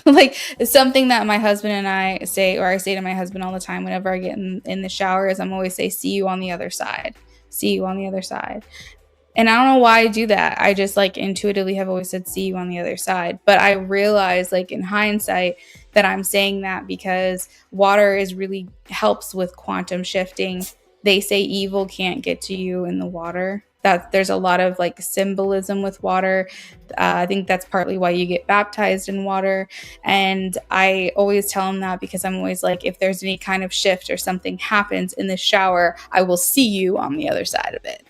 like something that my husband and I say, or I say to my husband all the time whenever I get in the shower, is I'm always say, see you on the other side. See you on the other side. And I don't know why I do that. I just like intuitively have always said, see you on the other side. But I realize like in hindsight that I'm saying that because water is really helps with quantum shifting. They say evil can't get to you in the water. That there's a lot of like symbolism with water. I think that's partly why you get baptized in water. And I always tell them that because I'm always like, if there's any kind of shift or something happens in the shower, I will see you on the other side of it.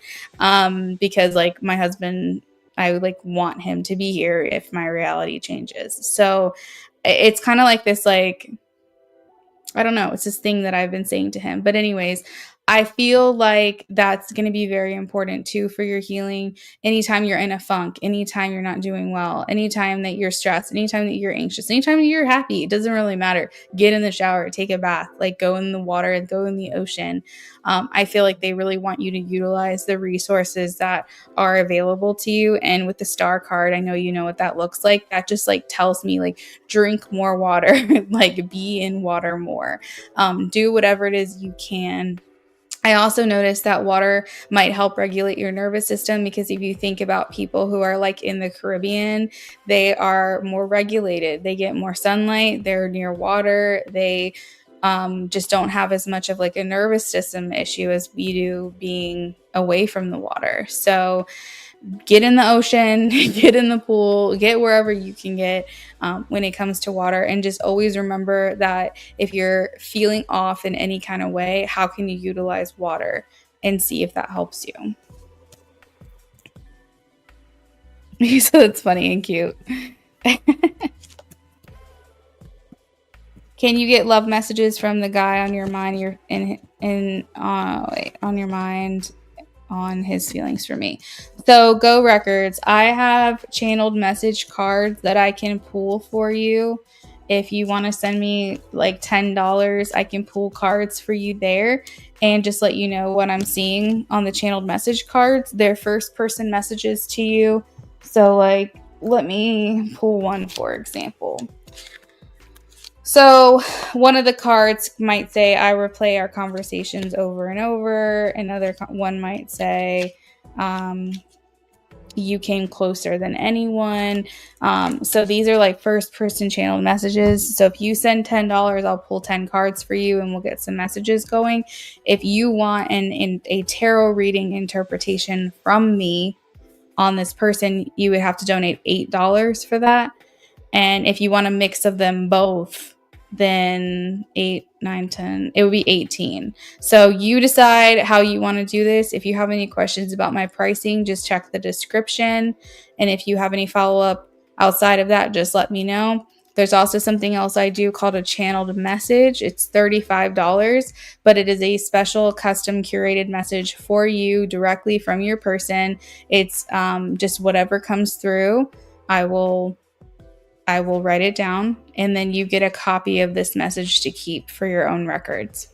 Because like my husband, I would like want him to be here if my reality changes. So it's kind of like this, like, I don't know. It's this thing that I've been saying to him. But anyways, I feel like that's going to be very important too for your healing. Anytime you're in a funk, anytime you're not doing well, anytime that you're stressed, anytime that you're anxious, anytime that you're happy, it doesn't really matter. Get in the shower, take a bath, like go in the water and go in the ocean. I feel like they really want you to utilize the resources that are available to you. And with the star card, I know you know what that looks like. That just like tells me like drink more water, like be in water more, do whatever it is you can. I also noticed that water might help regulate your nervous system because if you think about people who are like in the Caribbean, they are more regulated. They get more sunlight. They're near water. They just don't have as much of like a nervous system issue as we do being away from the water. So get in the ocean, get in the pool, get wherever you can get when it comes to water. And just always remember that if you're feeling off in any kind of way, how can you utilize water and see if that helps you? So it's funny and cute. Can you get love messages from the guy on your mind? On your mind on his feelings for me. So Go Records, I have channeled message cards that I can pull for you. If you want to send me like $10, I can pull cards for you there and just let you know what I'm seeing on the channeled message cards. They're first person messages to you. So like, let me pull one, for example. So one of the cards might say, I replay our conversations over and over. Another one might say, you came closer than anyone. So these are like first person channeled messages. So if you send $10, I'll pull 10 cards for you and we'll get some messages going. If you want a tarot reading interpretation from me on this person, you would have to donate $8 for that. And if you want a mix of them both, then 8, 9, 10, it would be 18. So you decide how you want to do this. If you have any questions about my pricing, just check the description. And if you have any follow-up outside of that, just let me know. There's also something else I do called a channeled message. It's $35, but it is a special custom curated message for you directly from your person. It's just whatever comes through. I will write it down, and then you get a copy of this message to keep for your own records.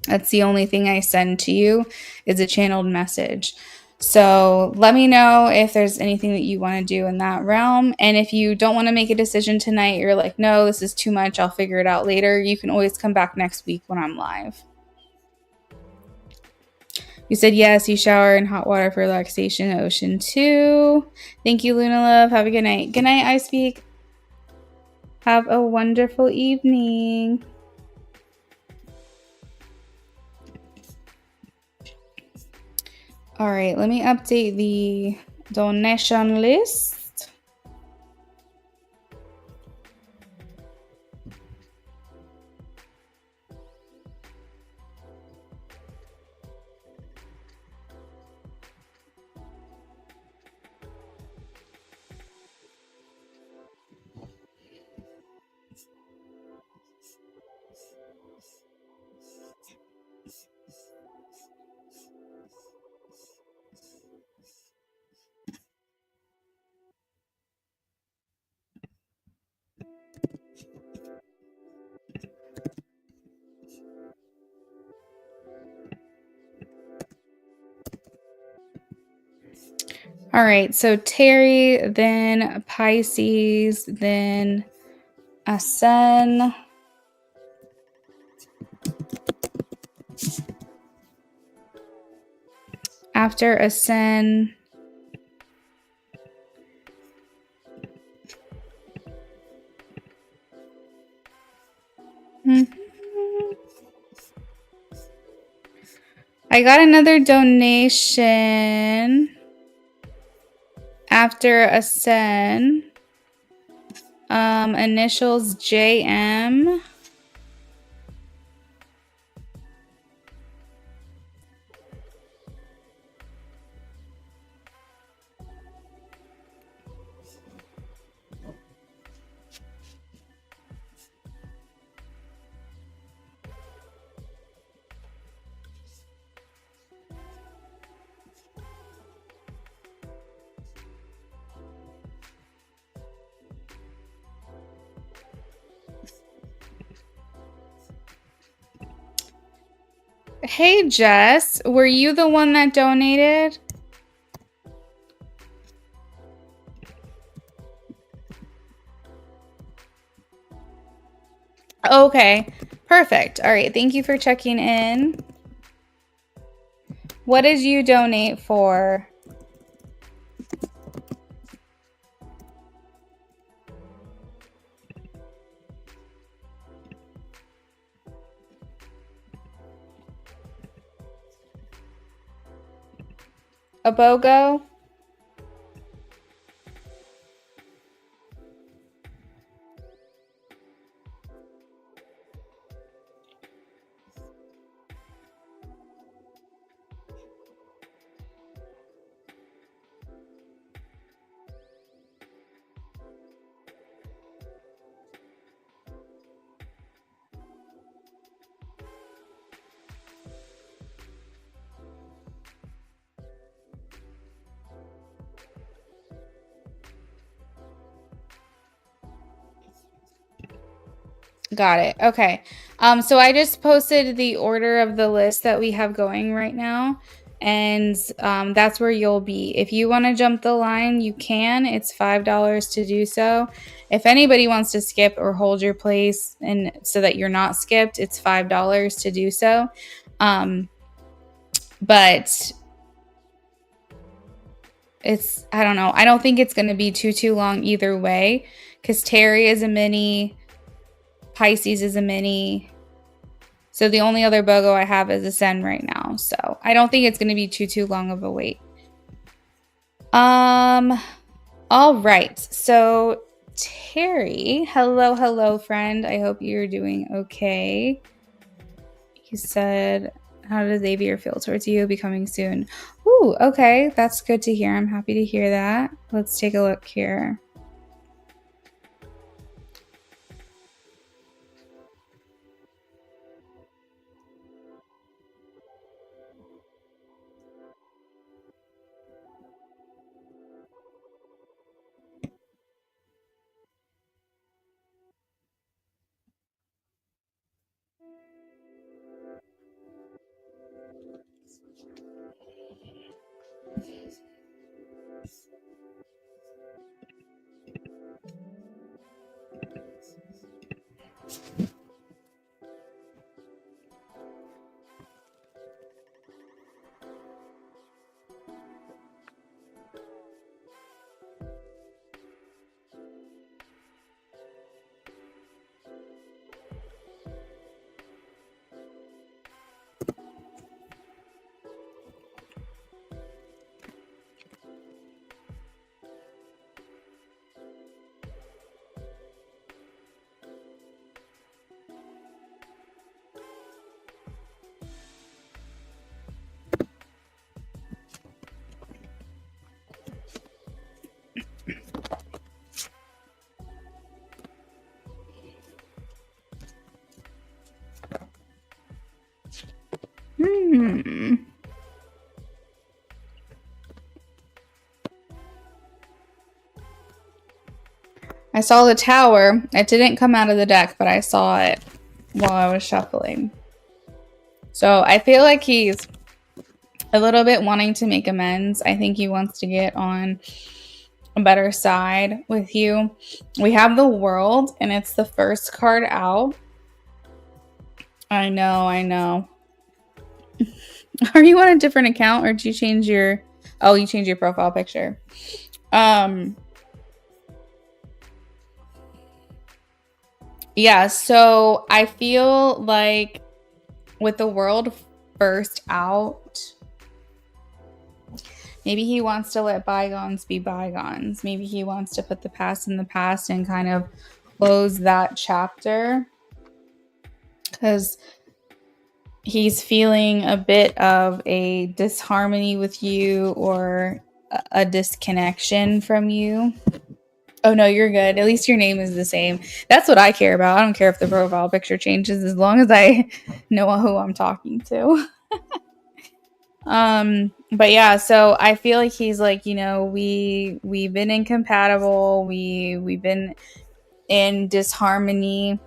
That's the only thing I send to you is a channeled message. So let me know if there's anything that you want to do in that realm. And if you don't want to make a decision tonight, you're like, no, this is too much, I'll figure it out later, you can always come back next week when I'm live. You said yes, you shower in hot water for relaxation, ocean too. Thank you, Luna Love. Have a good night. Good night, I Speak. Have a wonderful evening. All right, let me update the donation list. All right, so Terry, then Pisces, then Asen. After Asen, I got another donation after Asen. Initials JM. Hey, Jess, were you the one that donated? Okay, perfect. All right, thank you for checking in. What did you donate for? A BOGO? Got it. Okay. So I just posted the order of the list that we have going right now. And that's where you'll be. If you want to jump the line, you can. It's $5 to do so. If anybody wants to skip or hold your place and so that you're not skipped, it's $5 to do so. But it's, I don't know. I don't think it's going to be too long either way because Terry is a mini, Pisces is a mini. So the only other BOGO I have is a Sen right now. So I don't think it's going to be too long of a wait. All right. So Terry, hello, friend. I hope you're doing okay. You said, how does Xavier feel towards you becoming soon? Ooh, okay. That's good to hear. I'm happy to hear that. Let's take a look here. I saw the tower. It didn't come out of the deck, but I saw it while I was shuffling. So I feel like he's a little bit wanting to make amends. I think he wants to get on a better side with you. We have the World, and it's the first card out. I know. Are you on a different account, or did you change your... Oh, you changed your profile picture. Yeah, so I feel like with the World first out, maybe he wants to let bygones be bygones. Maybe he wants to put the past in the past and kind of close that chapter, because he's feeling a bit of a disharmony with you, or a disconnection from you. Oh no, you're good. At least your name is the same. That's what I care about. I don't care if the profile picture changes, as long as I know who I'm talking to. But yeah, so I feel like he's like, we've been incompatible. We've been in disharmony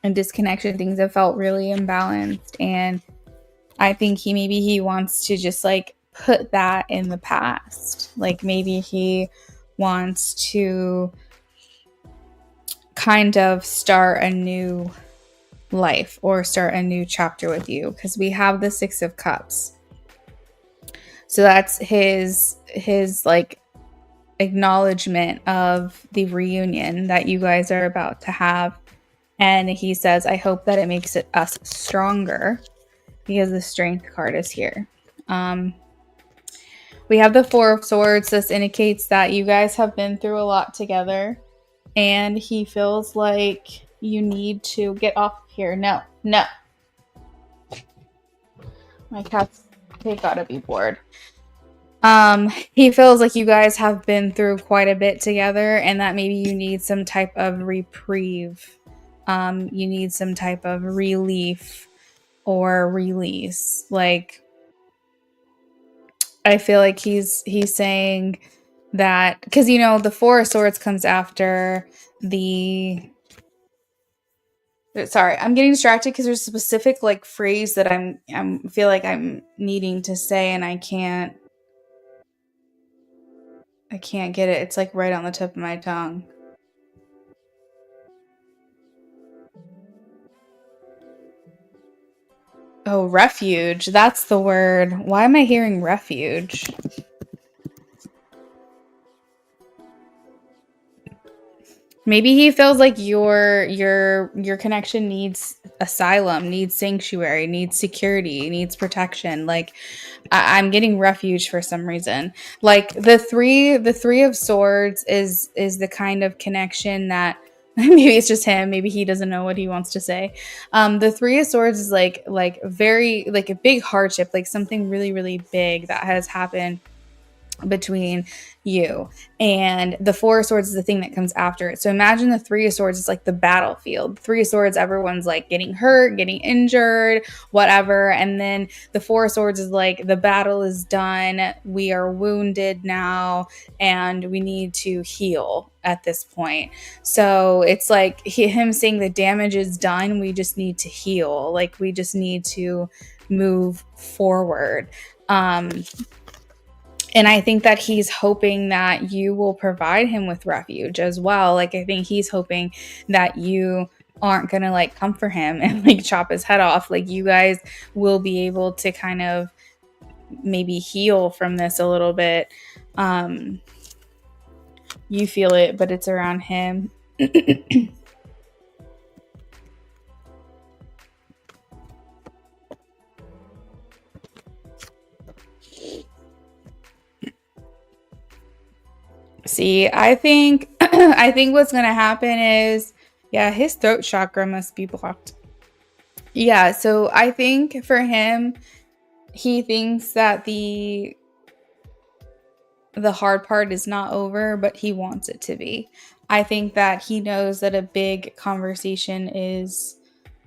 and disconnection. Things have felt really imbalanced, and I think he wants to just like put that in the past. Like maybe he wants to kind of start a new life or start a new chapter with you, because we have the Six of Cups. So that's his like acknowledgement of the reunion that you guys are about to have. And he says, I hope that it makes us stronger, because the Strength card is here. We have the Four of Swords. This indicates that you guys have been through a lot together, and he feels like you need to get off here. No. My cats, they gotta be bored. He feels like you guys have been through quite a bit together, and that maybe you need some type of reprieve. You need some type of relief or release. Like, I feel like he's saying that, because the Four of Swords comes after the... Sorry, I'm getting distracted because there's a specific like phrase that I'm feel like I'm needing to say, and I can't get it. It's like right on the tip of my tongue. Oh, refuge. That's the word. Why am I hearing refuge? Maybe he feels like your connection needs asylum, needs sanctuary, needs security, needs protection. Like, I'm getting refuge for some reason. Like the three of Swords is the kind of connection that maybe it's just him. Maybe he doesn't know what he wants to say. The Three of Swords is like very like a big hardship, like something really, really big that has happened between you, and the Four of Swords is the thing that comes after it. So imagine the Three of Swords is like the battlefield. Three of Swords, everyone's like getting hurt, getting injured, whatever, and then the Four of Swords is like the battle is done, we are wounded now, and we need to heal at this point. So it's like him saying the damage is done, we just need to heal, like we just need to move forward. And I think that he's hoping that you will provide him with refuge as well. Like, I think he's hoping that you aren't going to like come for him and like chop his head off. Like, you guys will be able to kind of maybe heal from this a little bit. You feel it, but it's around him. See, I think what's gonna happen is, yeah, his throat chakra must be blocked. Yeah, so I think for him, he thinks that the hard part is not over, but he wants it to be. I think that he knows that a big conversation is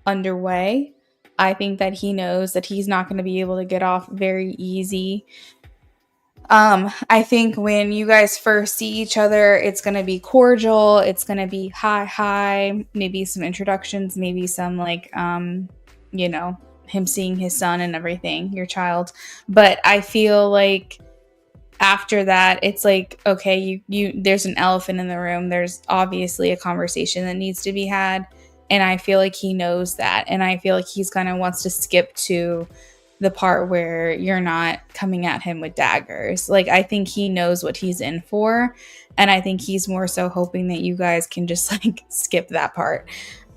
underway. I think that he knows that he's not going to be able to get off very easy I think when you guys first see each other, it's going to be cordial. It's going to be hi, maybe some introductions, maybe some like, you know, him seeing his son and everything, your child. But I feel like after that, it's like, okay, there's an elephant in the room. There's obviously a conversation that needs to be had. And I feel like he knows that. And I feel like he's kind of wants to skip to the part where you're not coming at him with daggers. Like, I think he knows what he's in for. And I think he's more so hoping that you guys can just like skip that part.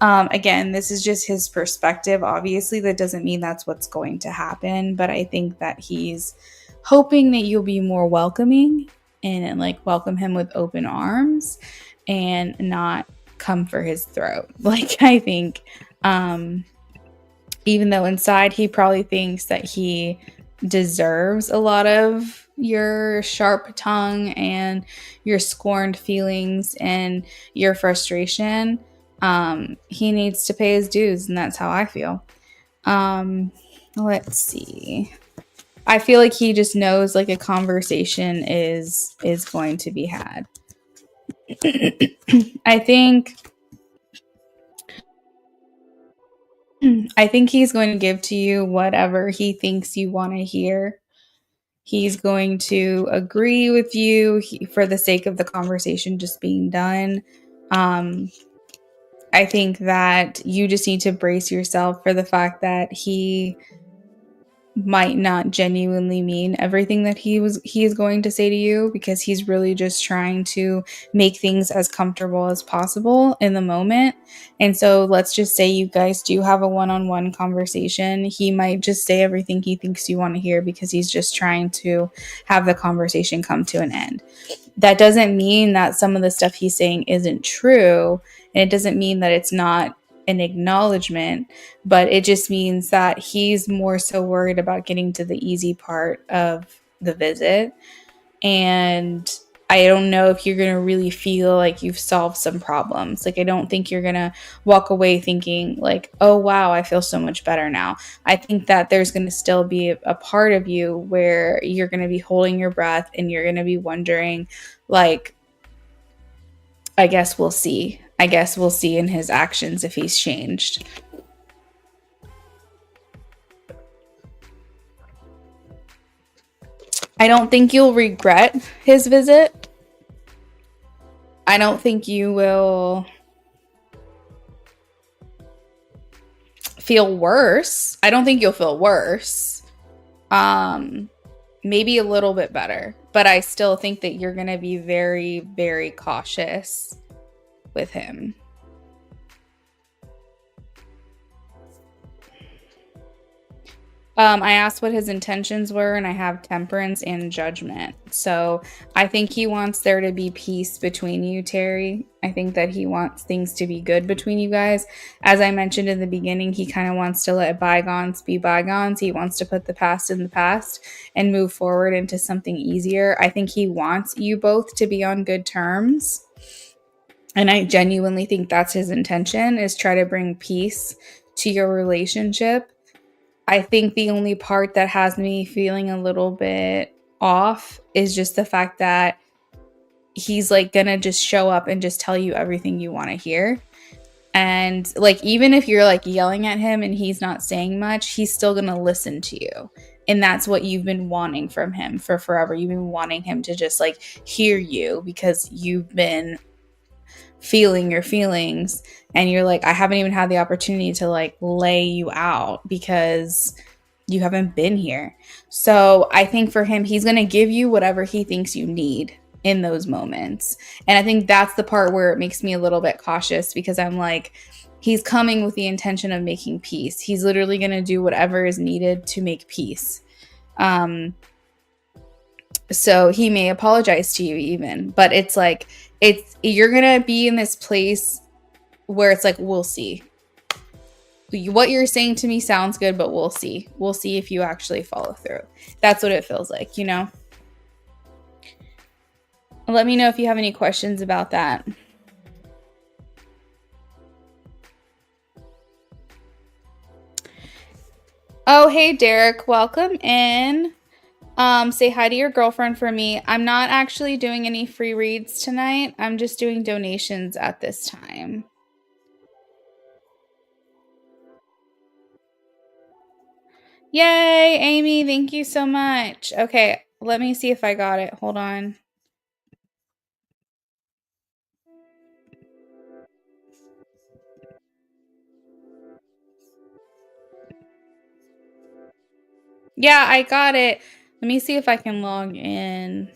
Again, this is just his perspective. Obviously, that doesn't mean that's what's going to happen. But I think that he's hoping that you'll be more welcoming and like welcome him with open arms and not come for his throat. Like, I think, even though inside he probably thinks that he deserves a lot of your sharp tongue and your scorned feelings and your frustration, he needs to pay his dues, and that's how I feel. Let's see. I feel like he just knows like a conversation is going to be had. I think he's going to give to you whatever he thinks you want to hear. He's going to agree with you for the sake of the conversation just being done. I think that you just need to brace yourself for the fact that he might not genuinely mean everything that he is going to say to you, because he's really just trying to make things as comfortable as possible in the moment. And so let's just say you guys do have a one-on-one conversation. He might just say everything he thinks you want to hear because he's just trying to have the conversation come to an end. That doesn't mean that some of the stuff he's saying isn't true, and it doesn't mean that it's not an acknowledgement, but it just means that he's more so worried about getting to the easy part of the visit. And I don't know if you're going to really feel like you've solved some problems. Like, I don't think you're going to walk away thinking like, oh, wow, I feel so much better now. I think that there's going to still be a part of you where you're going to be holding your breath and you're going to be wondering, like, I guess we'll see. I guess we'll see in his actions if he's changed. I don't think you'll regret his visit. I don't think you will feel worse. I don't think you'll feel worse. Maybe a little bit better, but I still think that you're going to be very, very cautious with him. I asked what his intentions were, and I have temperance and judgment. So I think he wants there to be peace between you, Terry. I think that he wants things to be good between you guys. As I mentioned in the beginning, he kind of wants to let bygones be bygones. He wants to put the past in the past and move forward into something easier. I think he wants you both to be on good terms. And I genuinely think that's his intention, is try to bring peace to your relationship. I think the only part that has me feeling a little bit off is just the fact that he's like gonna just show up and just tell you everything you want to hear. And like, even if you're like yelling at him and he's not saying much, he's still gonna listen to you. And that's what you've been wanting from him for forever. You've been wanting him to just like hear you, because you've been feeling your feelings, and you're like, I haven't even had the opportunity to like lay you out because you haven't been here. So I think for him, he's going to give you whatever he thinks you need in those moments. And I think that's the part where it makes me a little bit cautious, because I'm like, he's coming with the intention of making peace. He's literally going to do whatever is needed to make peace. So he may apologize to you even, but it's like, you're going to be in this place where it's like, we'll see. What you're saying to me sounds good, but we'll see. We'll see if you actually follow through. That's what it feels like, you know? Let me know if you have any questions about that. Oh, hey, Derek. Welcome in. Say hi to your girlfriend for me. I'm not actually doing any free reads tonight. I'm just doing donations at this time. Yay, Amy, thank you so much. Okay, let me see if I got it. Hold on. Yeah, I got it. Let me see if I can log in.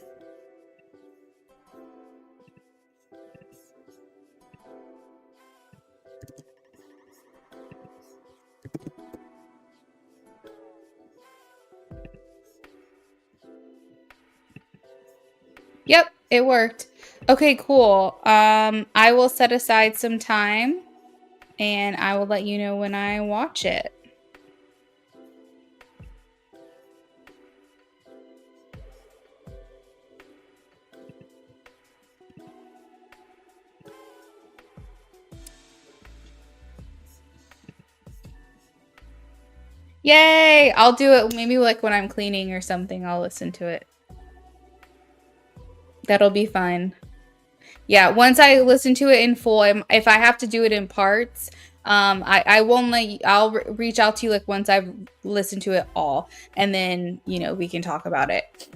Yep, it worked. Okay, cool. I will set aside some time and I will let you know when I watch it. Yay! I'll do it maybe like when I'm cleaning or something. I'll listen to it. That'll be fun. Yeah, once I listen to it in full, if I have to do it in parts, I won't let you, I'll reach out to you like once I've listened to it all, and then we can talk about it.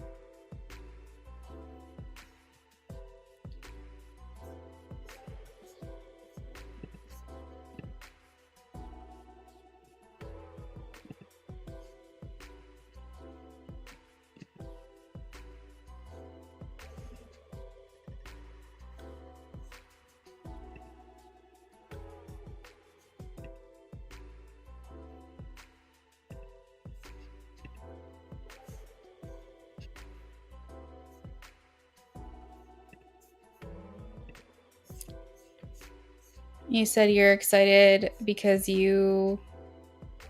You said you're excited because you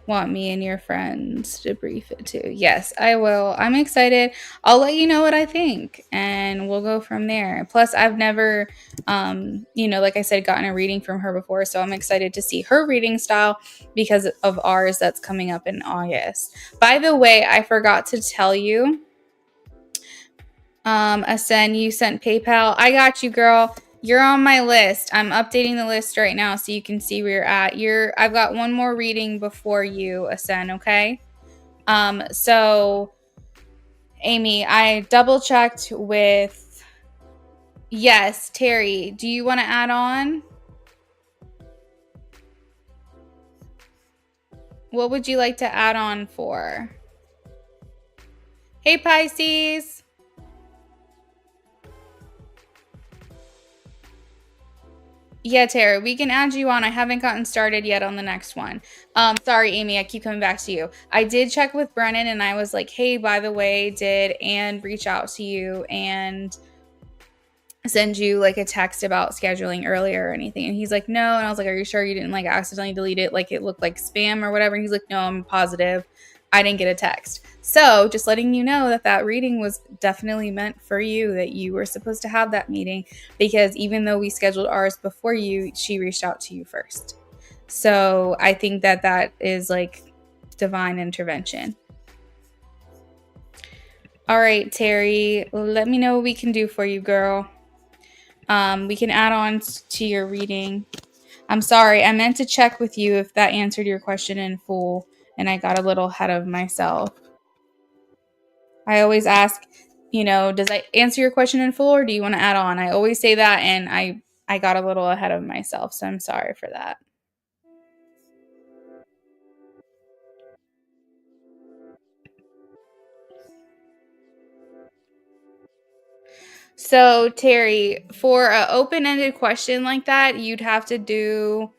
want me and your friends to brief it too. Yes, I will. I'm excited. I'll let you know what I think and we'll go from there. Plus, I've never, like I said, gotten a reading from her before. So I'm excited to see her reading style because of ours that's coming up in August. By the way, I forgot to tell you, Asen, you sent PayPal. I got you, girl. You're on my list. I'm updating the list right now so you can see where you're at. I've got one more reading before you, Asen, okay? So Amy, I double checked with yes, Terry. Do you want to add on? What would you like to add on for? Hey, Pisces. Yeah, Tara, we can add you on. I haven't gotten started yet on the next one. Sorry, Amy, I keep coming back to you. I did check with Brennan and I was like, hey, by the way, did Anne reach out to you and send you like a text about scheduling earlier or anything? And he's like, no. And I was like, are you sure you didn't like accidentally delete it? Like it looked like spam or whatever. And he's like, no, I'm positive. I didn't get a text. So just letting you know that reading was definitely meant for you, that you were supposed to have that meeting, because even though we scheduled ours before you, she reached out to you first. So I think that is like divine intervention. All right, Terry, let me know what we can do for you, girl. We can add on to your reading. I'm sorry, I meant to check with you if that answered your question in full, and I got a little ahead of myself. I always ask, does I answer your question in full or do you want to add on? I always say that, and I got a little ahead of myself, so I'm sorry for that. So, Terry, for an open-ended question like that, you'd have to do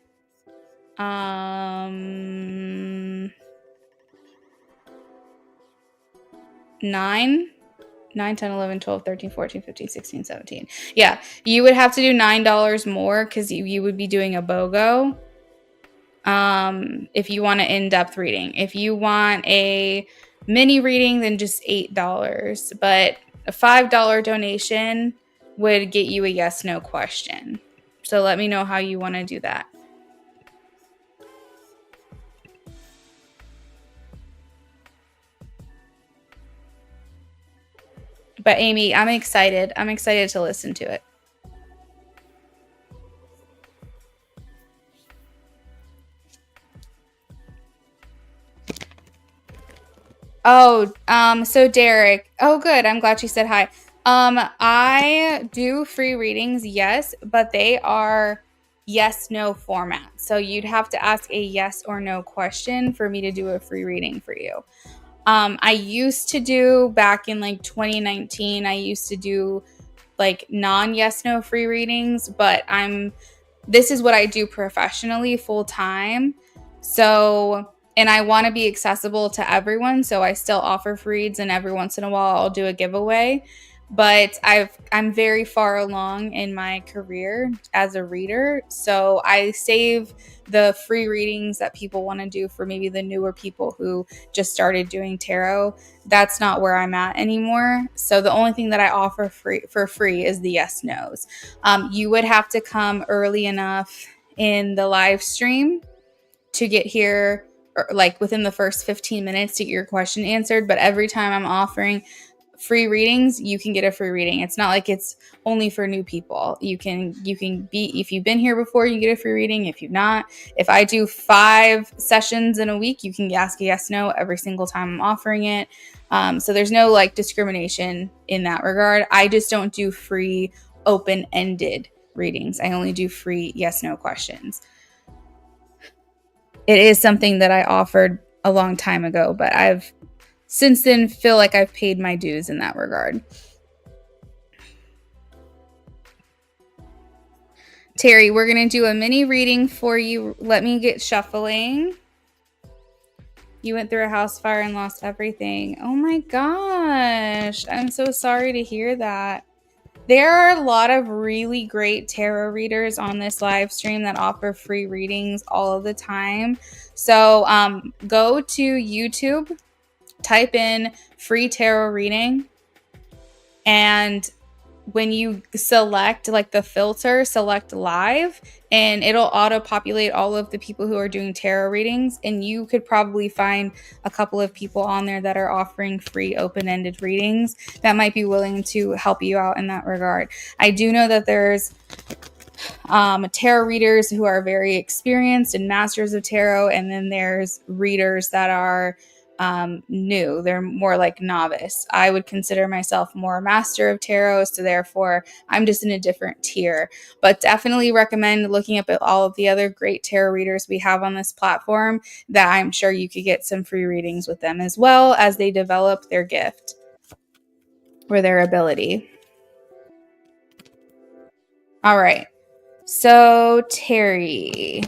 9, 10, 11, 12, 13, 14, 15, 16, 17. Yeah, you would have to do $9 more because you would be doing a BOGO. If you want an in-depth reading. If you want a mini reading, then just $8. But a $5 donation would get you a yes/no question. So let me know how you want to do that. But Amy, I'm excited. I'm excited to listen to it. Oh, so Derek. Oh, good. I'm glad you said hi. I do free readings, yes, but they are yes no format. So you'd have to ask a yes or no question for me to do a free reading for you. I used to do back in like 2019, I used to do like non yes no free readings, but this is what I do professionally full time. So, and I want to be accessible to everyone. So I still offer free reads, and every once in a while I'll do a giveaway. But I'm very far along in my career as a reader. So I save the free readings that people want to do for maybe the newer people who just started doing tarot. That's not where I'm at anymore. So the only thing that I offer for free is the yes nos. You would have to come early enough in the live stream to get here, or like within the first 15 minutes to get your question answered. But every time I'm offering free readings, you can get a free reading. It's not like it's only for new people. You can be, if you've been here before, you get a free reading. If you've not, if I do 5 sessions in a week, you can ask a yes no every single time I'm offering it. So there's no like discrimination in that regard. I just don't do free open-ended readings. I only do free yes no questions. It is something that I offered a long time ago, but I've since then feel like I've paid my dues in that regard. Terry, we're going to do a mini reading for you. Let me get shuffling. You went through a house fire and lost everything. Oh my gosh. I'm so sorry to hear that. There are a lot of really great tarot readers on this live stream that offer free readings all of the time. So go to YouTube, type in free tarot reading, and when you select like the filter, select live, and it'll auto populate all of the people who are doing tarot readings. And you could probably find a couple of people on there that are offering free open-ended readings that might be willing to help you out in that regard. I do know that there's tarot readers who are very experienced and masters of tarot, and then there's readers that are new. They're more like novice. I would consider myself more a master of tarot, so therefore I'm just in a different tier. But definitely recommend looking up at all of the other great tarot readers we have on this platform, that I'm sure you could get some free readings with them as well as they develop their gift or their ability. All right. So Terry,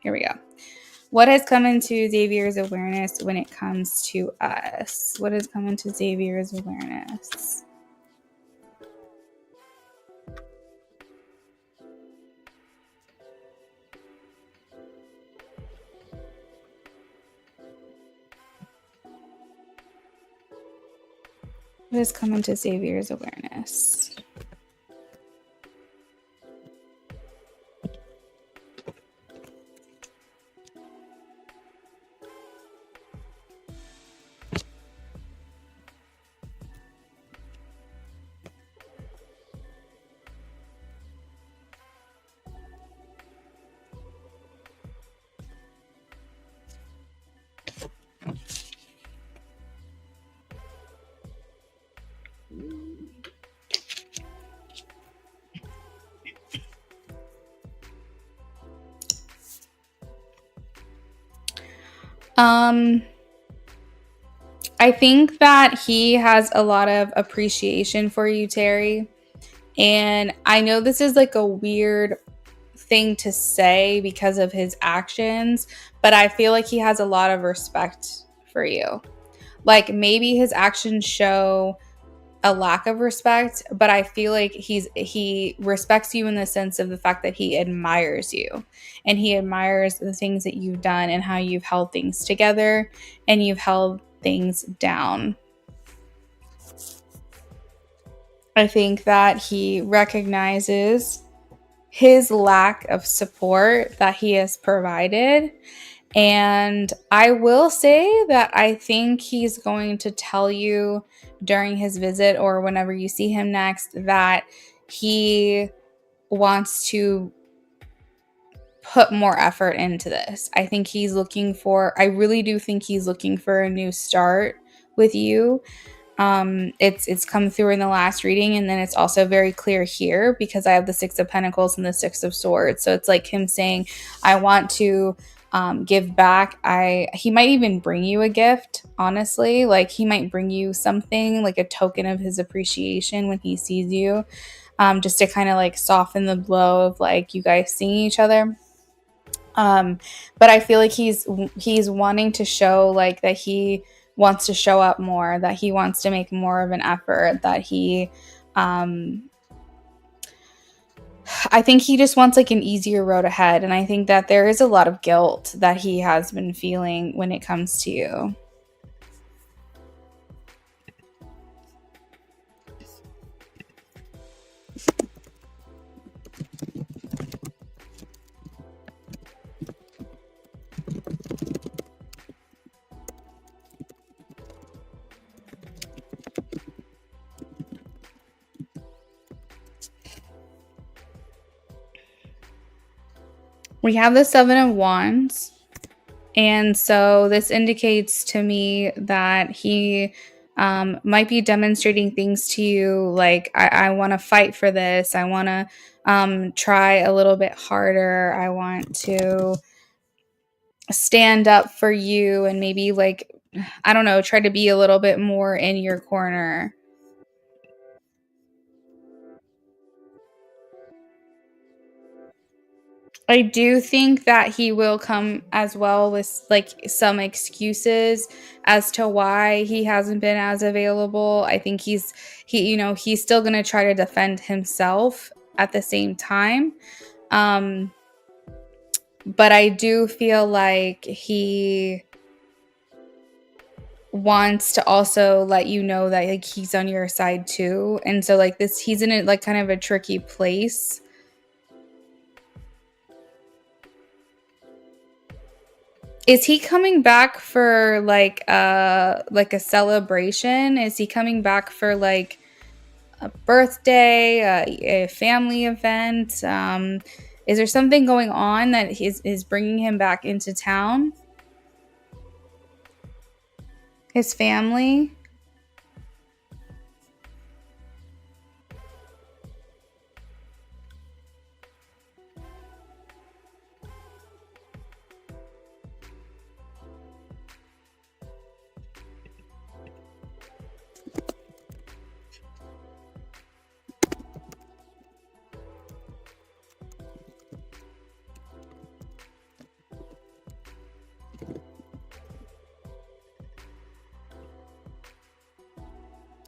here we go. What has come into Xavier's awareness when it comes to us? What has come into Xavier's awareness? What has come into Xavier's awareness? I think that he has a lot of appreciation for you, Terry. And I know this is like a weird thing to say because of his actions, but I feel like he has a lot of respect for you. Like maybe his actions show a lack of respect, but I feel like he respects you in the sense of the fact that he admires you, and he admires the things that you've done and how you've held things together and you've held things down. I think that he recognizes his lack of support that he has provided, And I will say that I think he's going to tell you during his visit or whenever you see him next that he wants to put more effort into this. I really do think he's looking for a new start with you. It's come through in the last reading, and then it's also very clear here because I have the Six of Pentacles and the Six of Swords. So it's like him saying, I want to give back. He might even bring you a gift, honestly. Like he might bring you something like a token of his appreciation when he sees you, just to kind of like soften the blow of like you guys seeing each other. But I feel like he's wanting to show like that he wants to show up more, that he wants to make more of an effort, that I think he just wants like an easier road ahead. And I think that there is a lot of guilt that he has been feeling when it comes to you. We have the Seven of Wands. And so this indicates to me that he might be demonstrating things to you like, I want to fight for this. I want to try a little bit harder. I want to stand up for you and maybe like, I don't know, try to be a little bit more in your corner. I do think that he will come as well with like some excuses as to why he hasn't been as available. I think he's still going to try to defend himself at the same time. But I do feel like he wants to also let you know that like he's on your side too. And so like this, he's in a like kind of a tricky place. Is he coming back for like a celebration? Is he coming back for like a birthday, a family event? Is there something going on that is bringing him back into town? His family?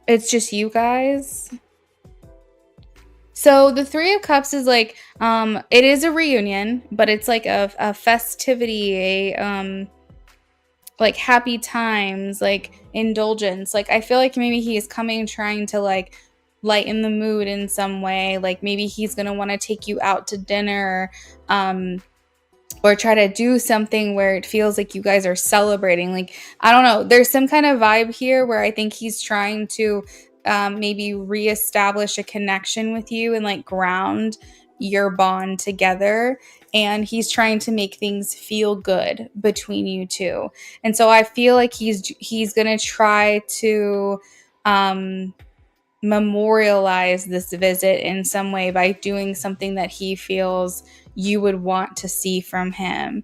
It's just you guys? So the Three of Cups is like, it is a reunion, but it's like a festivity, like happy times, like indulgence. Like I feel like maybe he is coming trying to like lighten the mood in some way. Like maybe he's gonna want to take you out to dinner, or try to do something where it feels like you guys are celebrating. Like, I don't know. There's some kind of vibe here where I think he's trying to maybe reestablish a connection with you and like ground your bond together. And he's trying to make things feel good between you two. And so I feel like he's going to try to memorialize this visit in some way by doing something that he feels you would want to see from him.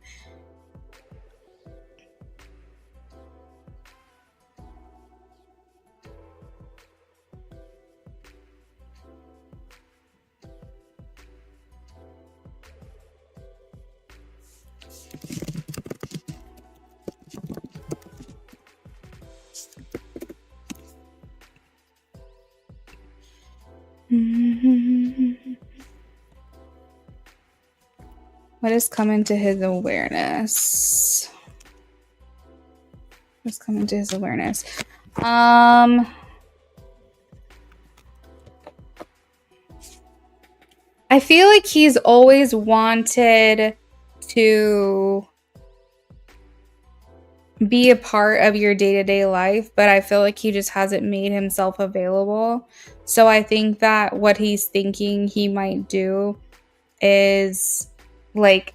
What is coming to his awareness? What's coming to his awareness? I feel like he's always wanted to be a part of your day-to-day life, but I feel like he just hasn't made himself available. So I think that what he's thinking he might do is like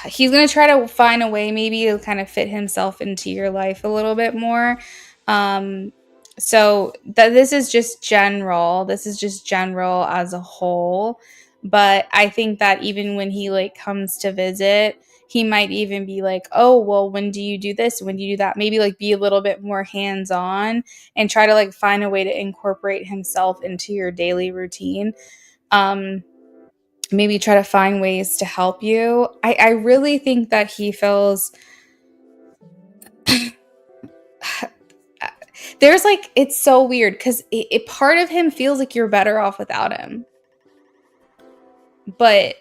he's going to try to find a way maybe to kind of fit himself into your life a little bit more. Um, so this is just general. This is just general as a whole. But I think that even when he like comes to visit, he might even be like, oh, well, when do you do this? When do you do that? Maybe like be a little bit more hands on and try to like find a way to incorporate himself into your daily routine. Maybe try to find ways to help you. I really think that he feels there's like it's so weird because part of him feels like you're better off without him, but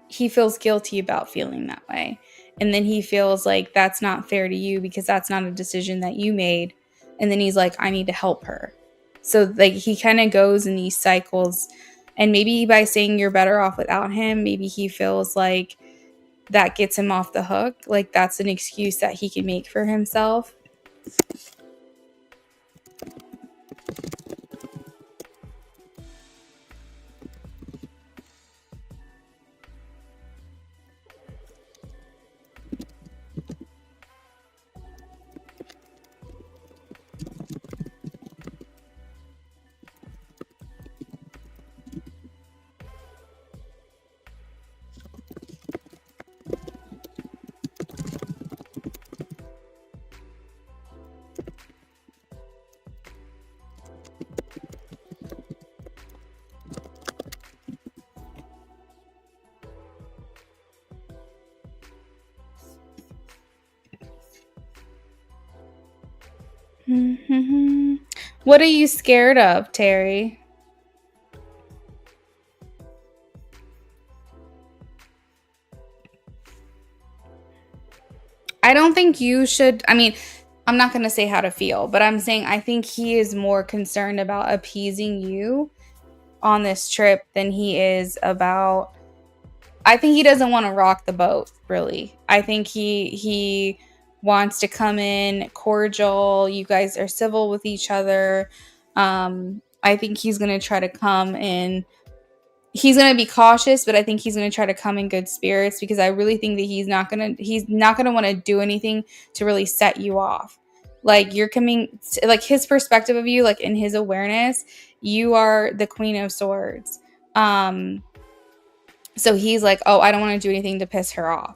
he feels guilty about feeling that way. And then he feels like that's not fair to you because that's not a decision that you made. And then he's like, I need to help her. So like he kind of goes in these cycles. And maybe by saying you're better off without him, maybe he feels like that gets him off the hook. Like that's an excuse that he can make for himself. Mm-hmm. What are you scared of, Terry? I don't think you should. I mean, I'm not going to say how to feel, but I'm saying I think he is more concerned about appeasing you on this trip than he is about. I think he doesn't want to rock the boat, really. I think he wants to come in cordial. You guys are civil with each other. I think he's going to try to come in. He's going to be cautious, but I think he's going to try to come in good spirits because I really think that he's not going to want to do anything to really set you off. Like you're coming like his perspective of you, like in his awareness, you are the Queen of Swords. So he's like, oh, I don't want to do anything to piss her off.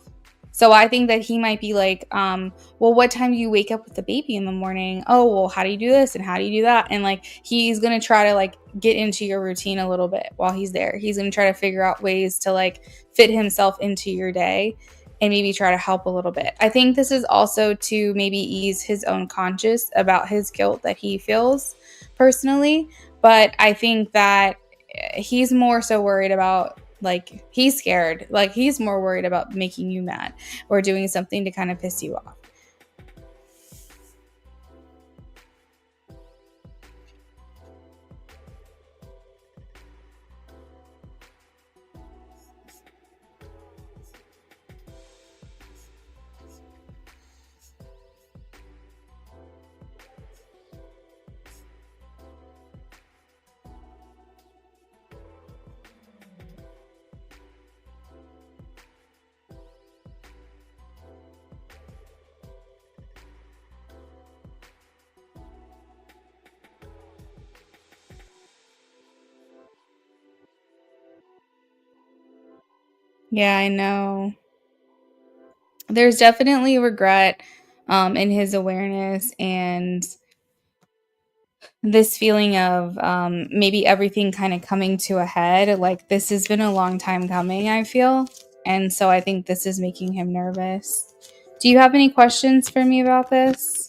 So I think that he might be like, well, what time do you wake up with the baby in the morning? Oh, well, how do you do this and how do you do that? And like he's gonna try to like get into your routine a little bit while he's there. He's gonna try to figure out ways to like fit himself into your day and maybe try to help a little bit. I think this is also to maybe ease his own conscience about his guilt that he feels personally. But I think that he's more so worried about like he's scared, like he's more worried about making you mad or doing something to kind of piss you off. Yeah, I know. There's definitely regret in his awareness and this feeling of maybe everything kind of coming to a head. Like this has been a long time coming, I feel. And so I think this is making him nervous. Do you have any questions for me about this?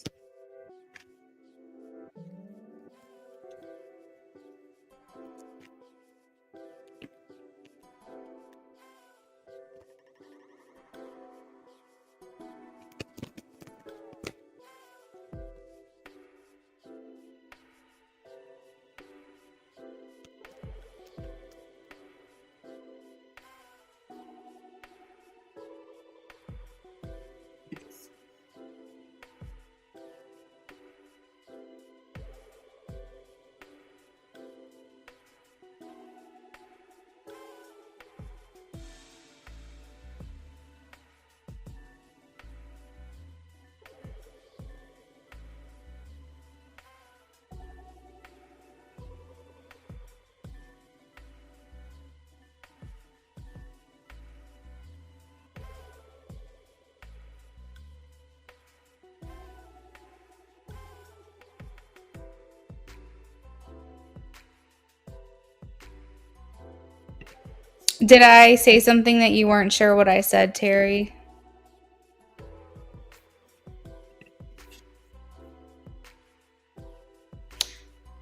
Did I say something that you weren't sure what I said, Terry?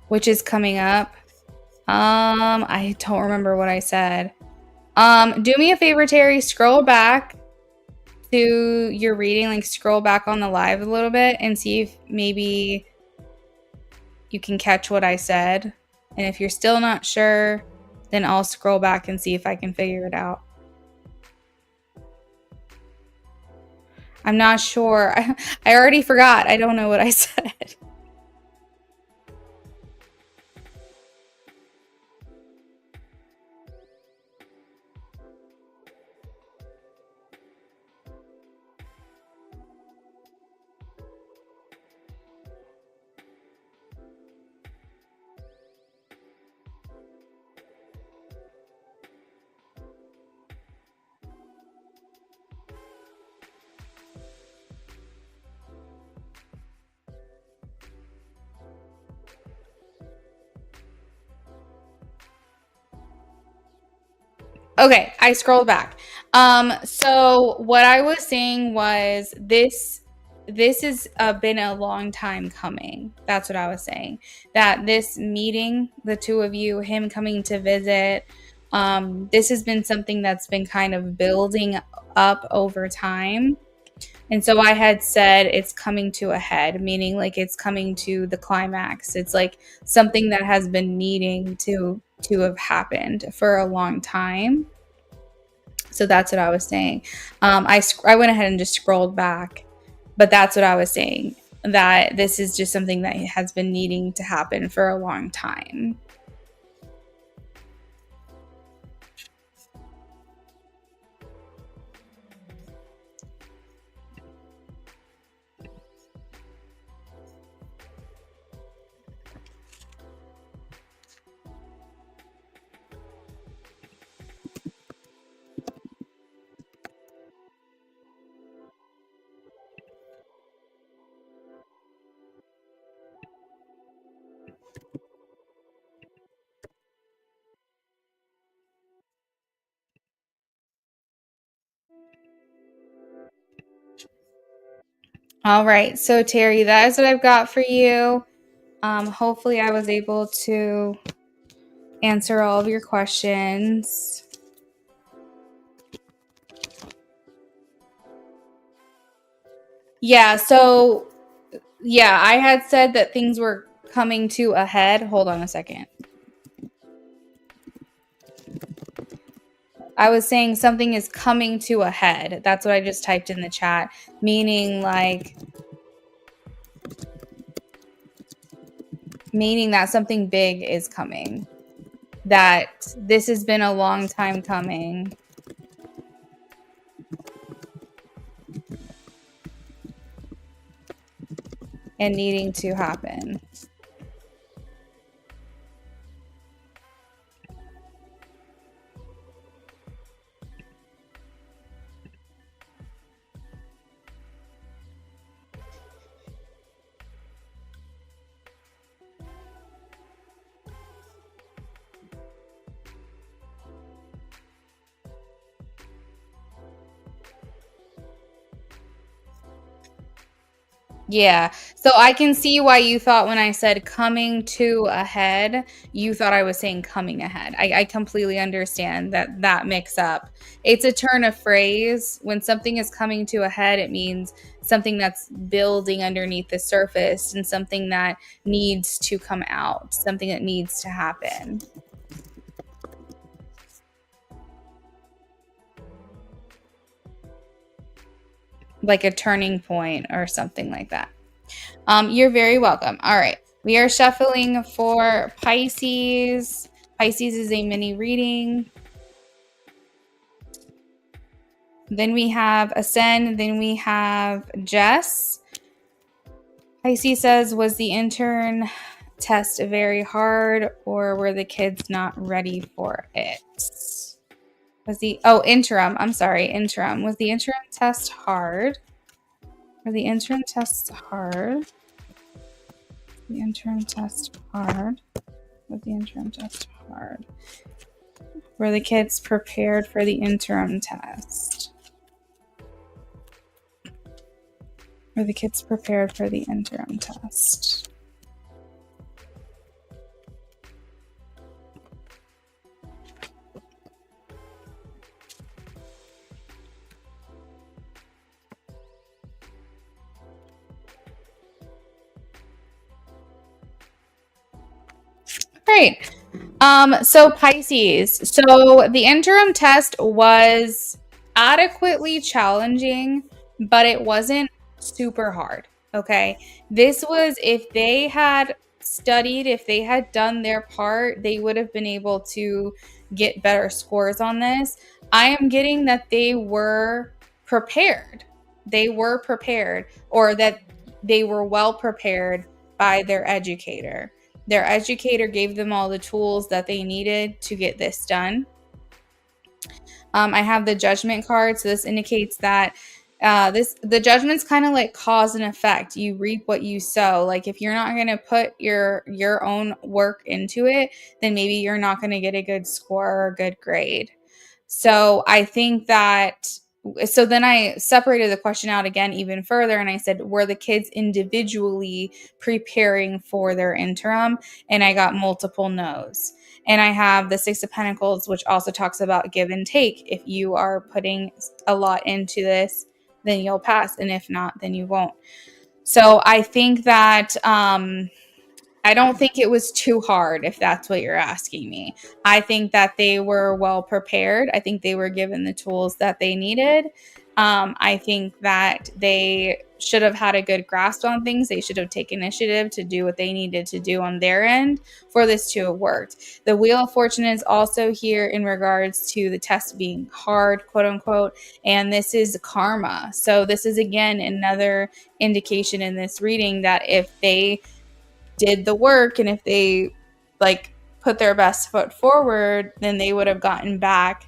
Which is coming up? I don't remember what I said. Do me a favor, Terry, scroll back to your reading, like scroll back on the live a little bit and see if maybe you can catch what I said. And if you're still not sure, then I'll scroll back and see if I can figure it out. I'm not sure. I already forgot. I don't know what I said. Okay, I scrolled back. So what I was saying was this has been a long time coming. That's what I was saying. That this meeting, the two of you, him coming to visit, this has been something that's been kind of building up over time. And so I had said it's coming to a head, meaning like it's coming to the climax. It's like something that has been needing to have happened for a long time. So that's what I was saying. I went ahead and just scrolled back, but that's what I was saying, that this is just something that has been needing to happen for a long time. All right. So Terry, that is what I've got for you. Hopefully I was able to answer all of your questions. Yeah, so yeah, I had said that things were coming to a head. Hold on a second. I was saying something is coming to a head. That's what I just typed in the chat, meaning that something big is coming. That this has been a long time coming. And needing to happen. Yeah. So I can see why you thought when I said coming to a head, you thought I was saying coming ahead. I completely understand that mix up. It's a turn of phrase. When something is coming to a head, it means something that's building underneath the surface and something that needs to come out, something that needs to happen. Like a turning point or something like that. You're very welcome. All right. We are shuffling for Pisces. Pisces is a mini reading. Then we have Ascend. Then we have Jess. Pisces says, was the intern test very hard or were the kids not ready for it? Interim. I'm sorry, interim. Was the interim test hard? Were the interim tests hard? The interim test hard? Was the interim test hard? Were the kids prepared for the interim test? Were the kids prepared for the interim test? Right. So Pisces. So the interim test was adequately challenging, but it wasn't super hard. Okay. This was, if they had studied, if they had done their part, they would have been able to get better scores on this. I am getting that they were prepared. They were prepared, or that they were well prepared by their educator. Their educator gave them all the tools that they needed to get this done. I have the judgment card, so this indicates that the judgment's kind of like cause and effect. You reap what you sow. Like if you're not going to put your own work into it, then maybe you're not going to get a good score or a good grade. So I think that, so then I separated the question out again even further, and I said, were the kids individually preparing for their interim? And I got multiple no's. And I have the Six of Pentacles, which also talks about give and take. If you are putting a lot into this, then you'll pass. And if not, then you won't. So I think that I don't think it was too hard, if that's what you're asking me. I think that they were well prepared. I think they were given the tools that they needed. I think that they should have had a good grasp on things. They should have taken initiative to do what they needed to do on their end for this to have worked. The Wheel of Fortune is also here in regards to the test being hard, quote unquote, and this is karma. So this is, again, another indication in this reading that if they did the work and if they like put their best foot forward, then they would have gotten back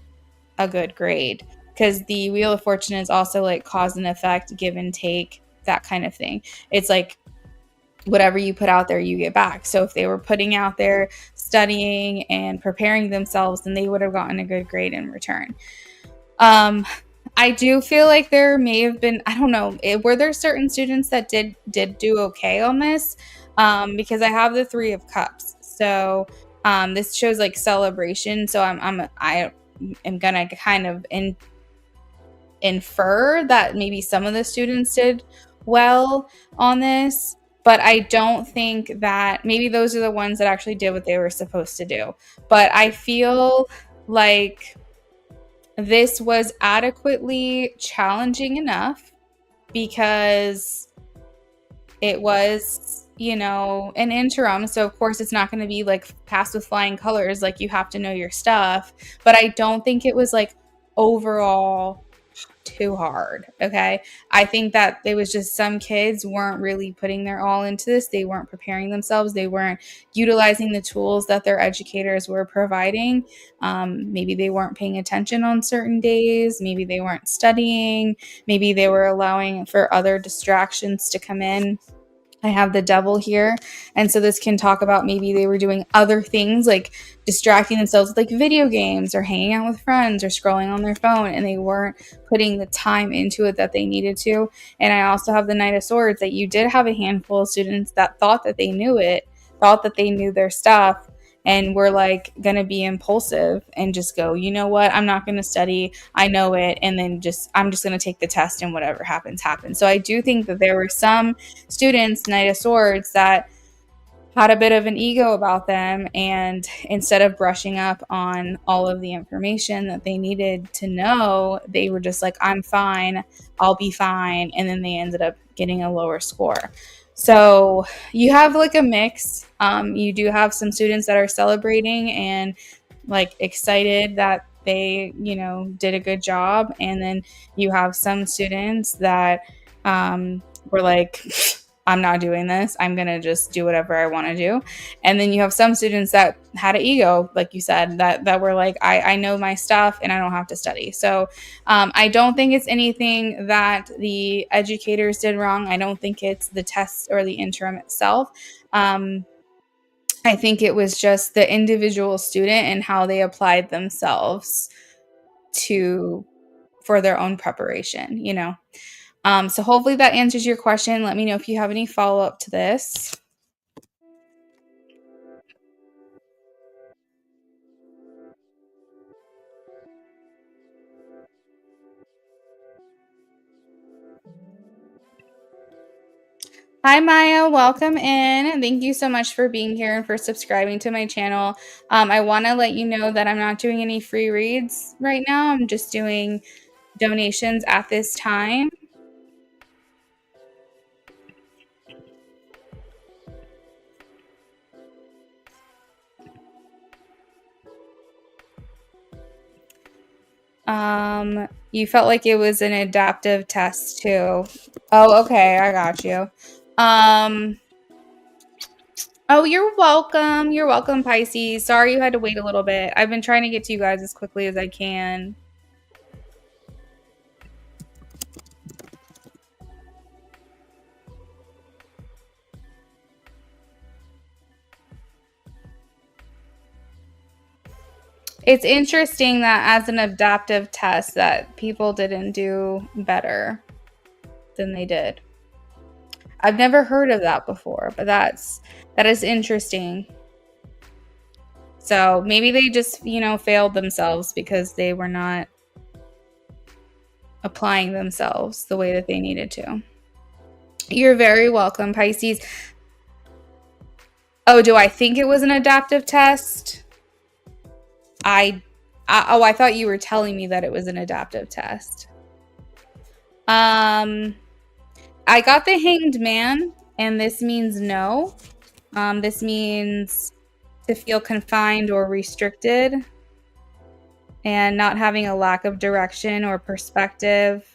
a good grade, because the Wheel of Fortune is also like cause and effect, give and take, that kind of thing. It's like whatever you put out there, you get back. So if they were putting out there studying and preparing themselves, then they would have gotten a good grade in return. I do feel like there may have been, I don't know, were there certain students that did do okay on this? Because I have the Three of Cups. So this shows like celebration. So I am gonna kind of infer that maybe some of the students did well on this, but I don't think that, maybe those are the ones that actually did what they were supposed to do. But I feel like this was adequately challenging enough, because it was, an interim. So of course it's not going to be like passed with flying colors. Like you have to know your stuff, but I don't think it was like overall too hard. Okay. I think that it was just some kids weren't really putting their all into this. They weren't preparing themselves. They weren't utilizing the tools that their educators were providing. Maybe they weren't paying attention on certain days. Maybe they weren't studying. Maybe they were allowing for other distractions to come in. I have the Devil here. And so this can talk about maybe they were doing other things, like distracting themselves with like video games or hanging out with friends or scrolling on their phone, and they weren't putting the time into it that they needed to. And I also have the Knight of Swords, that you did have a handful of students that thought that they knew it, thought that they knew their stuff, and were like going to be impulsive and just go, you know what, I'm not going to study, I know it, and then I'm just going to take the test, and whatever happens happens. So I do think that there were some students, Knight of Swords, that had a bit of an ego about them, and instead of brushing up on all of the information that they needed to know, they were just like, I'm fine, I'll be fine, and then they ended up getting a lower score. So you have like a mix. You do have some students that are celebrating and like excited that they, did a good job. And then you have some students that were like, I'm not doing this. I'm going to just do whatever I want to do. And then you have some students that had an ego, like you said, that were like, I know my stuff and I don't have to study. So I don't think it's anything that the educators did wrong. I don't think it's the test or the interim itself. I think it was just the individual student and how they applied themselves for their own preparation, you know. So hopefully that answers your question. Let me know if you have any follow-up to this. Hi, Maya. Welcome in. Thank you so much for being here and for subscribing to my channel. I want to let you know that I'm not doing any free reads right now. I'm just doing donations at this time. You felt like it was an adaptive test too. Oh, okay. I got you. Oh, you're welcome. You're welcome, Pisces. Sorry you had to wait a little bit. I've been trying to get to you guys as quickly as I can. It's interesting that as an adaptive test that people didn't do better than they did. I've never heard of that before, but that is interesting. So maybe they just, you know, failed themselves because they were not applying themselves the way that they needed to. You're very welcome, Pisces. Oh, do I think it was an adaptive test? I thought you were telling me that it was an adaptive test. I got the Hanged Man, and this means no. This means to feel confined or restricted and not having a lack of direction or perspective.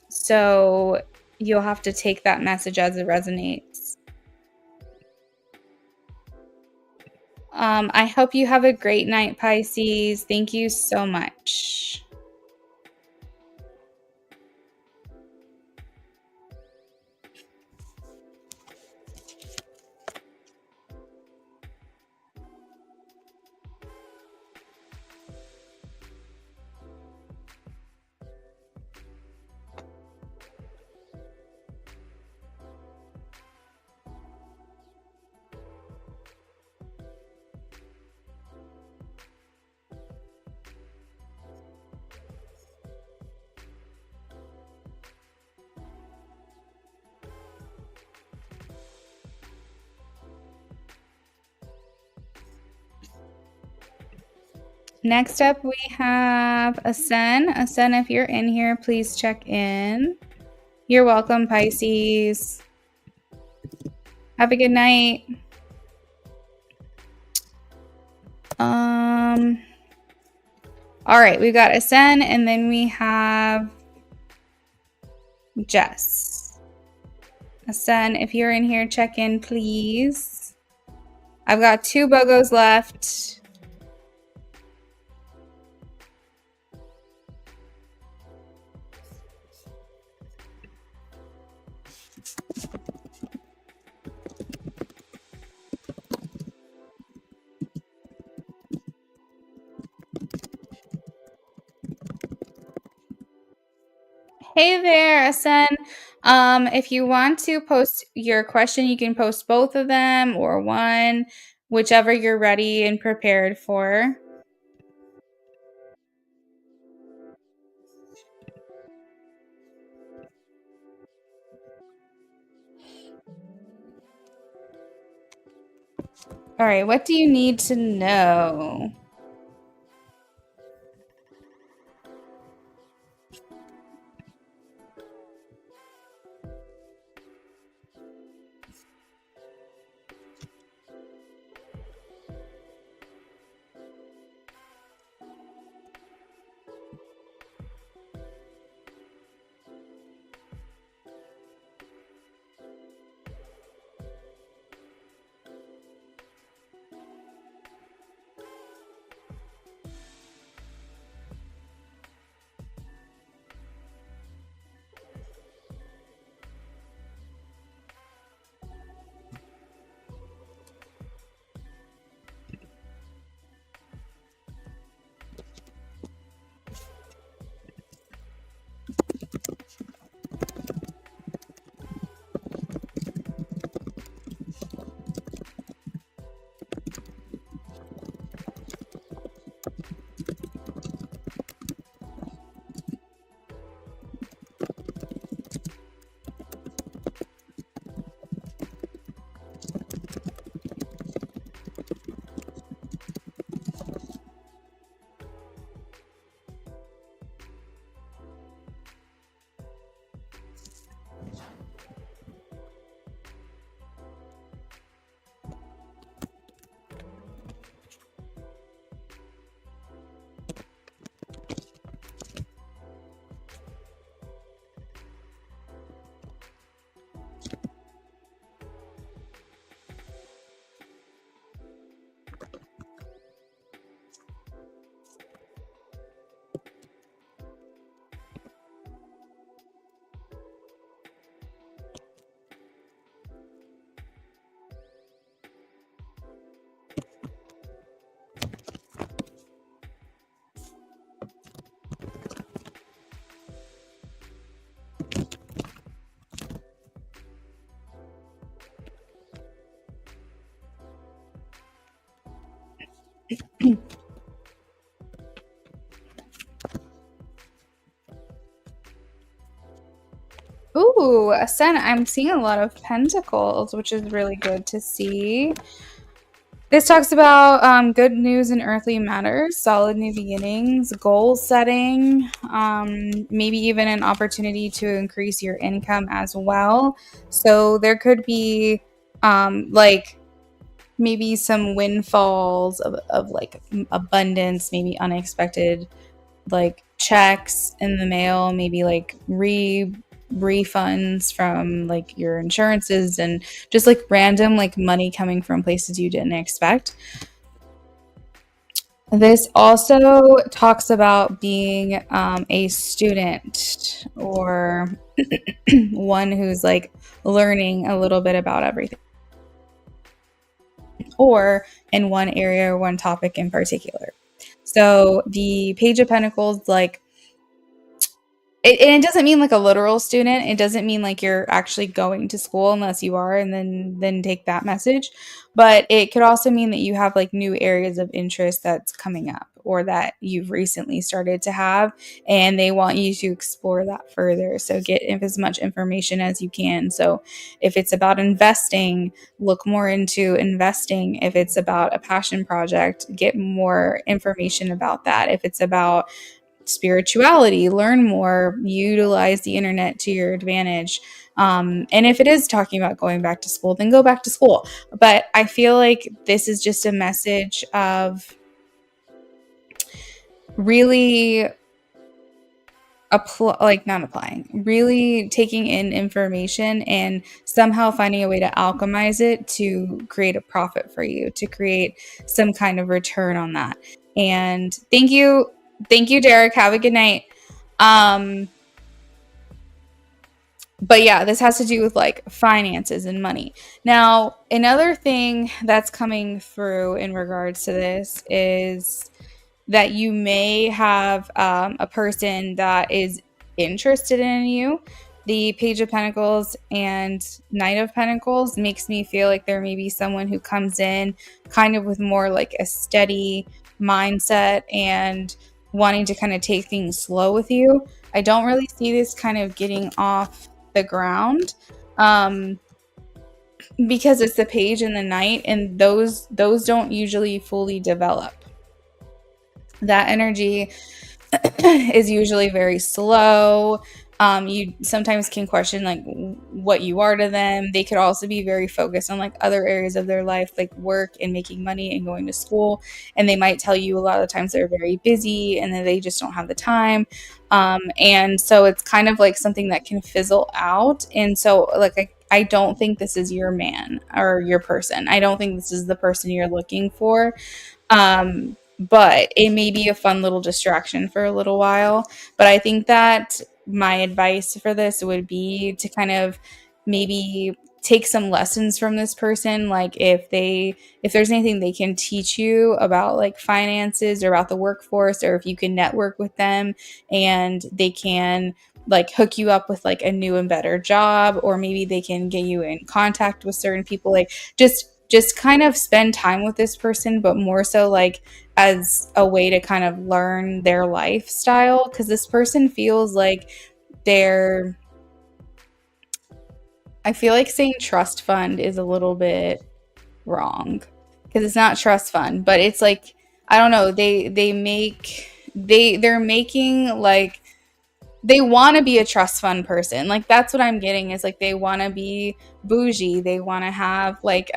So you'll have to take that message as it resonates. I hope you have a great night, Pisces. Thank you so much. Next up, we have Asen. Asen, if you're in here, please check in. You're welcome, Pisces. Have a good night. All right, we've got Asen, and then we have Jess. Asen, if you're in here, check in, please. I've got 2 BOGOs left. Hey there, Asen. If you want to post your question, you can post both of them or one, whichever you're ready and prepared for. All right, what do you need to know? Ooh, Ascent. I'm seeing a lot of pentacles, which is really good to see. This talks about good news in earthly matters, solid new beginnings, goal setting, maybe even an opportunity to increase your income as well. So there could be like maybe some windfalls of like abundance, maybe unexpected like checks in the mail, maybe like refunds from like your insurances and just like random like money coming from places you didn't expect. This also talks about being a student or one who's like learning a little bit about everything or in one area or one topic in particular. So the Page of Pentacles, like it doesn't mean like a literal student. It doesn't mean like you're actually going to school unless you are, and then take that message. But it could also mean that you have like new areas of interest that's coming up or that you've recently started to have, and they want you to explore that further. So get as much information as you can. So if it's about investing, look more into investing. If it's about a passion project, get more information about that. If it's about spirituality, learn more, utilize the internet to your advantage. And if it is talking about going back to school, then go back to school. But I feel like this is just a message of really not applying, really taking in information and somehow finding a way to alchemize it to create a profit for you, to create some kind of return on that. And thank you, Derek. Have a good night. But yeah, this has to do with like finances and money. Now, another thing that's coming through in regards to this is that you may have a person that is interested in you. The Page of Pentacles and Knight of Pentacles makes me feel like there may be someone who comes in kind of with more like a steady mindset and wanting to kind of take things slow with you. I don't really see this kind of getting off the ground because it's the Page and the Knight, and those don't usually fully develop. That energy is usually very slow. You sometimes can question like what you are to them. They could also be very focused on like other areas of their life, like work and making money and going to school. And they might tell you a lot of the times they're very busy and that they just don't have the time. And so it's kind of like something that can fizzle out. And so like I don't think this is your man or your person. I don't think this is the person you're looking for. But it may be a fun little distraction for a little while. But I think that my advice for this would be to kind of maybe take some lessons from this person. Like if there's anything they can teach you about like finances or about the workforce, or if you can network with them and they can like hook you up with like a new and better job, or maybe they can get you in contact with certain people, like just kind of spend time with this person, but more so like as a way to kind of learn their lifestyle, because this person feels like they're, I feel like saying trust fund is a little bit wrong because it's not trust fund, but it's like, I don't know, they're making like they want to be a trust fund person. Like that's what I'm getting is like they want to be bougie. They want to have like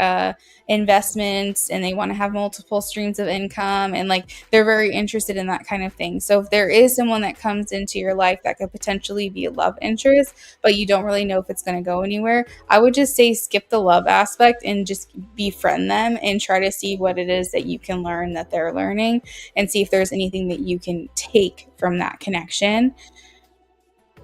investments, and they want to have multiple streams of income, and like they're very interested in that kind of thing. So if there is someone that comes into your life that could potentially be a love interest, but you don't really know if it's going to go anywhere, I would just say skip the love aspect and just befriend them and try to see what it is that you can learn that they're learning, and see if there's anything that you can take from that connection.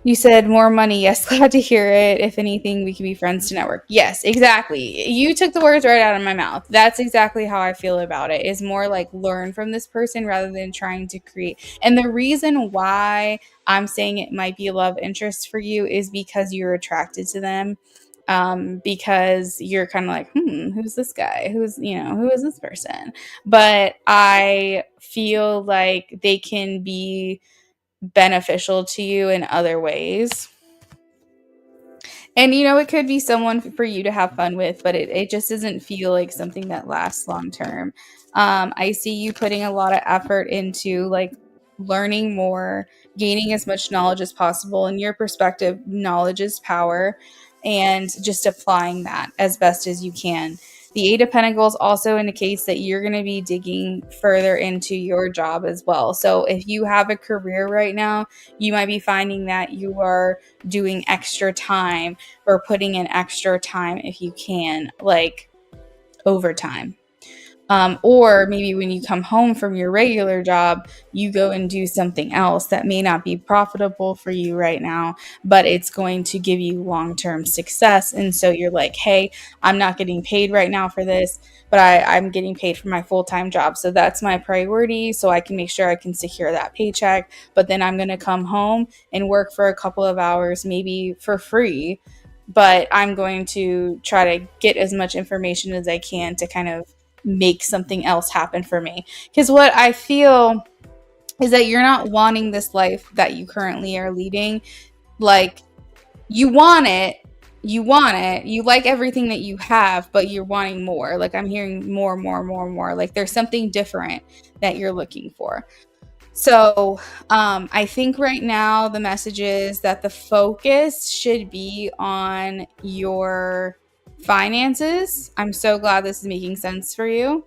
You said more money. Yes, glad to hear it. If anything, we can be friends to network. Yes, exactly. You took the words right out of my mouth. That's exactly how I feel about it. Is more like learn from this person rather than trying to create. And the reason why I'm saying it might be a love interest for you is because you're attracted to them. because you're kind of like, who's this guy? Who is this person? But I feel like they can be beneficial to you in other ways. And it could be someone for you to have fun with, but it just doesn't feel like something that lasts long term. I see you putting a lot of effort into like learning more, gaining as much knowledge as possible. In your perspective, knowledge is power, and just applying that as best as you can. The Eight of Pentacles also indicates that you're going to be digging further into your job as well. So if you have a career right now, you might be finding that you are doing extra time or putting in extra time if you can, like overtime. Or maybe when you come home from your regular job, you go and do something else that may not be profitable for you right now, but it's going to give you long-term success. And so you're like, hey, I'm not getting paid right now for this, but I'm getting paid for my full-time job. So that's my priority. So I can make sure I can secure that paycheck. But then I'm going to come home and work for a couple of hours, maybe for free. But I'm going to try to get as much information as I can to kind of make something else happen for me. Because what I feel is that you're not wanting this life that you currently are leading. Like, you want it, you like everything that you have, but you're wanting more. Like, I'm hearing more, more, more, more. Like, there's something different that you're looking for. So I think right now the message is that the focus should be on your finances. I'm so glad this is making sense for you.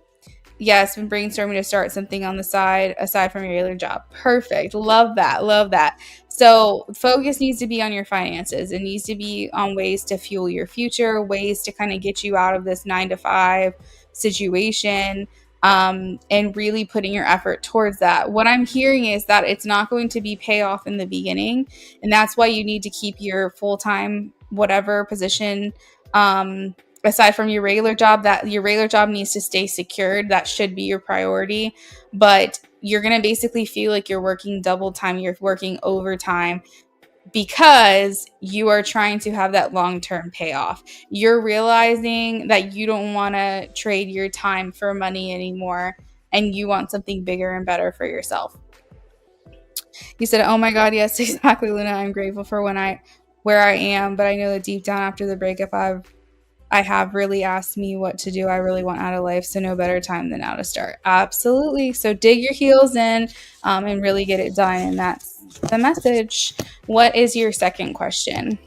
Yes, been brainstorming to start something on the side aside from your regular job. Perfect. Love that. Love that. So focus needs to be on your finances. It needs to be on ways to fuel your future, ways to kind of get you out of this 9 to 5 situation, and really putting your effort towards that. What I'm hearing is that it's not going to be payoff in the beginning, and that's why you need to keep your full-time whatever position, aside from your regular job. That your regular job needs to stay secured. That should be your priority. But you're going to basically feel like you're working double time, you're working overtime, because you are trying to have that long-term payoff. You're realizing that you don't want to trade your time for money anymore, and you want something bigger and better for yourself. You said, oh my God, yes, exactly, Luna. I'm grateful for where I am, but I know that deep down after the breakup, I have really asked me what to do. I really want out of life, so no better time than now to start. Absolutely. So dig your heels in, and really get it done, and that's the message. What is your second question?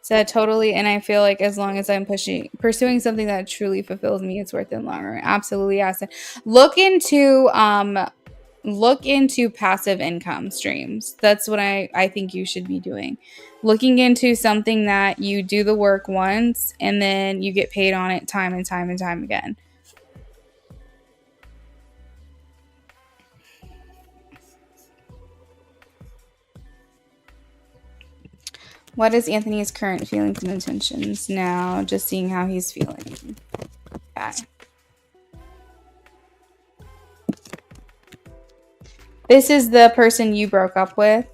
So totally, and I feel like as long as I'm pursuing something that truly fulfills me, it's worth it in the long run. Absolutely, Aston. Look into passive income streams. That's what I think you should be doing. Looking into something that you do the work once and then you get paid on it time and time and time again. What is Anthony's current feelings and intentions now? Just seeing how he's feeling. Okay. This is the person you broke up with.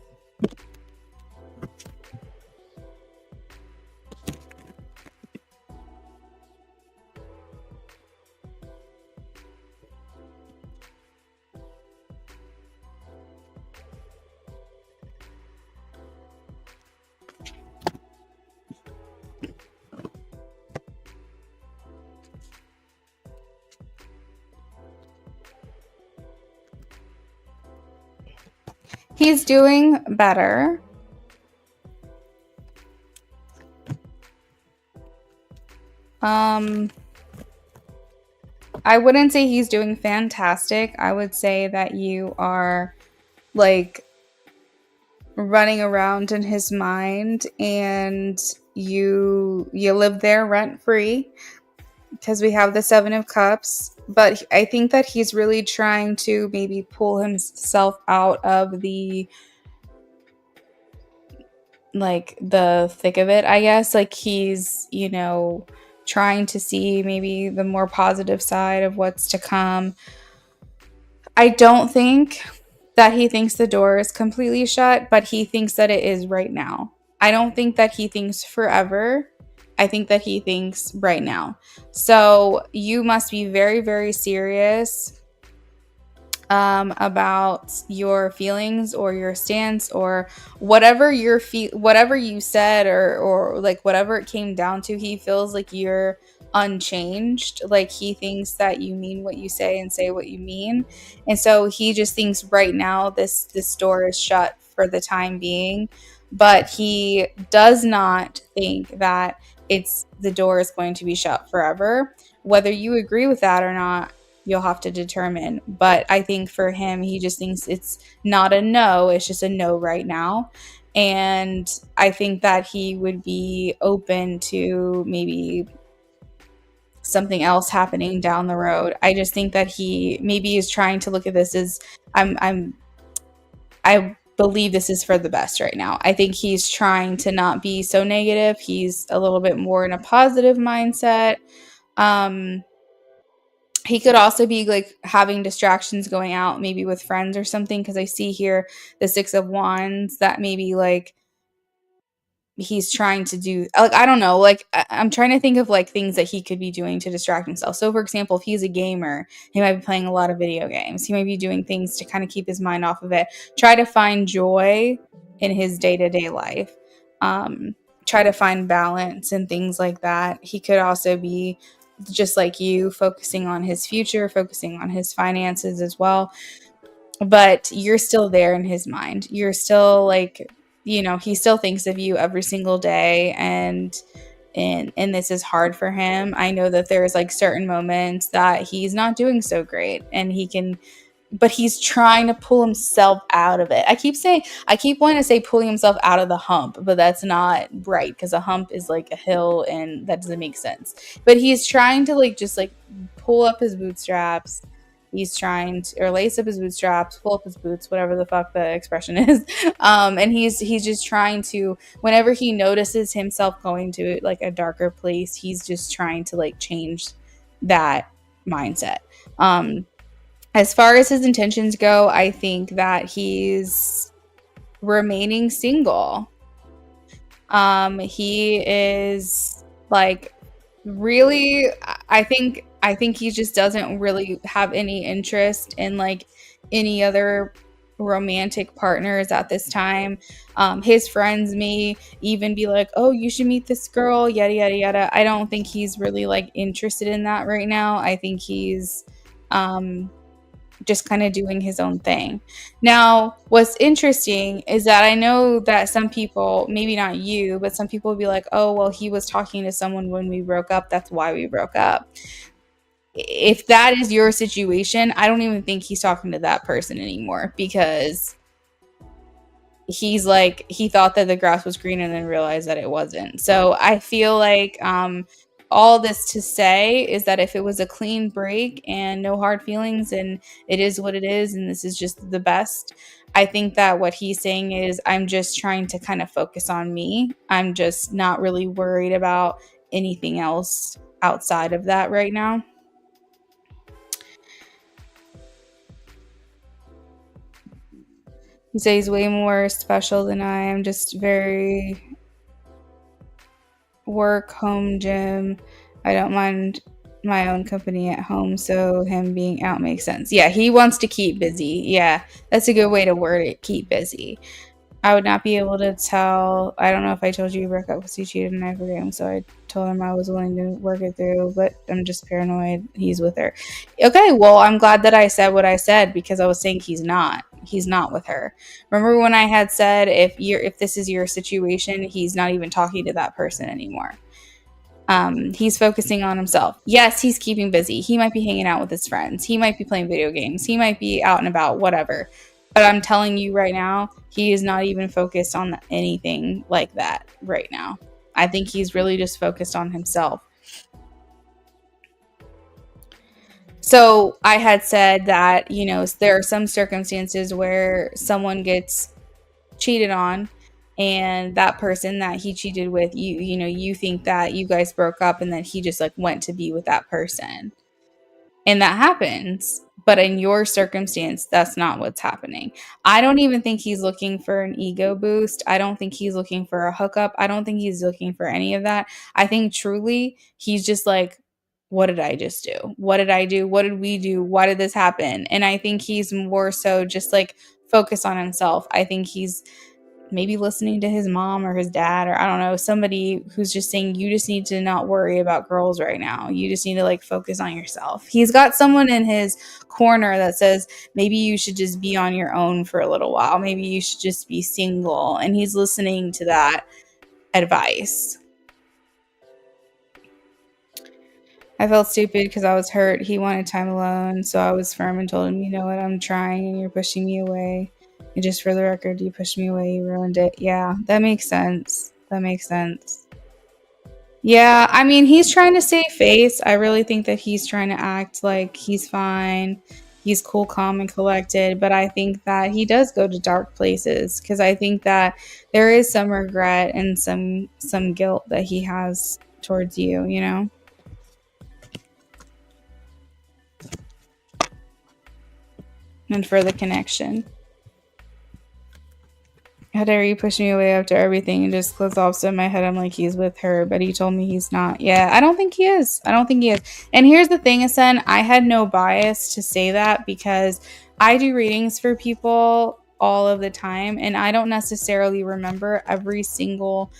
He's doing better. I wouldn't say he's doing fantastic. I would say that you are like running around in his mind, and you live there rent free because we have the 7 of Cups. But I think that he's really trying to maybe pull himself out of the thick of it, I guess. Like he's, trying to see maybe the more positive side of what's to come. I don't think that he thinks the door is completely shut, but he thinks that it is right now. I don't think that he thinks forever. I think that he thinks right now. So you must be very, very serious about your feelings or your stance or whatever whatever you said, or like whatever it came down to. He feels like you're unchanged. Like he thinks that you mean what you say and say what you mean, and so he just thinks right now this door is shut for the time being. But he does not think that the door is going to be shut forever. Whether you agree with that or not, you'll have to determine. But I think for him, he just thinks it's not a no, it's just a no right now. And I think that he would be open to maybe something else happening down the road. I just think that he maybe is trying to look at this as I believe this is for the best right now. I think he's trying to not be so negative. He's a little bit more in a positive mindset. He could also be like having distractions going out maybe with friends or something, because I see here the 6 of Wands, that maybe like he's trying to do, like, I don't know, like I'm trying to think of like things that he could be doing to distract himself. So for example, if he's a gamer, he might be playing a lot of video games. He might be doing things to kind of keep his mind off of it, try to find joy in his day-to-day life, try to find balance and things like that. He could also be just like you, focusing on his future, focusing on his finances as well. But you're still there in his mind. You're still like, he still thinks of you every single day, and this is hard for him. I know that there's like certain moments that he's not doing so great, and but he's trying to pull himself out of it. I keep wanting to say pulling himself out of the hump, but that's not right, because a hump is like a hill and that doesn't make sense. But he's trying to like just like pull up his bootstraps. He's trying to, or lace up his bootstraps, pull up his boots, whatever the fuck the expression is. And he's just trying to, whenever he notices himself going to like a darker place, he's just trying to like change that mindset. As far as his intentions go, I think that he's remaining single. He is like really, I think he just doesn't really have any interest in like any other romantic partners at this time. His friends may even be like, "Oh, you should meet this girl," yada yada yada. I don't think he's really like interested in that right now. I think he's just kind of doing his own thing. Now, what's interesting is that I know that some people, maybe not you, but some people will be like, "Oh, well, he was talking to someone when we broke up. That's why we broke up." If that is your situation, I don't even think he's talking to that person anymore, because he's like, he thought that the grass was green and then realized that it wasn't. So I feel like all this to say is that if it was a clean break and no hard feelings and it is what it is and this is just the best, I think that what he's saying is I'm just trying to kind of focus on me. I'm just not really worried about anything else outside of that right now. He says he's way more special than I am, just very work, home, gym. I don't mind my own company at home, so him being out makes sense. Yeah, he wants to keep busy. Yeah, that's a good way to word it. Keep busy. I would not be able to tell. I don't know if I told you he broke up because he cheated and I forgave him. So I told him I was willing to work it through, but I'm just paranoid he's with her. Okay, well, I'm glad that I said what I said because I was saying he's not. He's not with her. Remember when I had said if this is your situation, he's not even talking to that person anymore. He's focusing on himself. Yes, he's keeping busy. He might be hanging out with his friends. He might be playing video games. He might be out and about, whatever. But I'm telling you right now, he is not even focused on anything like that right now. I think he's really just focused on himself. So I had said that, there are some circumstances where someone gets cheated on and that person that he cheated with, you think that you guys broke up and that he just like went to be with that person. And that happens. But in your circumstance, that's not what's happening. I don't even think he's looking for an ego boost. I don't think he's looking for a hookup. I don't think he's looking for any of that. I think truly he's just like, what did I just do? What did I do? What did we do? Why did this happen? And I think he's more so just like focused on himself. I think he's maybe listening to his mom or his dad or I don't know, somebody who's just saying you just need to not worry about girls right now. You just need to like focus on yourself. He's got someone in his corner that says maybe you should just be on your own for a little while. Maybe you should just be single. And he's listening to that advice. I felt stupid because I was hurt. He wanted time alone, so I was firm and told him, you know what, I'm trying and you're pushing me away. And just for the record, you pushed me away, you ruined it. Yeah, that makes sense. That makes sense. Yeah, I mean, he's trying to save face. I really think that he's trying to act like he's fine. He's cool, calm, and collected. But I think that he does go to dark places because I think that there is some regret and some guilt that he has towards you, and for the connection. How dare you push me away after everything and just close off. So in my head, I'm like, he's with her, but he told me he's not. Yeah, I don't think he is. I don't think he is. And here's the thing, Asen, I had no bias to say that because I do readings for people all of the time, and I don't necessarily remember every single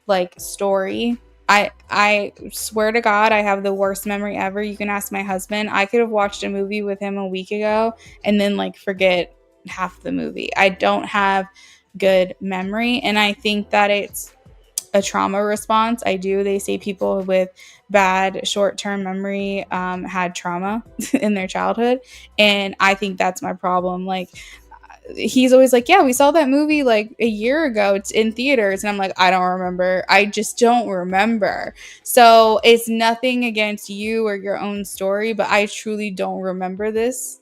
like story. I swear to God, I have the worst memory ever. You can ask my husband. I could have watched a movie with him a week ago and then like forget half the movie. I don't have good memory, and I think that it's a trauma response. I do. They say people with bad short-term memory had trauma in their childhood, and I think that's my problem. Like, he's always like, yeah, we saw that movie like a year ago. It's in theaters. And I'm like, I don't remember. I just don't remember. So it's nothing against you or your own story, but I truly don't remember this,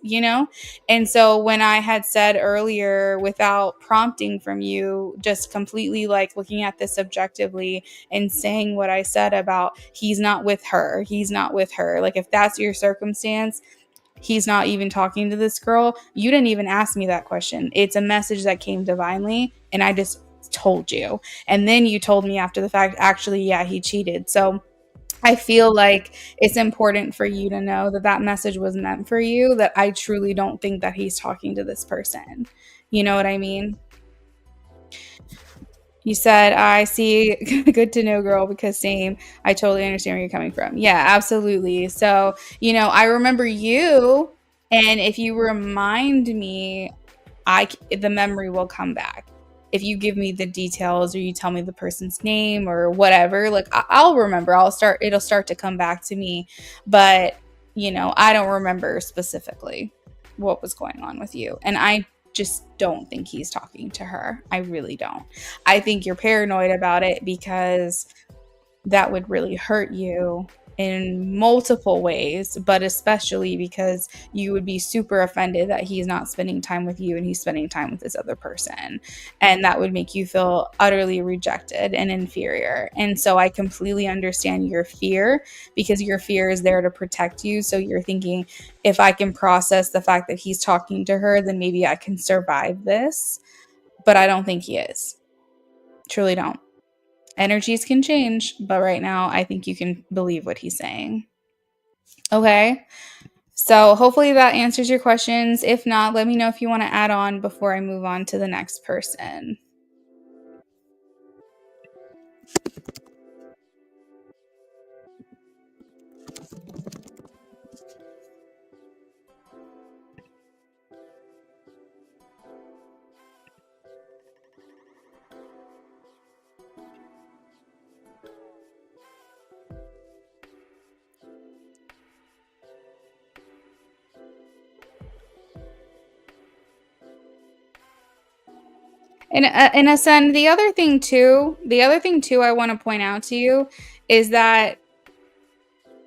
And so when I had said earlier, without prompting from you, just completely like looking at this objectively and saying what I said about he's not with her. Like, if that's your circumstance, he's not even talking to this girl. You didn't even ask me that question. It's a message that came divinely, and I just told you. And then you told me after the fact, actually, yeah, he cheated. So I feel like it's important for you to know that that message was meant for you, that I truly don't think that he's talking to this person. You know what I mean? You said, I see, good to know, girl, because same, I totally understand where you're coming from. Yeah, absolutely. So, I remember you, and if you remind me, the memory will come back. If you give me the details or you tell me the person's name or whatever, like I'll remember. It'll start to come back to me. But, I don't remember specifically what was going on with you. And I just don't think he's talking to her. I really don't. I think you're paranoid about it because that would really hurt you in multiple ways, but especially because you would be super offended that he's not spending time with you and he's spending time with this other person. And that would make you feel utterly rejected and inferior. And so I completely understand your fear, because your fear is there to protect you. So you're thinking, if I can process the fact that he's talking to her, then maybe I can survive this. But I don't think he is. Truly don't. Energies can change, but right now I think you can believe what he's saying. Okay. So hopefully that answers your questions. If not, let me know if you want to add on before I move on to the next person. And Asen, the other thing too I want to point out to you is that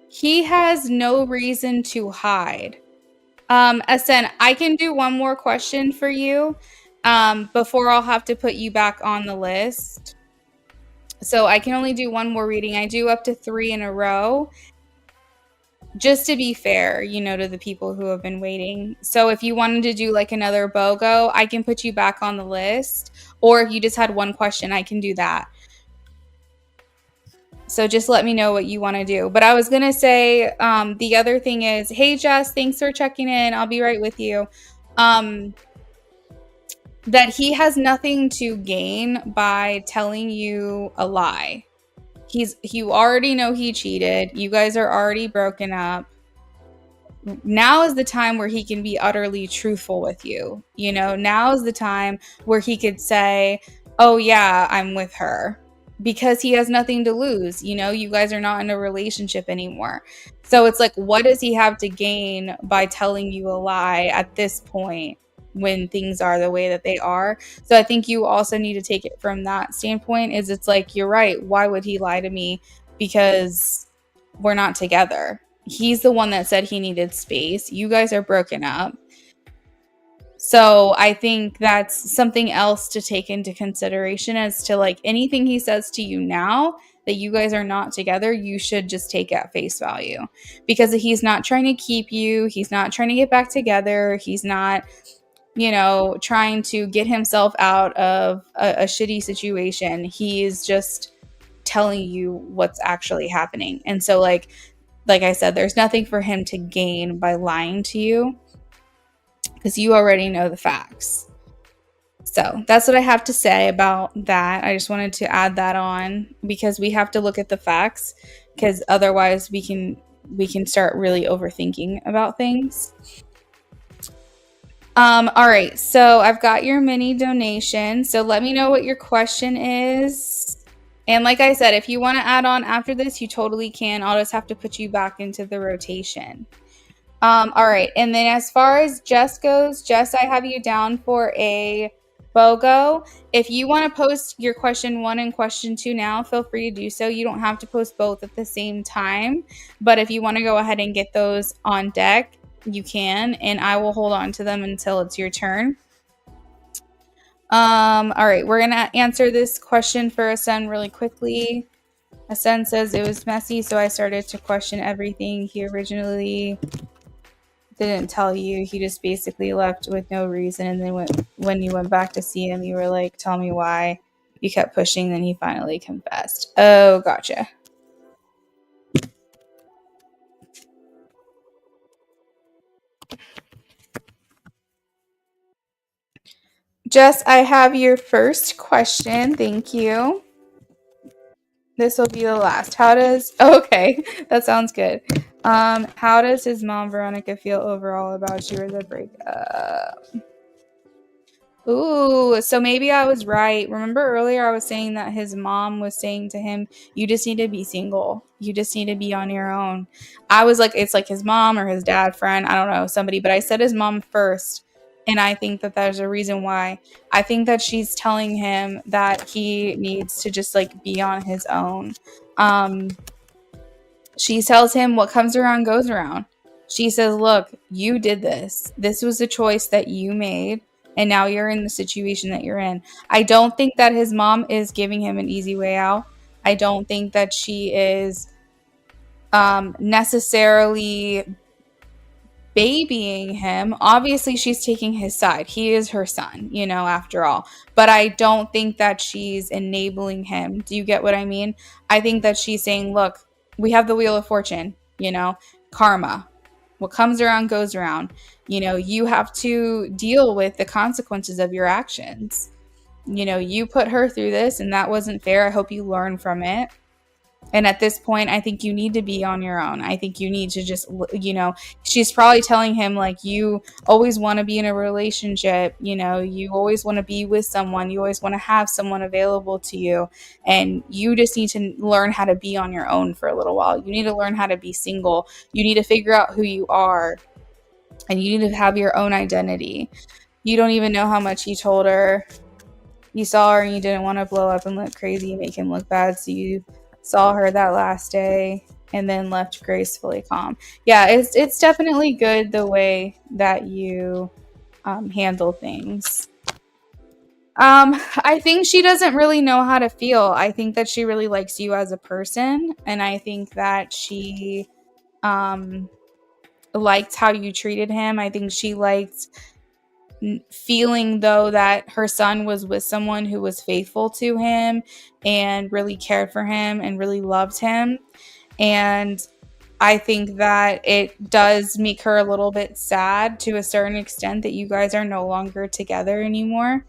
he has no reason to hide. Asen, I can do one more question for you before I'll have to put you back on the list. So I can only do one more reading. I do up to 3 in a row, just to be fair, to the people who have been waiting. So if you wanted to do like another BOGO, I can put you back on the list. Or if you just had one question, I can do that. So just let me know what you want to do. But I was going to say, the other thing is, hey, Jess, thanks for checking in. I'll be right with you. That he has nothing to gain by telling you a lie. You already know he cheated. You guys are already broken up. Now is the time where he can be utterly truthful with you. Now is the time where he could say, oh yeah, I'm with her, because he has nothing to lose. You guys are not in a relationship anymore. So it's like, what does he have to gain by telling you a lie at this point when things are the way that they are? So I think you also need to take it from that standpoint. Is it's like, you're right. Why would he lie to me? Because we're not together. He's the one that said he needed space. You guys are broken up. So I think that's something else to take into consideration, as to like anything he says to you now that you guys are not together, you should just take at face value, because he's not trying to keep you. He's not trying to get back together. He's not, trying to get himself out of a shitty situation. He's just telling you what's actually happening. And so like I said, there's nothing for him to gain by lying to you, because you already know the facts. So that's what I have to say about that. I just wanted to add that on, because we have to look at the facts, because otherwise we can start really overthinking about things. All right, so I've got your mini donation. So let me know what your question is. And like I said, if you want to add on after this, you totally can. I'll just have to put you back into the rotation. All right. And then as far as Jess goes, Jess, I have you down for a BOGO. If you want to post your question 1 and question 2 now, feel free to do so. You don't have to post both at the same time. But if you want to go ahead and get those on deck, you can. And I will hold on to them until it's your turn. All right, we're gonna answer this question for Asen really quickly. Asen says it was messy, so I started to question everything. He originally didn't tell you. He just basically left with no reason, and then when you went back to see him, you were like, tell me why. You kept pushing, then he finally confessed. Oh, gotcha. Jess, I have your first question. Thank you. This will be the last. Okay, that sounds good. How does his mom, Veronica, feel overall about you or the breakup? Ooh, so maybe I was right. Remember earlier I was saying that his mom was saying to him, you just need to be single. You just need to be on your own. I was like, it's like his mom or his dad, friend, I don't know, somebody, but I said his mom first. And I think that there's a reason why. I think that she's telling him that he needs to just like be on his own. She tells him what comes around goes around. She says, look, you did this. This was a choice that you made. And now you're in the situation that you're in. I don't think that his mom is giving him an easy way out. I don't think that she is necessarily babying him. Obviously, she's taking his side. He is her son, after all. But I don't think that she's enabling him. Do you get what I mean? I think that she's saying, look, we have the Wheel of Fortune, karma. What comes around goes around. You have to deal with the consequences of your actions. You put her through this and that wasn't fair. I hope you learn from it. And at this point, I think you need to be on your own. I think you need to just, she's probably telling him, like, you always want to be in a relationship. You always want to be with someone. You always want to have someone available to you. And you just need to learn how to be on your own for a little while. You need to learn how to be single. You need to figure out who you are. And you need to have your own identity. You don't even know how much you told her. You saw her and you didn't want to blow up and look crazy and make him look bad. So you saw her that last day and then left gracefully calm. Yeah, it's definitely good the way that you handle things. I think she doesn't really know how to feel. I think that she really likes you as a person, and I think that she liked how you treated him. I think she liked feeling, though, that her son was with someone who was faithful to him and really cared for him and really loved him. And I think that it does make her a little bit sad to a certain extent that you guys are no longer together anymore.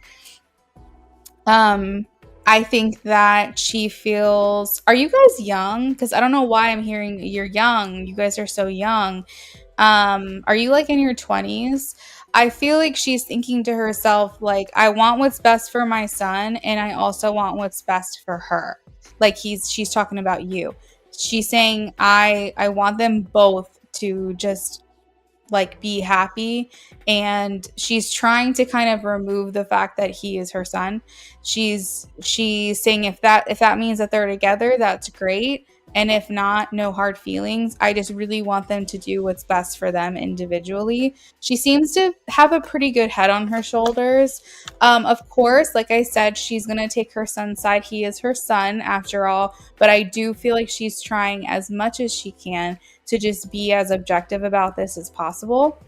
I think that she feels, are you guys young? Because I don't know why I'm hearing you're young. You guys are so young. Are you like in your 20s? I feel like she's thinking to herself, like, I want what's best for my son, and I also want what's best for her. Like she's talking about you. She's saying, I want them both to just like be happy, and she's trying to kind of remove the fact that he is her son. She's saying if that means that they're together, that's great. And if not, no hard feelings. I just really want them to do what's best for them individually. She seems to have a pretty good head on her shoulders. Of course, like I said, she's going to take her son's side. He is her son after all. But I do feel like she's trying as much as she can to just be as objective about this as possible.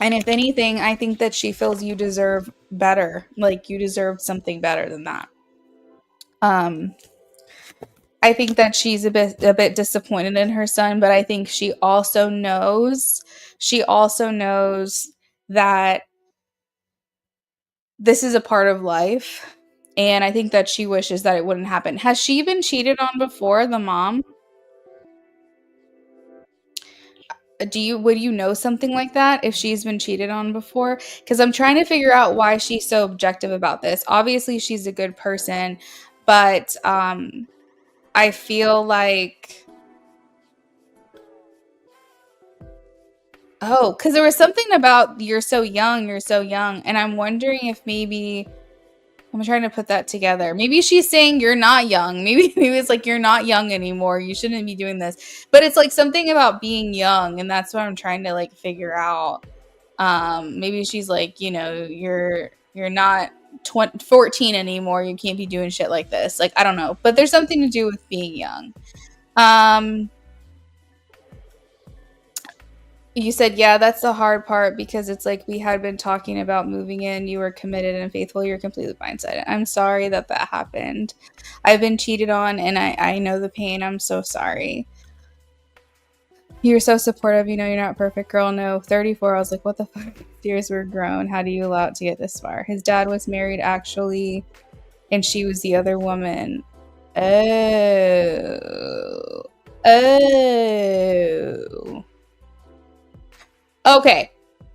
And if anything, I think that she feels you deserve better. Like you deserve something better than that. I think that she's a bit disappointed in her son, but I think she also knows that this is a part of life. And I think that she wishes that it wouldn't happen. Has she been cheated on before, the mom? Would you know something like that if she's been cheated on before? Because I'm trying to figure out why she's so objective about this. Obviously, she's a good person, but I feel like, because there was something about you're so young, and I'm wondering if maybe I'm trying to put that together. Maybe she's saying you're not young. Maybe it's like you're not young anymore. You shouldn't be doing this. But it's like something about being young, and that's what I'm trying to like figure out. Maybe she's like, you're not 14 anymore. You can't be doing shit like this. Like, I don't know. But there's something to do with being young. You said, yeah, that's the hard part because it's like we had been talking about moving in. You were committed and faithful. You're completely blindsided. I'm sorry that happened. I've been cheated on and I know the pain. I'm so sorry. You're so supportive. You're not perfect, girl. No, 34. I was like, what the fuck? Years were grown. How do you allow it to get this far? His dad was married, actually, and she was the other woman. Oh. Okay,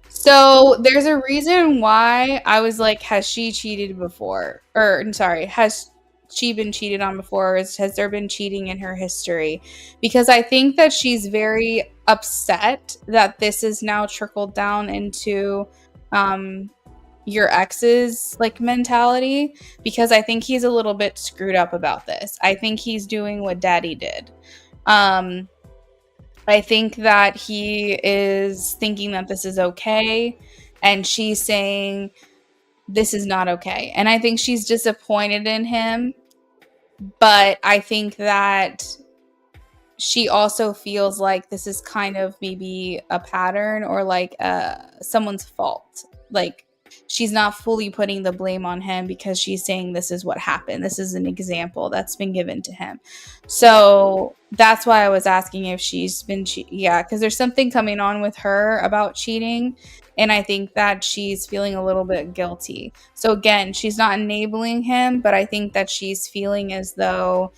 so there's a reason why I was like, has she cheated before? Or, I'm sorry, has she been cheated on before? Or has there been cheating in her history? Because I think that she's very upset that this is now trickled down into, your ex's like mentality, because I think he's a little bit screwed up about this. I think he's doing what daddy did. I think that he is thinking that this is okay, and she's saying this is not okay. And I think she's disappointed in him, but I think that she also feels like this is kind of maybe a pattern, or like someone's fault. Like, she's not fully putting the blame on him, because she's saying this is what happened. This is an example that's been given to him. So that's why I was asking if she's been yeah, because there's something coming on with her about cheating, and I think that she's feeling a little bit guilty. So again, she's not enabling him, but I think that she's feeling as though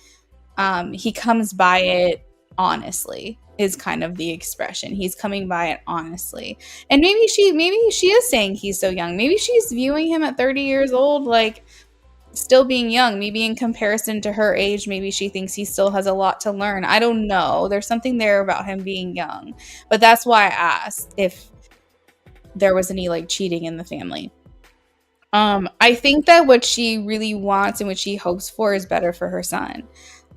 he comes by it honestly, is kind of the expression. He's coming by it honestly. And maybe she is saying he's so young. Maybe she's viewing him at 30 years old like still being young. Maybe in comparison to her age, maybe she thinks he still has a lot to learn. I don't know. There's something there about him being young. But that's why I asked if there was any like cheating in the family. I think that what she really wants and what she hopes for is better for her son.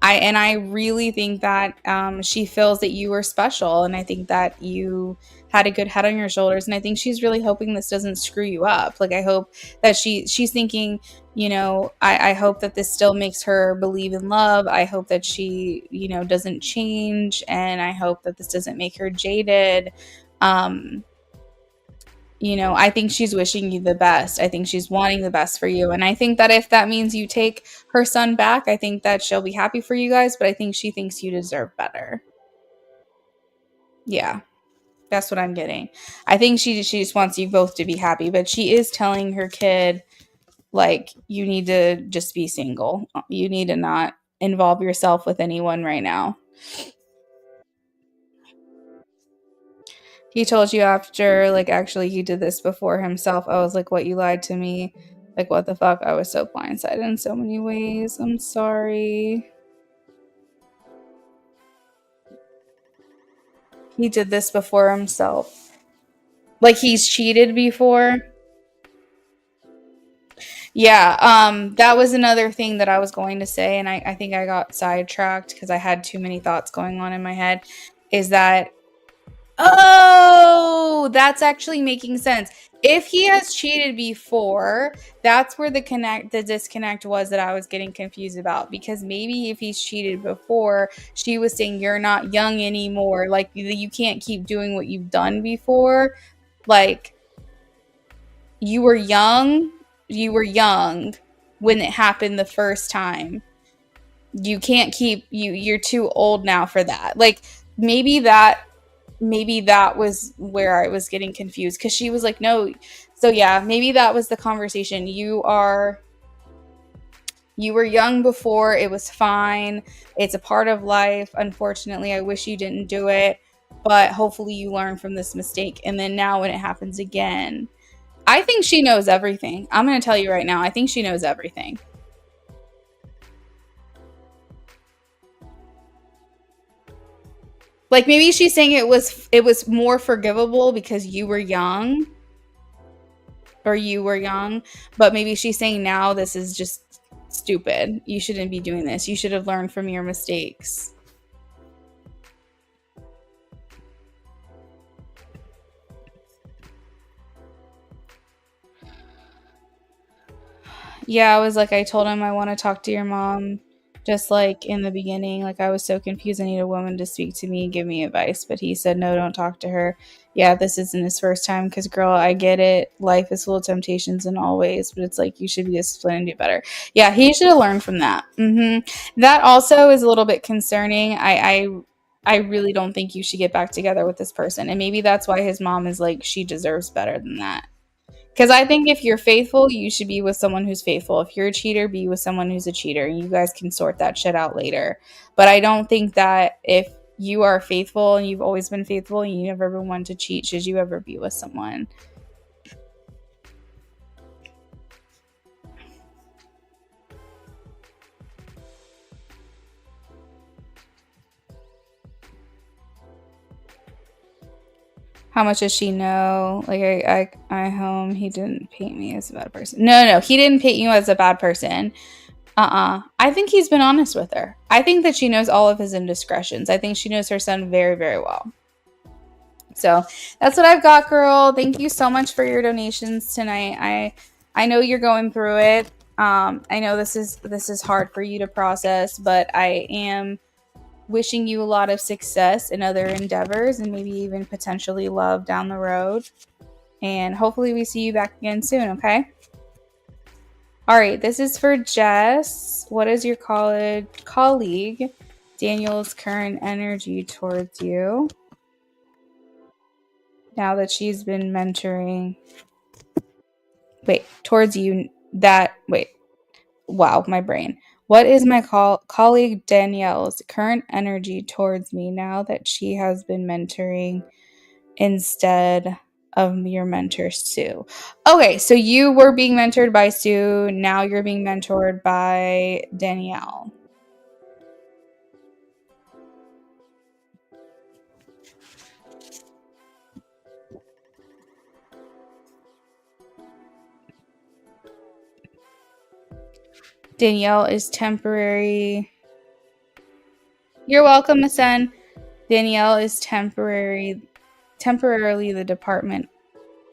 I really think that she feels that you were special, and I think that you had a good head on your shoulders, and I think she's really hoping this doesn't screw you up. Like, I hope that she's thinking, you know, I hope that this still makes her believe in love. I hope that she, you know, doesn't change, and I hope that this doesn't make her jaded. You know, I think she's wishing you the best. I think she's wanting the best for you. And I think that if that means you take her son back, I think that she'll be happy for you guys. But I think she thinks you deserve better. Yeah, that's what I'm getting. I think she just wants you both to be happy. But she is telling her kid, like, you need to just be single. You need to not involve yourself with anyone right now. He told you after, like, actually he did this before himself. I was like, what, you lied to me? Like, what the fuck? I was so blindsided in so many ways. I'm sorry. He did this before himself. Like, he's cheated before. Yeah, that was another thing that I was going to say, and I think I got sidetracked because I had too many thoughts going on in my head, is that, oh, that's actually making sense. If he has cheated before, that's where the disconnect was that I was getting confused about. Because maybe if he's cheated before, she was saying you're not young anymore. Like, you can't keep doing what you've done before. Like, you were young when it happened the first time. You can't keep you're too old now for that. Like, maybe that was where I was getting confused, because she was like, no. So yeah, maybe that was the conversation. You were young before. It was fine. It's a part of life. Unfortunately, I wish you didn't do it, but hopefully you learn from this mistake. And then now when it happens again, I think she knows everything. I'm going to tell you right now. I think she knows everything. Like, maybe she's saying it was more forgivable because you were young, but maybe she's saying now this is just stupid. You shouldn't be doing this. You should have learned from your mistakes. Yeah, I was like, I told him I want to talk to your mom. Just like in the beginning, like, I was so confused. I need a woman to speak to me and give me advice. But he said, no, don't talk to her. Yeah, this isn't his first time. Because, girl, I get it. Life is full of temptations in all ways. But it's like, you should be disciplined and do better. Yeah, he should have learned from that. That also is a little bit concerning. I really don't think you should get back together with this person. And maybe that's why his mom is like, she deserves better than that. Because I think if you're faithful, you should be with someone who's faithful. If you're a cheater, be with someone who's a cheater. And you guys can sort that shit out later. But I don't think that if you are faithful and you've always been faithful and you never ever want to cheat, should you ever be with someone? How much does she know? Like, I home, he didn't paint me as a bad person. No, he didn't paint you as a bad person. I think he's been honest with her. I think that she knows all of his indiscretions. I think she knows her son very, very well. So that's what I've got, girl. Thank you so much for your donations tonight. I know you're going through it. I know this is hard for you to process, but I am wishing you a lot of success in other endeavors and maybe even potentially love down the road. And hopefully we see you back again soon, okay? All right, this is for Jess. What is your colleague Daniel's current energy towards you now that she's been mentoring? Towards you wow, my brain. What is my colleague Danielle's current energy towards me now that she has been mentoring instead of your mentor, Sue? Okay, so you were being mentored by Sue. Now you're being mentored by Danielle. Danielle is temporary. You're welcome, Asen. Danielle is temporarily the department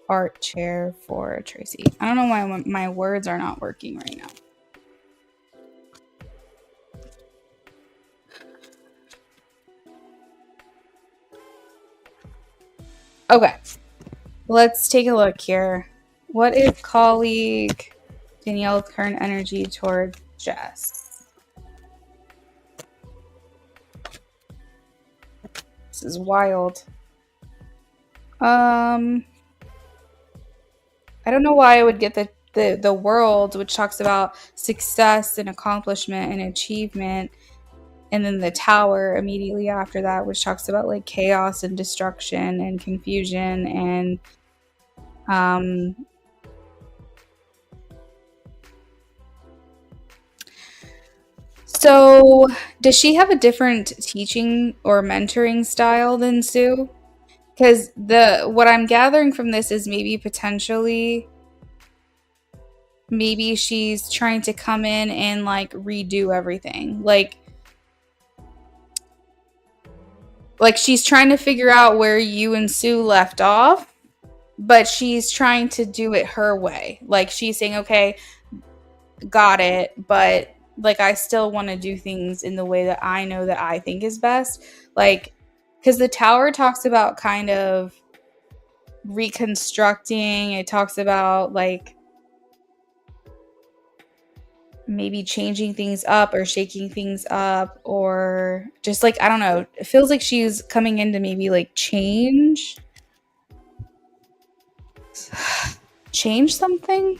art chair for Tracy. I don't know why my words are not working right now. Okay, let's take a look here. What is colleague Danielle's current energy toward Jess? This is wild. I don't know why I would get the world, which talks about success and accomplishment and achievement, and then the tower immediately after that, which talks about like chaos and destruction and confusion and so does she have a different teaching or mentoring style than Sue? Because what I'm gathering from this is maybe she's trying to come in and like redo everything. Like she's trying to figure out where you and Sue left off, but she's trying to do it her way. Like she's saying, okay, got it, but like I still want to do things in the way that I know that I think is best. Like, because the tower talks about kind of reconstructing. It talks about like maybe changing things up or shaking things up, or just like, I don't know. It feels like she's coming in to maybe like change something.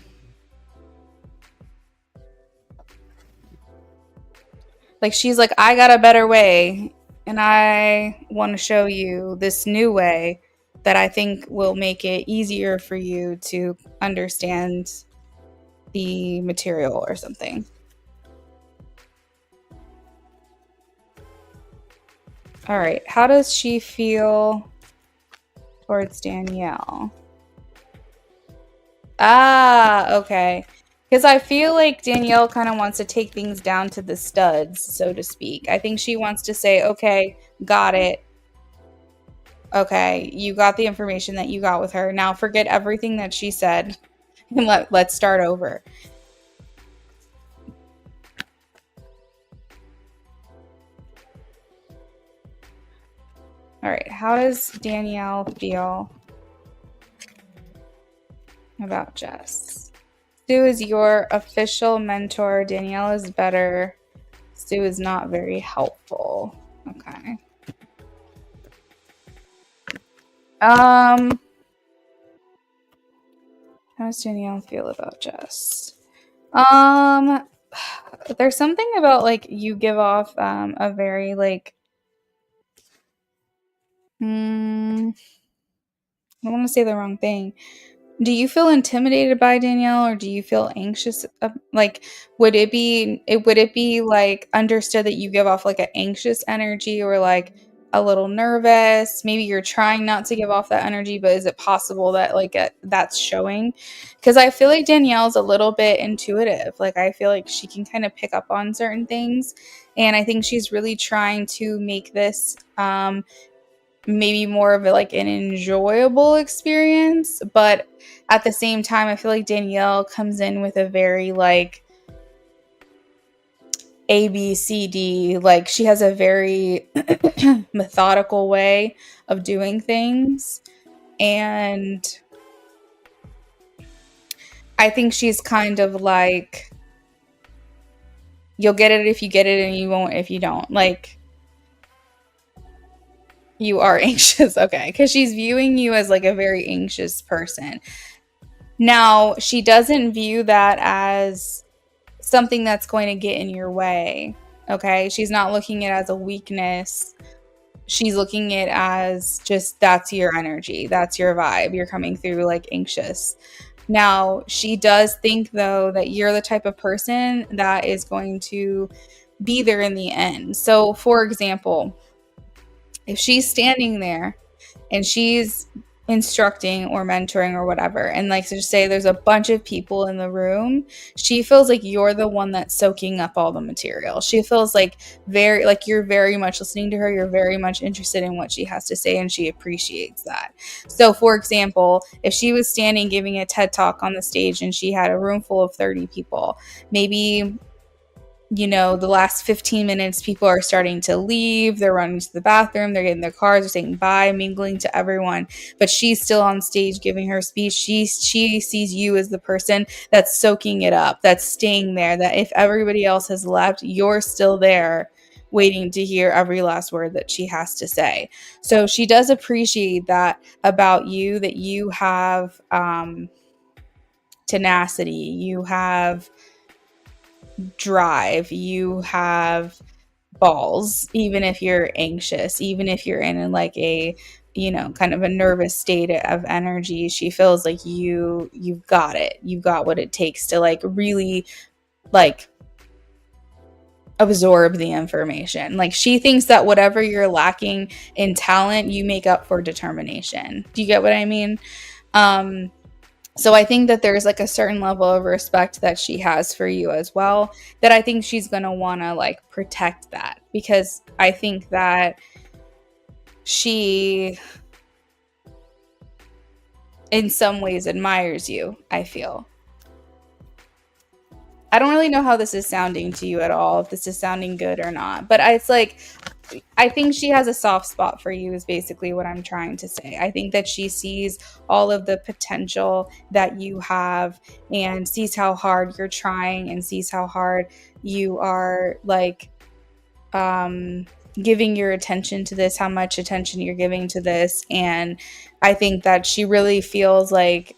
Like she's like, I got a better way and I want to show you this new way that I think will make it easier for you to understand the material or something. All right. How does she feel towards Danielle? Okay. Because I feel like Danielle kind of wants to take things down to the studs, so to speak. I think she wants to say, okay, got it. Okay, you got the information that you got with her. Now forget everything that she said and let's start over. All right, how does Danielle feel about Jess? Sue is your official mentor. Danielle is better. Sue is not very helpful. Okay. How does Danielle feel about Jess? There's something about like you give off a very like I don't want to say the wrong thing. Do you feel intimidated by Danielle, or do you feel anxious? Like, would it be like understood that you give off like an anxious energy, or like a little nervous. Maybe you're trying not to give off that energy, but is it possible that like that's showing? Because I feel like Danielle's a little bit intuitive. Like I feel like she can kind of pick up on certain things, and I think she's really trying to make this maybe more of a, like an enjoyable experience. But at the same time, I feel like Danielle comes in with a very like A, B, C, D. Like she has a very methodical way of doing things. And I think she's kind of like, you'll get it if you get it and you won't if you don't. Like, you are anxious. Okay. Because she's viewing you as like a very anxious person. Now, she doesn't view that as something that's going to get in your way. Okay. She's not looking at it as a weakness. She's looking at it as just that's your energy. That's your vibe. You're coming through like anxious. Now, she does think though that you're the type of person that is going to be there in the end. So, for example, if she's standing there and she's instructing or mentoring or whatever, and like to just say there's a bunch of people in the room, she feels like you're the one that's soaking up all the material. She feels like very like you're very much listening to her, you're very much interested in what she has to say, and she appreciates that. So for example, if she was standing giving a TED talk on the stage and she had a room full of 30 people, maybe the last 15 minutes, people are starting to leave. They're running to the bathroom. They're getting their cars. They're saying bye, mingling to everyone. But she's still on stage giving her speech. She sees you as the person that's soaking it up, that's staying there, that if everybody else has left, you're still there waiting to hear every last word that she has to say. So she does appreciate that about you, that you have tenacity, you have drive, you have balls, even if you're anxious, even if you're in like a kind of a nervous state of energy. She feels like you've got it, you've got what it takes to like really like absorb the information. Like she thinks that whatever you're lacking in talent, you make up for determination. Do you get what I mean? So I think that there's like a certain level of respect that she has for you as well, that I think she's going to want to like protect that, because I think that she in some ways admires you, I feel. I don't really know how this is sounding to you at all, if this is sounding good or not, but it's like, I think she has a soft spot for you is basically what I'm trying to say. I think that she sees all of the potential that you have and sees how hard you're trying and sees how hard you are like giving your attention to this, how much attention you're giving to this. And I think that she really feels like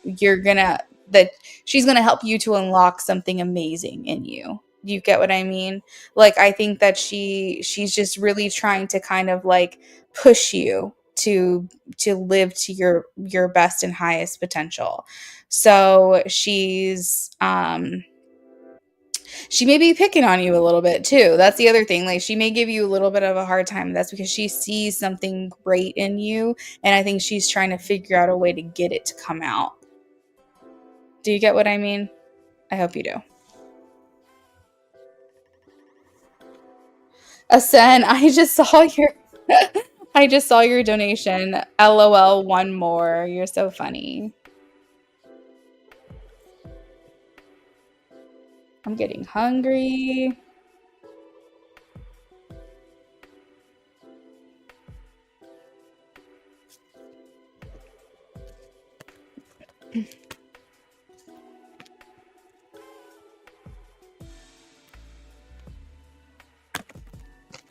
that she's gonna help you to unlock something amazing in you. Do you get what I mean? Like I think that she's just really trying to kind of like push you to live to your best and highest potential. So she may be picking on you a little bit too. That's the other thing. Like she may give you a little bit of a hard time. That's because she sees something great in you, and I think she's trying to figure out a way to get it to come out. Do you get what I mean? I hope you do. Asen, I just saw your donation. LOL, one more. You're so funny. I'm getting hungry.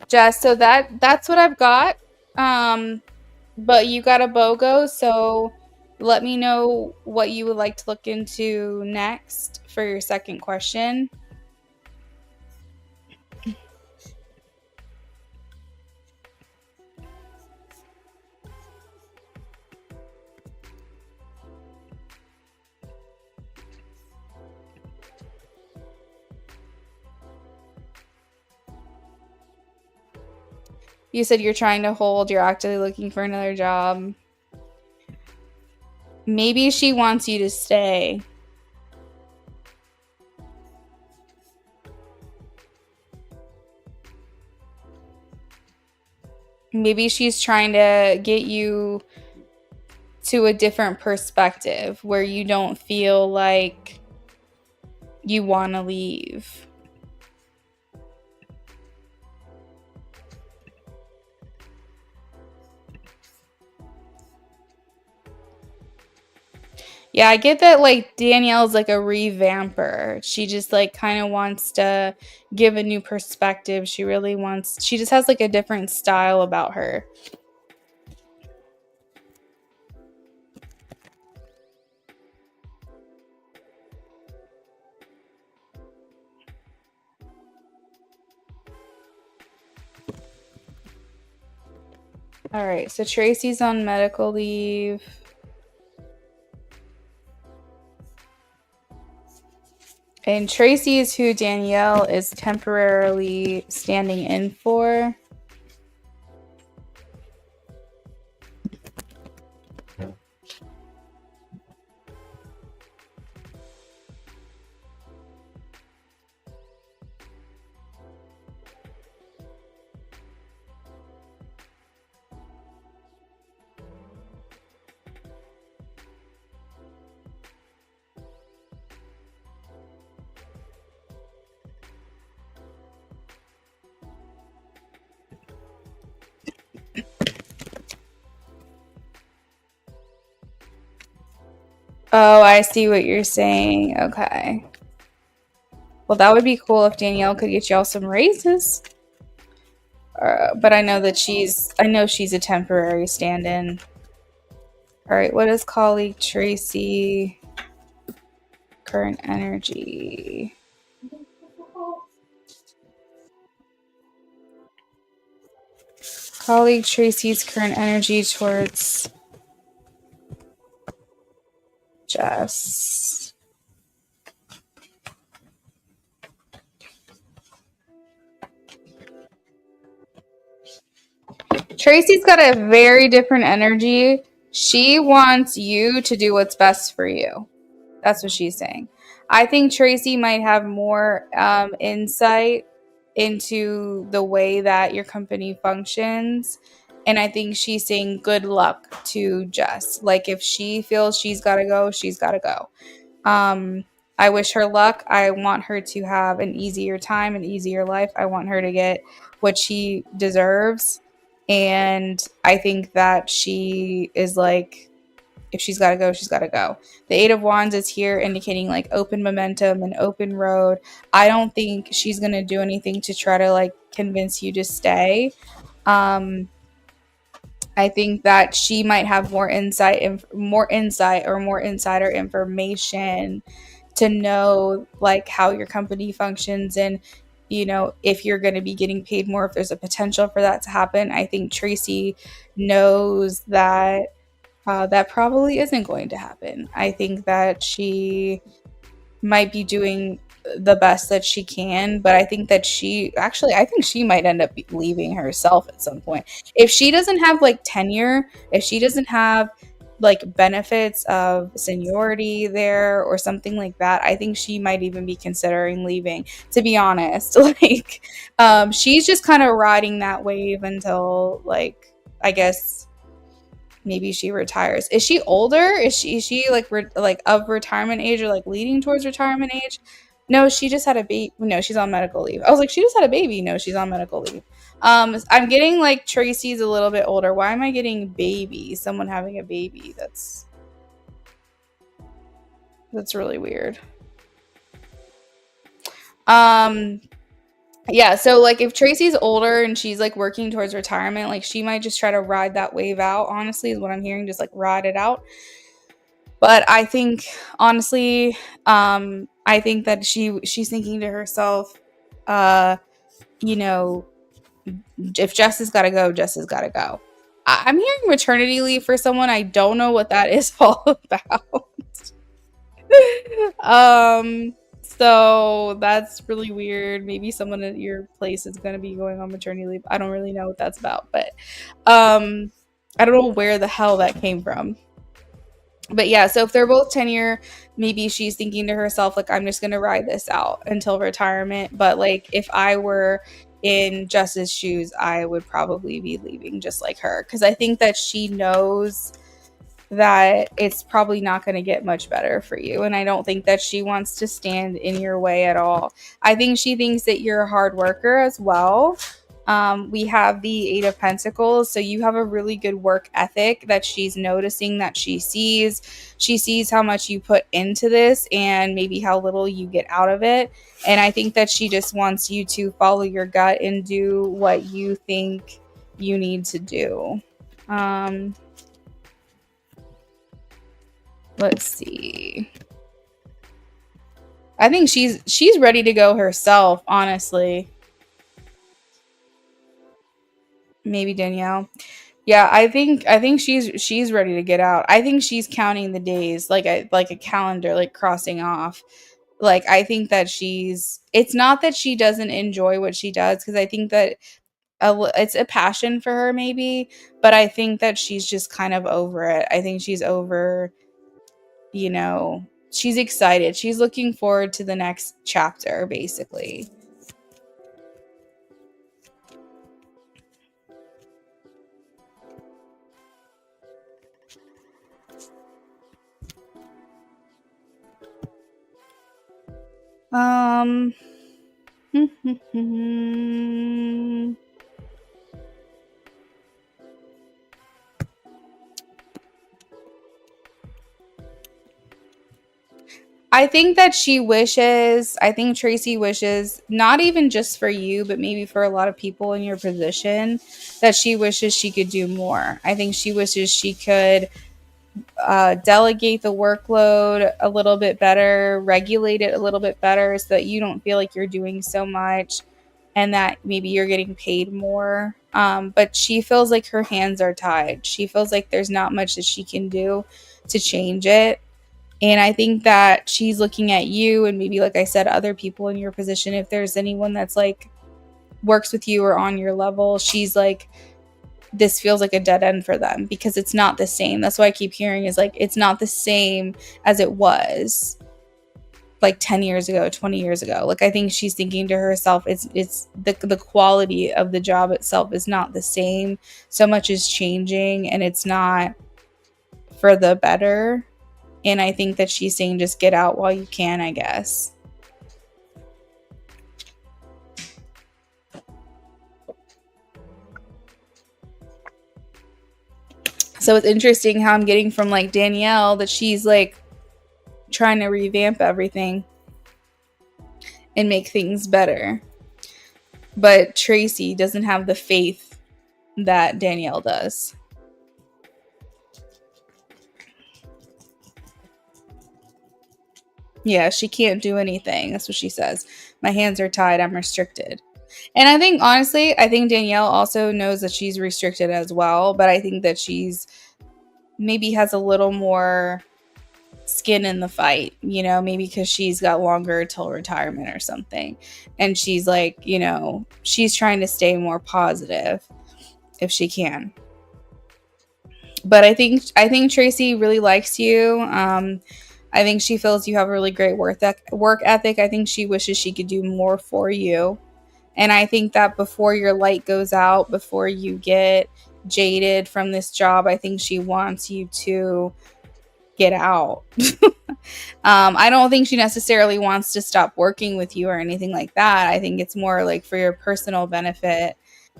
Jess, so that's what I've got. But you got a BOGO, so let me know what you would like to look into next for your second question. You said you're trying to hold, you're actively looking for another job. Maybe she wants you to stay. Maybe she's trying to get you to a different perspective where you don't feel like you want to leave. Yeah, I get that like Danielle's like a revamper. She just like kind of wants to give a new perspective. She just has like a different style about her. All right, so Tracy's on medical leave. And Tracy is who Danielle is temporarily standing in for. Oh, I see what you're saying. Okay. Well, that would be cool if Danielle could get y'all some raises. But I know she's a temporary stand-in. All right, what is colleague Tracy current energy? Colleague Tracy's current energy towards Jess. Tracy's got a very different energy. She wants you to do what's best for you. That's what she's saying. I think Tracy might have more insight into the way that your company functions. And I think she's saying good luck to Jess. Like if she feels she's got to go, she's got to go. I wish her luck. I want her to have an easier time, an easier life. I want her to get what she deserves. And I think that she is like, if she's got to go, she's got to go. The Eight of Wands is here indicating like open momentum and open road. I don't think she's going to do anything to try to like convince you to stay. I think that she might have more insight or more insider information to know like how your company functions and if you're going to be getting paid more, if there's a potential for that to happen. I think Tracy knows that that probably isn't going to happen. I think that she might be doing the best that she can, but I think that I think she might end up leaving herself at some point. If she doesn't have like tenure, if she doesn't have like benefits of seniority there or something like that, I think she might even be considering leaving, to be honest. Like she's just kind of riding that wave until like, I guess maybe she retires. Is she older? Is she like like of retirement age or like leading towards retirement age? No, she just had a baby. No, she's on medical leave. I was like, she just had a baby. No, she's on medical leave. I'm getting like Tracy's a little bit older. Why am I getting baby? Someone having a baby. That's really weird. Yeah, so like if Tracy's older and she's like working towards retirement, like she might just try to ride that wave out, honestly, is what I'm hearing, just like ride it out. But I think honestly, I think that she's thinking to herself, you know, if Jess has gotta go, Jess has gotta go. I'm hearing maternity leave for someone. I don't know what that is all about. So that's really weird. Maybe someone at your place is going to be going on maternity leave. I don't really know what that's about, but um I don't know where the hell that came from. But yeah, so if they're both tenure, maybe she's thinking to herself, like, I'm just gonna ride this out until retirement. But like, if I were in Jess's shoes, I would probably be leaving just like her. Cause I think that she knows that it's probably not going to get much better for you. And I don't think that she wants to stand in your way at all. I think she thinks that you're a hard worker as well. We have the Eight of Pentacles. So you have a really good work ethic that she's noticing, that she sees. She sees how much you put into this and maybe how little you get out of it. And I think that she just wants you to follow your gut and do what you think you need to do. Let's see. I think she's ready to go herself, honestly. Maybe Danielle. Yeah, I think she's ready to get out. I think she's counting the days like a calendar, like crossing off. Like I think that it's not that she doesn't enjoy what she does, because I think that it's a passion for her maybe, but I think that she's just kind of over it. I think she's over, she's excited. She's looking forward to the next chapter, basically. Um, I think Tracy wishes, not even just for you, but maybe for a lot of people in your position, that she wishes she could do more. I think she wishes she could delegate the workload a little bit better, regulate it a little bit better so that you don't feel like you're doing so much and that maybe you're getting paid more. But she feels like her hands are tied. She feels like there's not much that she can do to change it. And I think that she's looking at you and maybe, like I said, other people in your position. If there's anyone that's like works with you or on your level, she's like, this feels like a dead end for them because it's not the same. That's why I keep hearing is like, it's not the same as it was like 10 years ago, 20 years ago. Like I think she's thinking to herself, it's the quality of the job itself is not the same. So much is changing and it's not for the better. And I think that she's saying just get out while you can, I guess. So it's interesting how I'm getting from like Danielle that she's like trying to revamp everything and make things better. But Tracy doesn't have the faith that Danielle does. Yeah, she can't do anything. That's what she says. My hands are tied. I'm restricted. And I think, honestly, I think Danielle also knows that she's restricted as well. But I think that she's maybe has a little more skin in the fight, maybe because she's got longer till retirement or something. And she's like, she's trying to stay more positive if she can. But I think Tracy really likes you. I think she feels you have a really great work ethic. I think she wishes she could do more for you. And I think that before your light goes out, before you get jaded from this job, I think she wants you to get out. I don't think she necessarily wants to stop working with you or anything like that. I think it's more like for your personal benefit.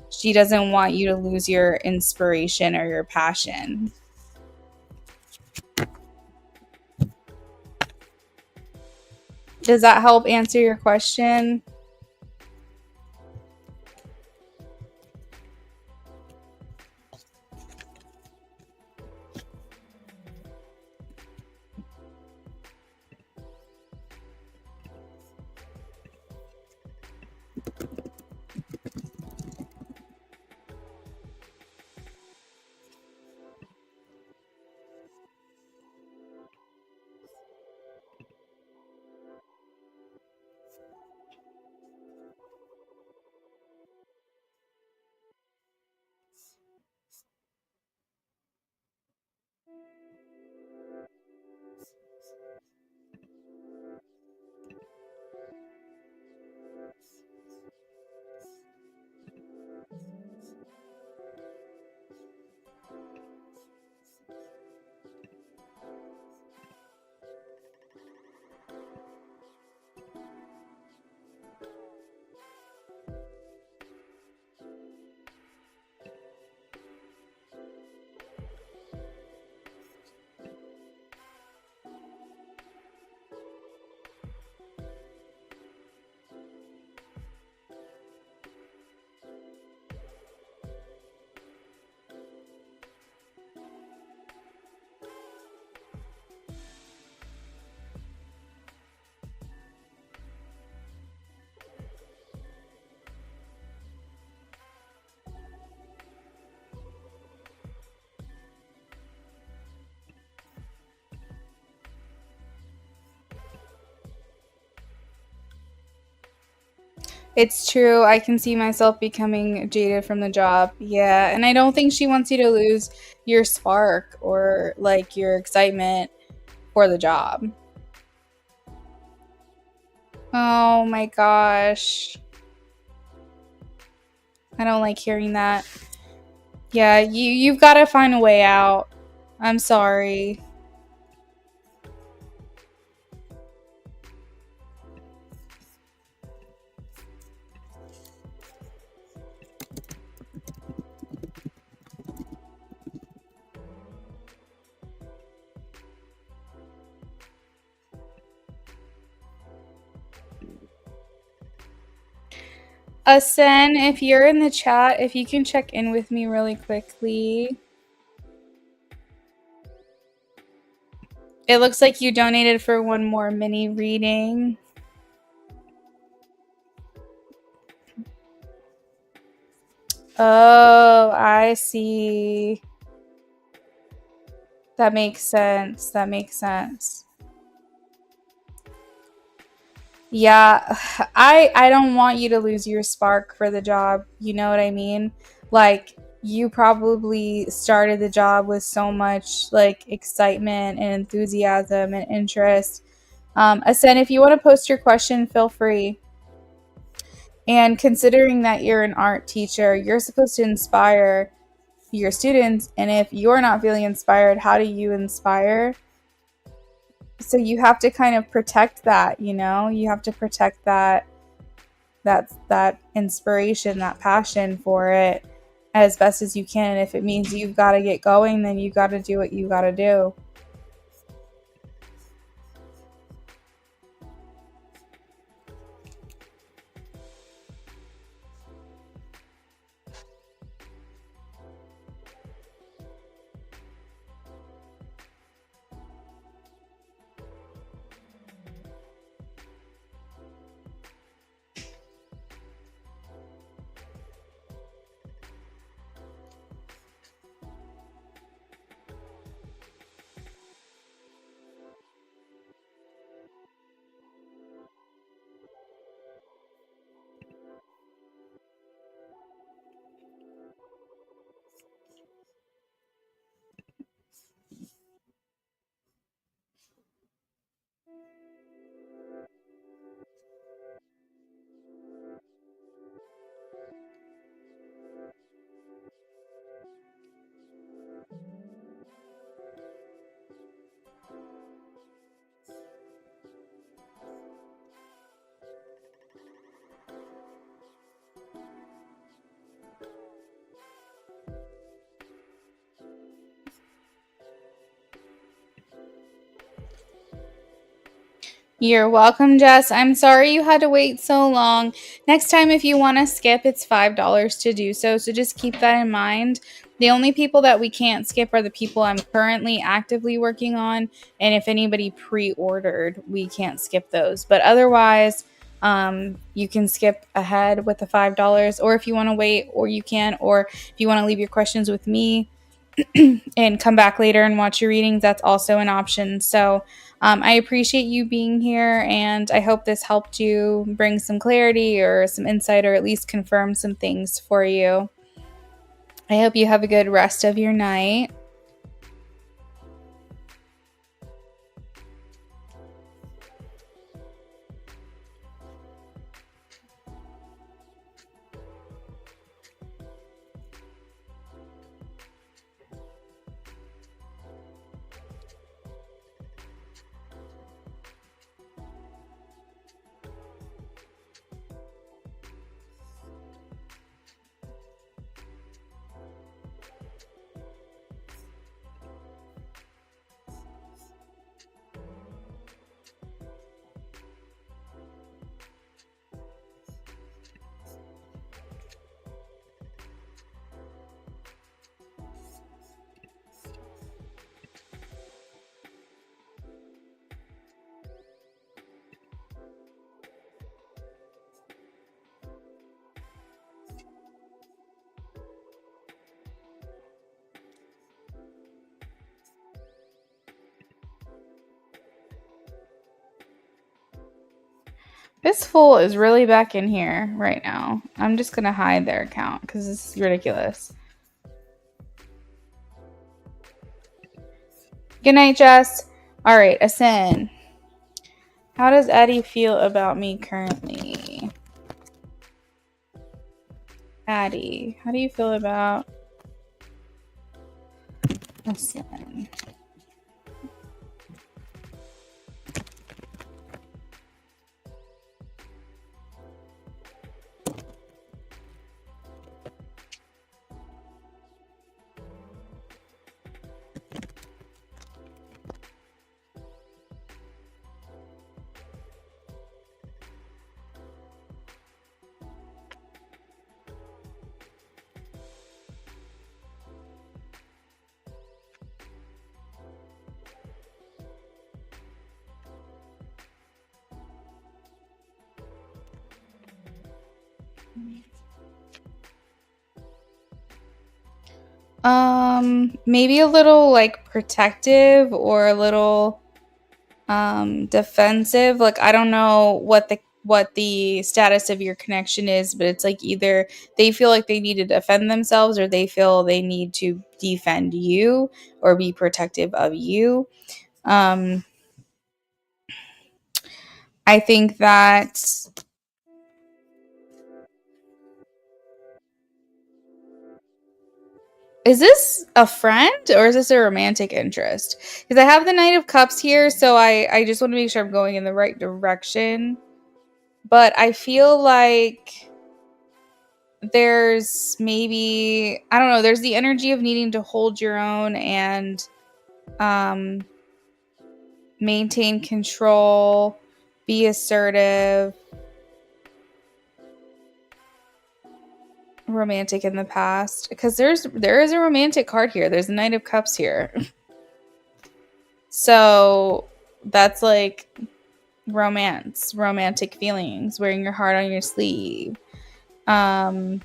She doesn't want you to lose your inspiration or your passion. Does that help answer your question? It's true. I can see myself becoming jaded from the job. Yeah, and I don't think she wants you to lose your spark or like your excitement for the job. Oh my gosh. I don't like hearing that. Yeah, you've got to find a way out. I'm sorry. Asen, if you're in the chat, if you can check in with me really quickly. It looks like you donated for one more mini reading. Oh, I see. That makes sense. That makes sense. Yeah, I don't want you to lose your spark for the job. You know what I mean? Like you probably started the job with so much like excitement and enthusiasm and interest. Asen, if you want to post your question, feel free. And considering that you're an art teacher, you're supposed to inspire your students. And if you're not feeling inspired, how do you inspire? So you have to kind of protect that, you know? You have to protect that inspiration, that passion for it as best as you can. And if it means you've got to get going, then you got to do what you got to do. You're welcome, Jess. I'm sorry you had to wait so long. Next time, if you want to skip, it's $5 to do so. So just keep that in mind. The only people that we can't skip are the people I'm currently actively working on. And if anybody pre ordered, we can't skip those. But otherwise, you can skip ahead with the $5. Or if you want to wait, or you can. Or if you want to leave your questions with me and come back later and watch your readings, that's also an option. So I appreciate you being here, and I hope this helped you bring some clarity or some insight, or at least confirm some things for you. I hope you have a good rest of your night. This fool is really back in here right now. I'm just going to hide their account because this is ridiculous. Good night, Jess. All right, Asin. How does Addie feel about me currently? Addie, how do you feel about Asin? Maybe a little like protective or a little defensive. Like I don't know what the status of your connection is, but it's like either they feel like they need to defend themselves or they feel they need to defend you or be protective of you. I think that is this a friend or is this a romantic interest? Because I have the Knight of Cups here, so I just want to make sure I'm going in the right direction. But I feel like there's maybe, I don't know, there's the energy of needing to hold your own and um, maintain control, be assertive, romantic in the past. Because there is a romantic card here. There's a Knight of Cups here. So that's like romance, romantic feelings, wearing your heart on your sleeve. So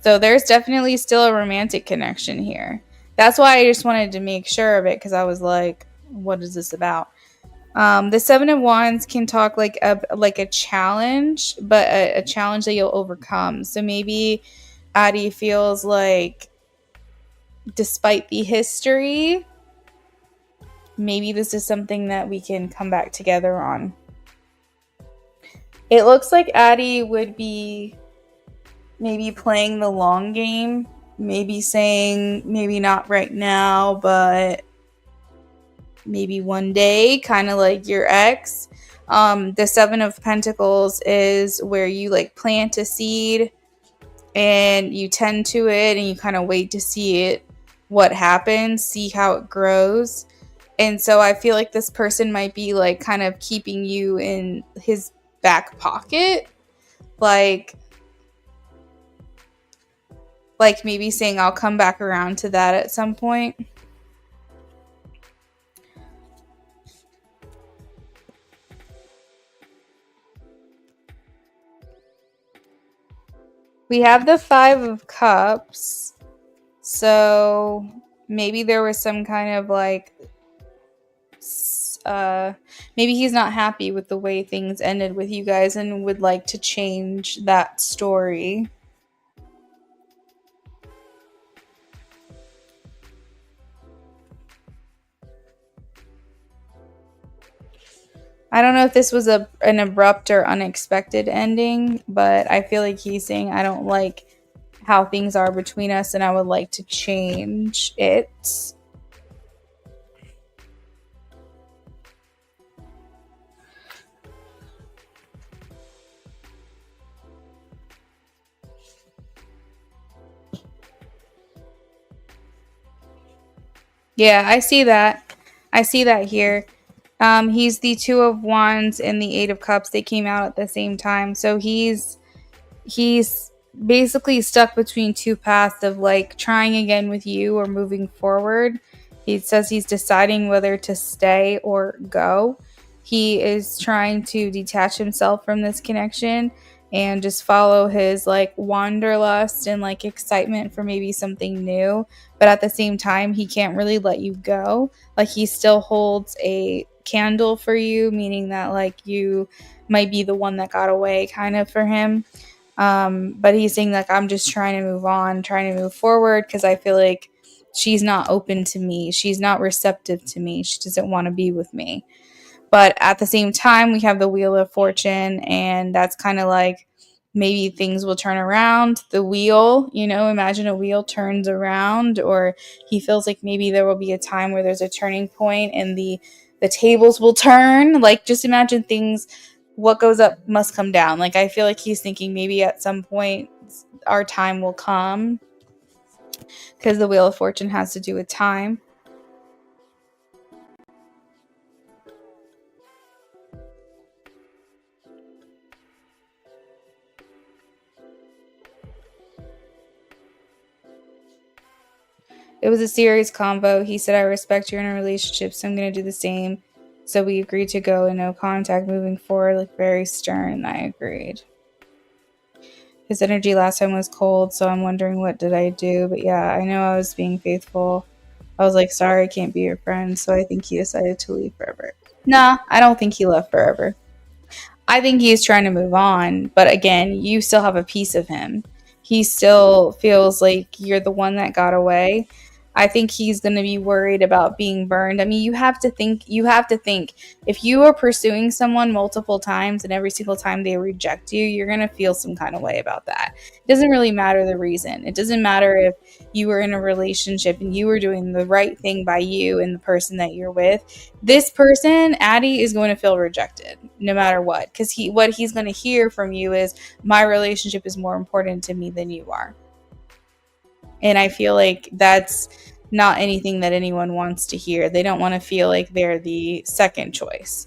there's definitely still a romantic connection here. That's why I just wanted to make sure of it because I was like, what is this about? The Seven of Wands can talk like a challenge, but a challenge that you'll overcome. So maybe Addie feels like, despite the history, maybe this is something that we can come back together on. It looks like Addie would be maybe playing the long game, maybe saying maybe not right now, but maybe one day, kind of like your ex. The Seven of Pentacles is where you like plant a seed and you tend to it and you kind of wait to see it, what happens, see how it grows. And so I feel like this person might be like kind of keeping you in his back pocket, like maybe saying I'll come back around to that at some point. We have the Five of Cups. So maybe there was some kind of like maybe he's not happy with the way things ended with you guys and would like to change that story. I don't know if this was an abrupt or unexpected ending, but I feel like he's saying I don't like how things are between us and I would like to change it. Yeah, I see that. I see that here. He's the Two of Wands and the Eight of Cups. They came out at the same time. So he's basically stuck between two paths of like trying again with you or moving forward. He says he's deciding whether to stay or go. He is trying to detach himself from this connection and just follow his like wanderlust and like excitement for maybe something new. But at the same time, he can't really let you go. Like he still holds a candle for you, meaning that like you might be the one that got away kind of for him. But he's saying like, I'm just trying to move on, trying to move forward because I feel like she's not open to me. She's not receptive to me. She doesn't want to be with me. But at the same time, we have the Wheel of Fortune, and that's kind of like maybe things will turn around. The wheel, imagine a wheel turns around, or he feels like maybe there will be a time where there's a turning point and the tables will turn. Like, just imagine things, what goes up must come down. Like, I feel like he's thinking maybe at some point our time will come because the Wheel of Fortune has to do with time. It was a serious convo. He said, I respect you're in a relationship, so I'm going to do the same. So we agreed to go in no contact moving forward, like very stern. I agreed. His energy last time was cold, so I'm wondering what did I do. But yeah, I know I was being faithful. I was like, sorry, I can't be your friend. So I think he decided to leave forever. Nah, I don't think he left forever. I think he's trying to move on, but again, you still have a piece of him. He still feels like you're the one that got away. I think he's going to be worried about being burned. I mean, you have to think if you are pursuing someone multiple times and every single time they reject you, you're going to feel some kind of way about that. It doesn't really matter the reason. It doesn't matter if you were in a relationship and you were doing the right thing by you and the person that you're with. This person, Addie, is going to feel rejected no matter what, because what he's going to hear from you is, my relationship is more important to me than you are. And I feel like that's not anything that anyone wants to hear. They don't want to feel like they're the second choice.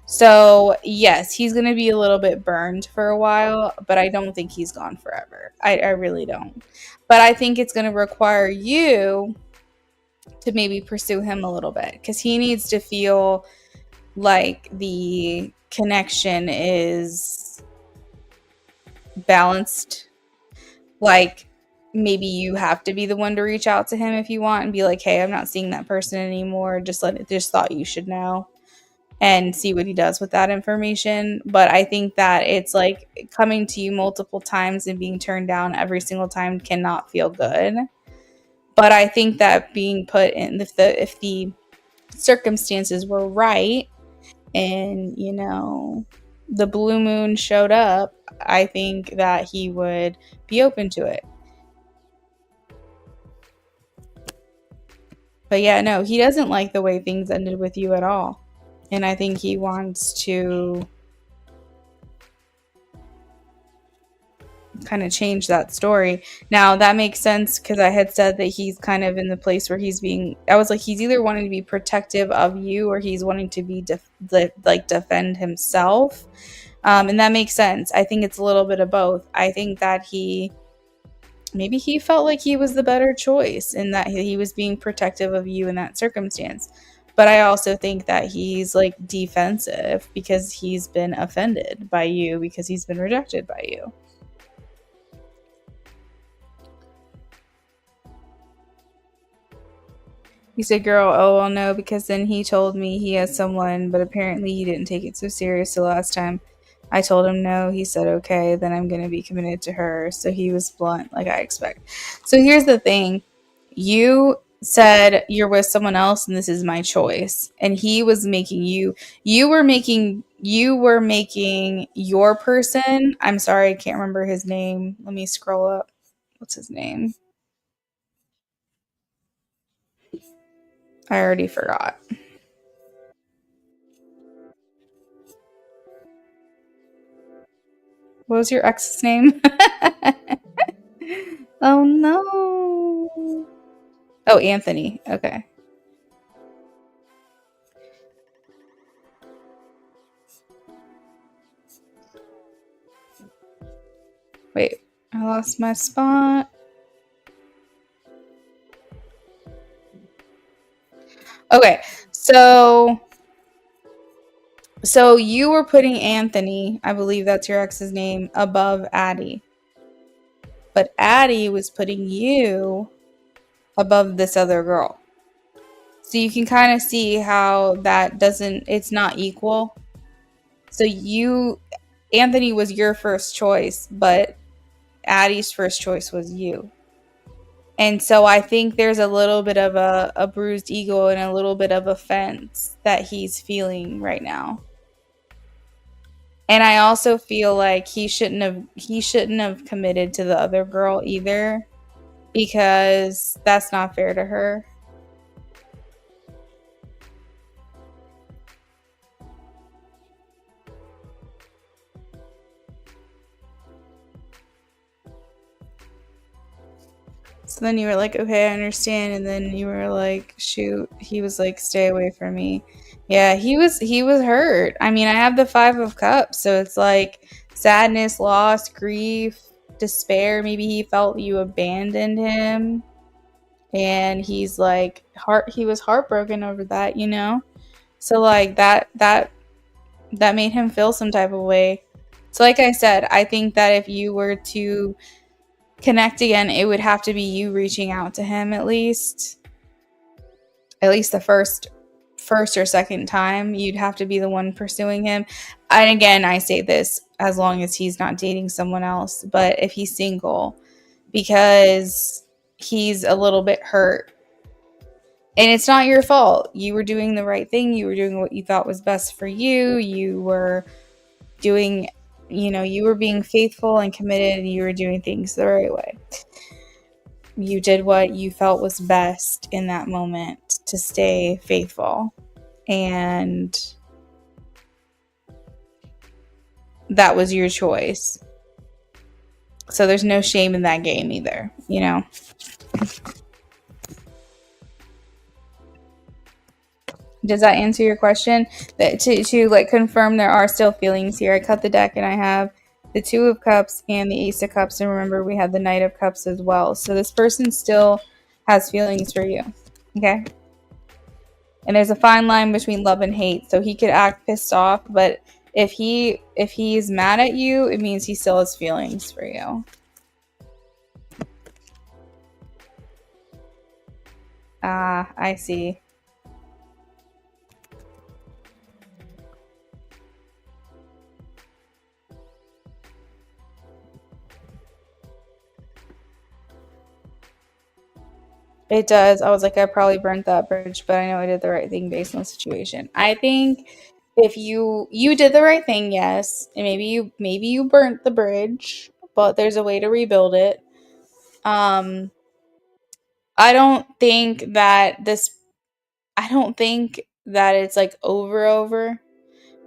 So yes, he's going to be a little bit burned for a while, but I don't think he's gone forever. I really don't. But I think it's going to require you to maybe pursue him a little bit, because he needs to feel like the connection is balanced. Like, maybe you have to be the one to reach out to him if you want and be like, hey, I'm not seeing that person anymore. Just thought you should know, and see what he does with that information. But I think that it's like coming to you multiple times and being turned down every single time cannot feel good. But I think that being put in, if the circumstances were right and, the blue moon showed up, I think that he would be open to it. But yeah, no, he doesn't like the way things ended with you at all. And I think he wants to kind of change that story. Now, that makes sense because I had said that he's kind of in the place where I was like, he's either wanting to be protective of you or he's wanting to be defend himself. And that makes sense. I think it's a little bit of both. I think that maybe he felt like he was the better choice and that he was being protective of you in that circumstance. But I also think that he's like defensive because he's been offended by you, because he's been rejected by you. You said, girl, oh, well, no, because then he told me he has someone, but apparently he didn't take it so serious the last time. I told him no. He said, okay, then I'm going to be committed to her. So he was blunt, like I expect. So here's the thing. You said you're with someone else and this is my choice. And he was making you were making your person. I'm sorry, I can't remember his name. Let me scroll up. What's his name? I already forgot. What was your ex's name? Oh no. Oh, Anthony. Okay. Wait, I lost my spot. Okay. So you were putting Anthony, I believe that's your ex's name, above Addie. But Addie was putting you above this other girl. So you can kind of see how that it's not equal. So Anthony was your first choice, but Addie's first choice was you. And so I think there's a little bit of a bruised ego and a little bit of offense that he's feeling right now. And I also feel like he shouldn't have committed to the other girl either, because that's not fair to her. So then you were like, okay, I understand. And then you were like, shoot, he was like, stay away from me. Yeah, he was hurt. I mean, I have the 5 of Cups, so it's like sadness, loss, grief, despair. Maybe he felt you abandoned him, and he's like he was heartbroken over that, you know? So like that made him feel some type of way. So like I said, I think that if you were to connect again, it would have to be you reaching out to him at least the first or second time. You'd have to be the one pursuing him. And again, I say this as long as he's not dating someone else, but if he's single, because he's a little bit hurt. And it's not your fault. You were doing the right thing. You were doing what you thought was best for you. You were doing, you were being faithful and committed, and you were doing things the right way. You did what you felt was best in that moment to stay faithful. And that was your choice. So there's no shame in that game either, you know? Does that answer your question? That to like confirm there are still feelings here. I cut the deck and I have the 2 of Cups and the Ace of Cups, and remember we had the Knight of Cups as well. So this person still has feelings for you. Okay? And there's a fine line between love and hate. So he could act pissed off, but if he's mad at you, it means he still has feelings for you. Ah, I see. It does. I was like, I probably burnt that bridge, but I know I did the right thing based on the situation. I think if you did the right thing, yes, and maybe you burnt the bridge, but there's a way to rebuild it. I don't think that it's like over,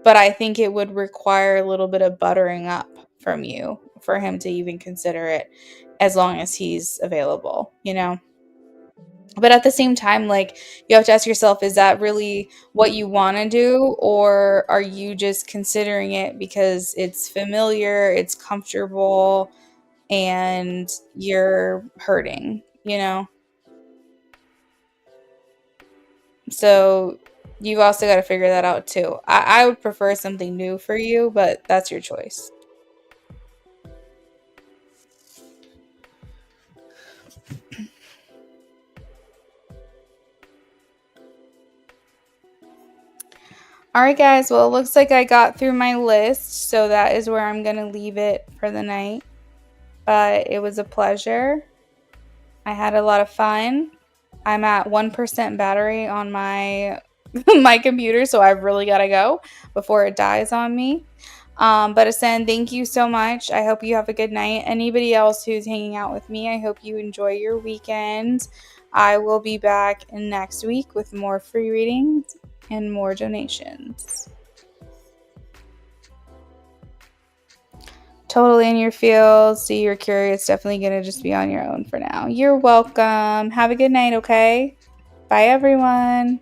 but I think it would require a little bit of buttering up from you for him to even consider it, as long as he's available, you know? But at the same time, like, you have to ask yourself, is that really what you want to do? Or are you just considering it because it's familiar, it's comfortable, and you're hurting, you know? So you've also got to figure that out too. I would prefer something new for you, but that's your choice. Alright guys, well, it looks like I got through my list, so that is where I'm going to leave it for the night. But it was a pleasure. I had a lot of fun. I'm at 1% battery on my my computer, so I've really got to go before it dies on me. But Asen, thank you so much. I hope you have a good night. Anybody else who's hanging out with me, I hope you enjoy your weekend. I will be back next week with more free readings and more donations. Totally in your field. See, you're curious. Definitely going to just be on your own for now. You're welcome. Have a good night, okay? Bye, everyone.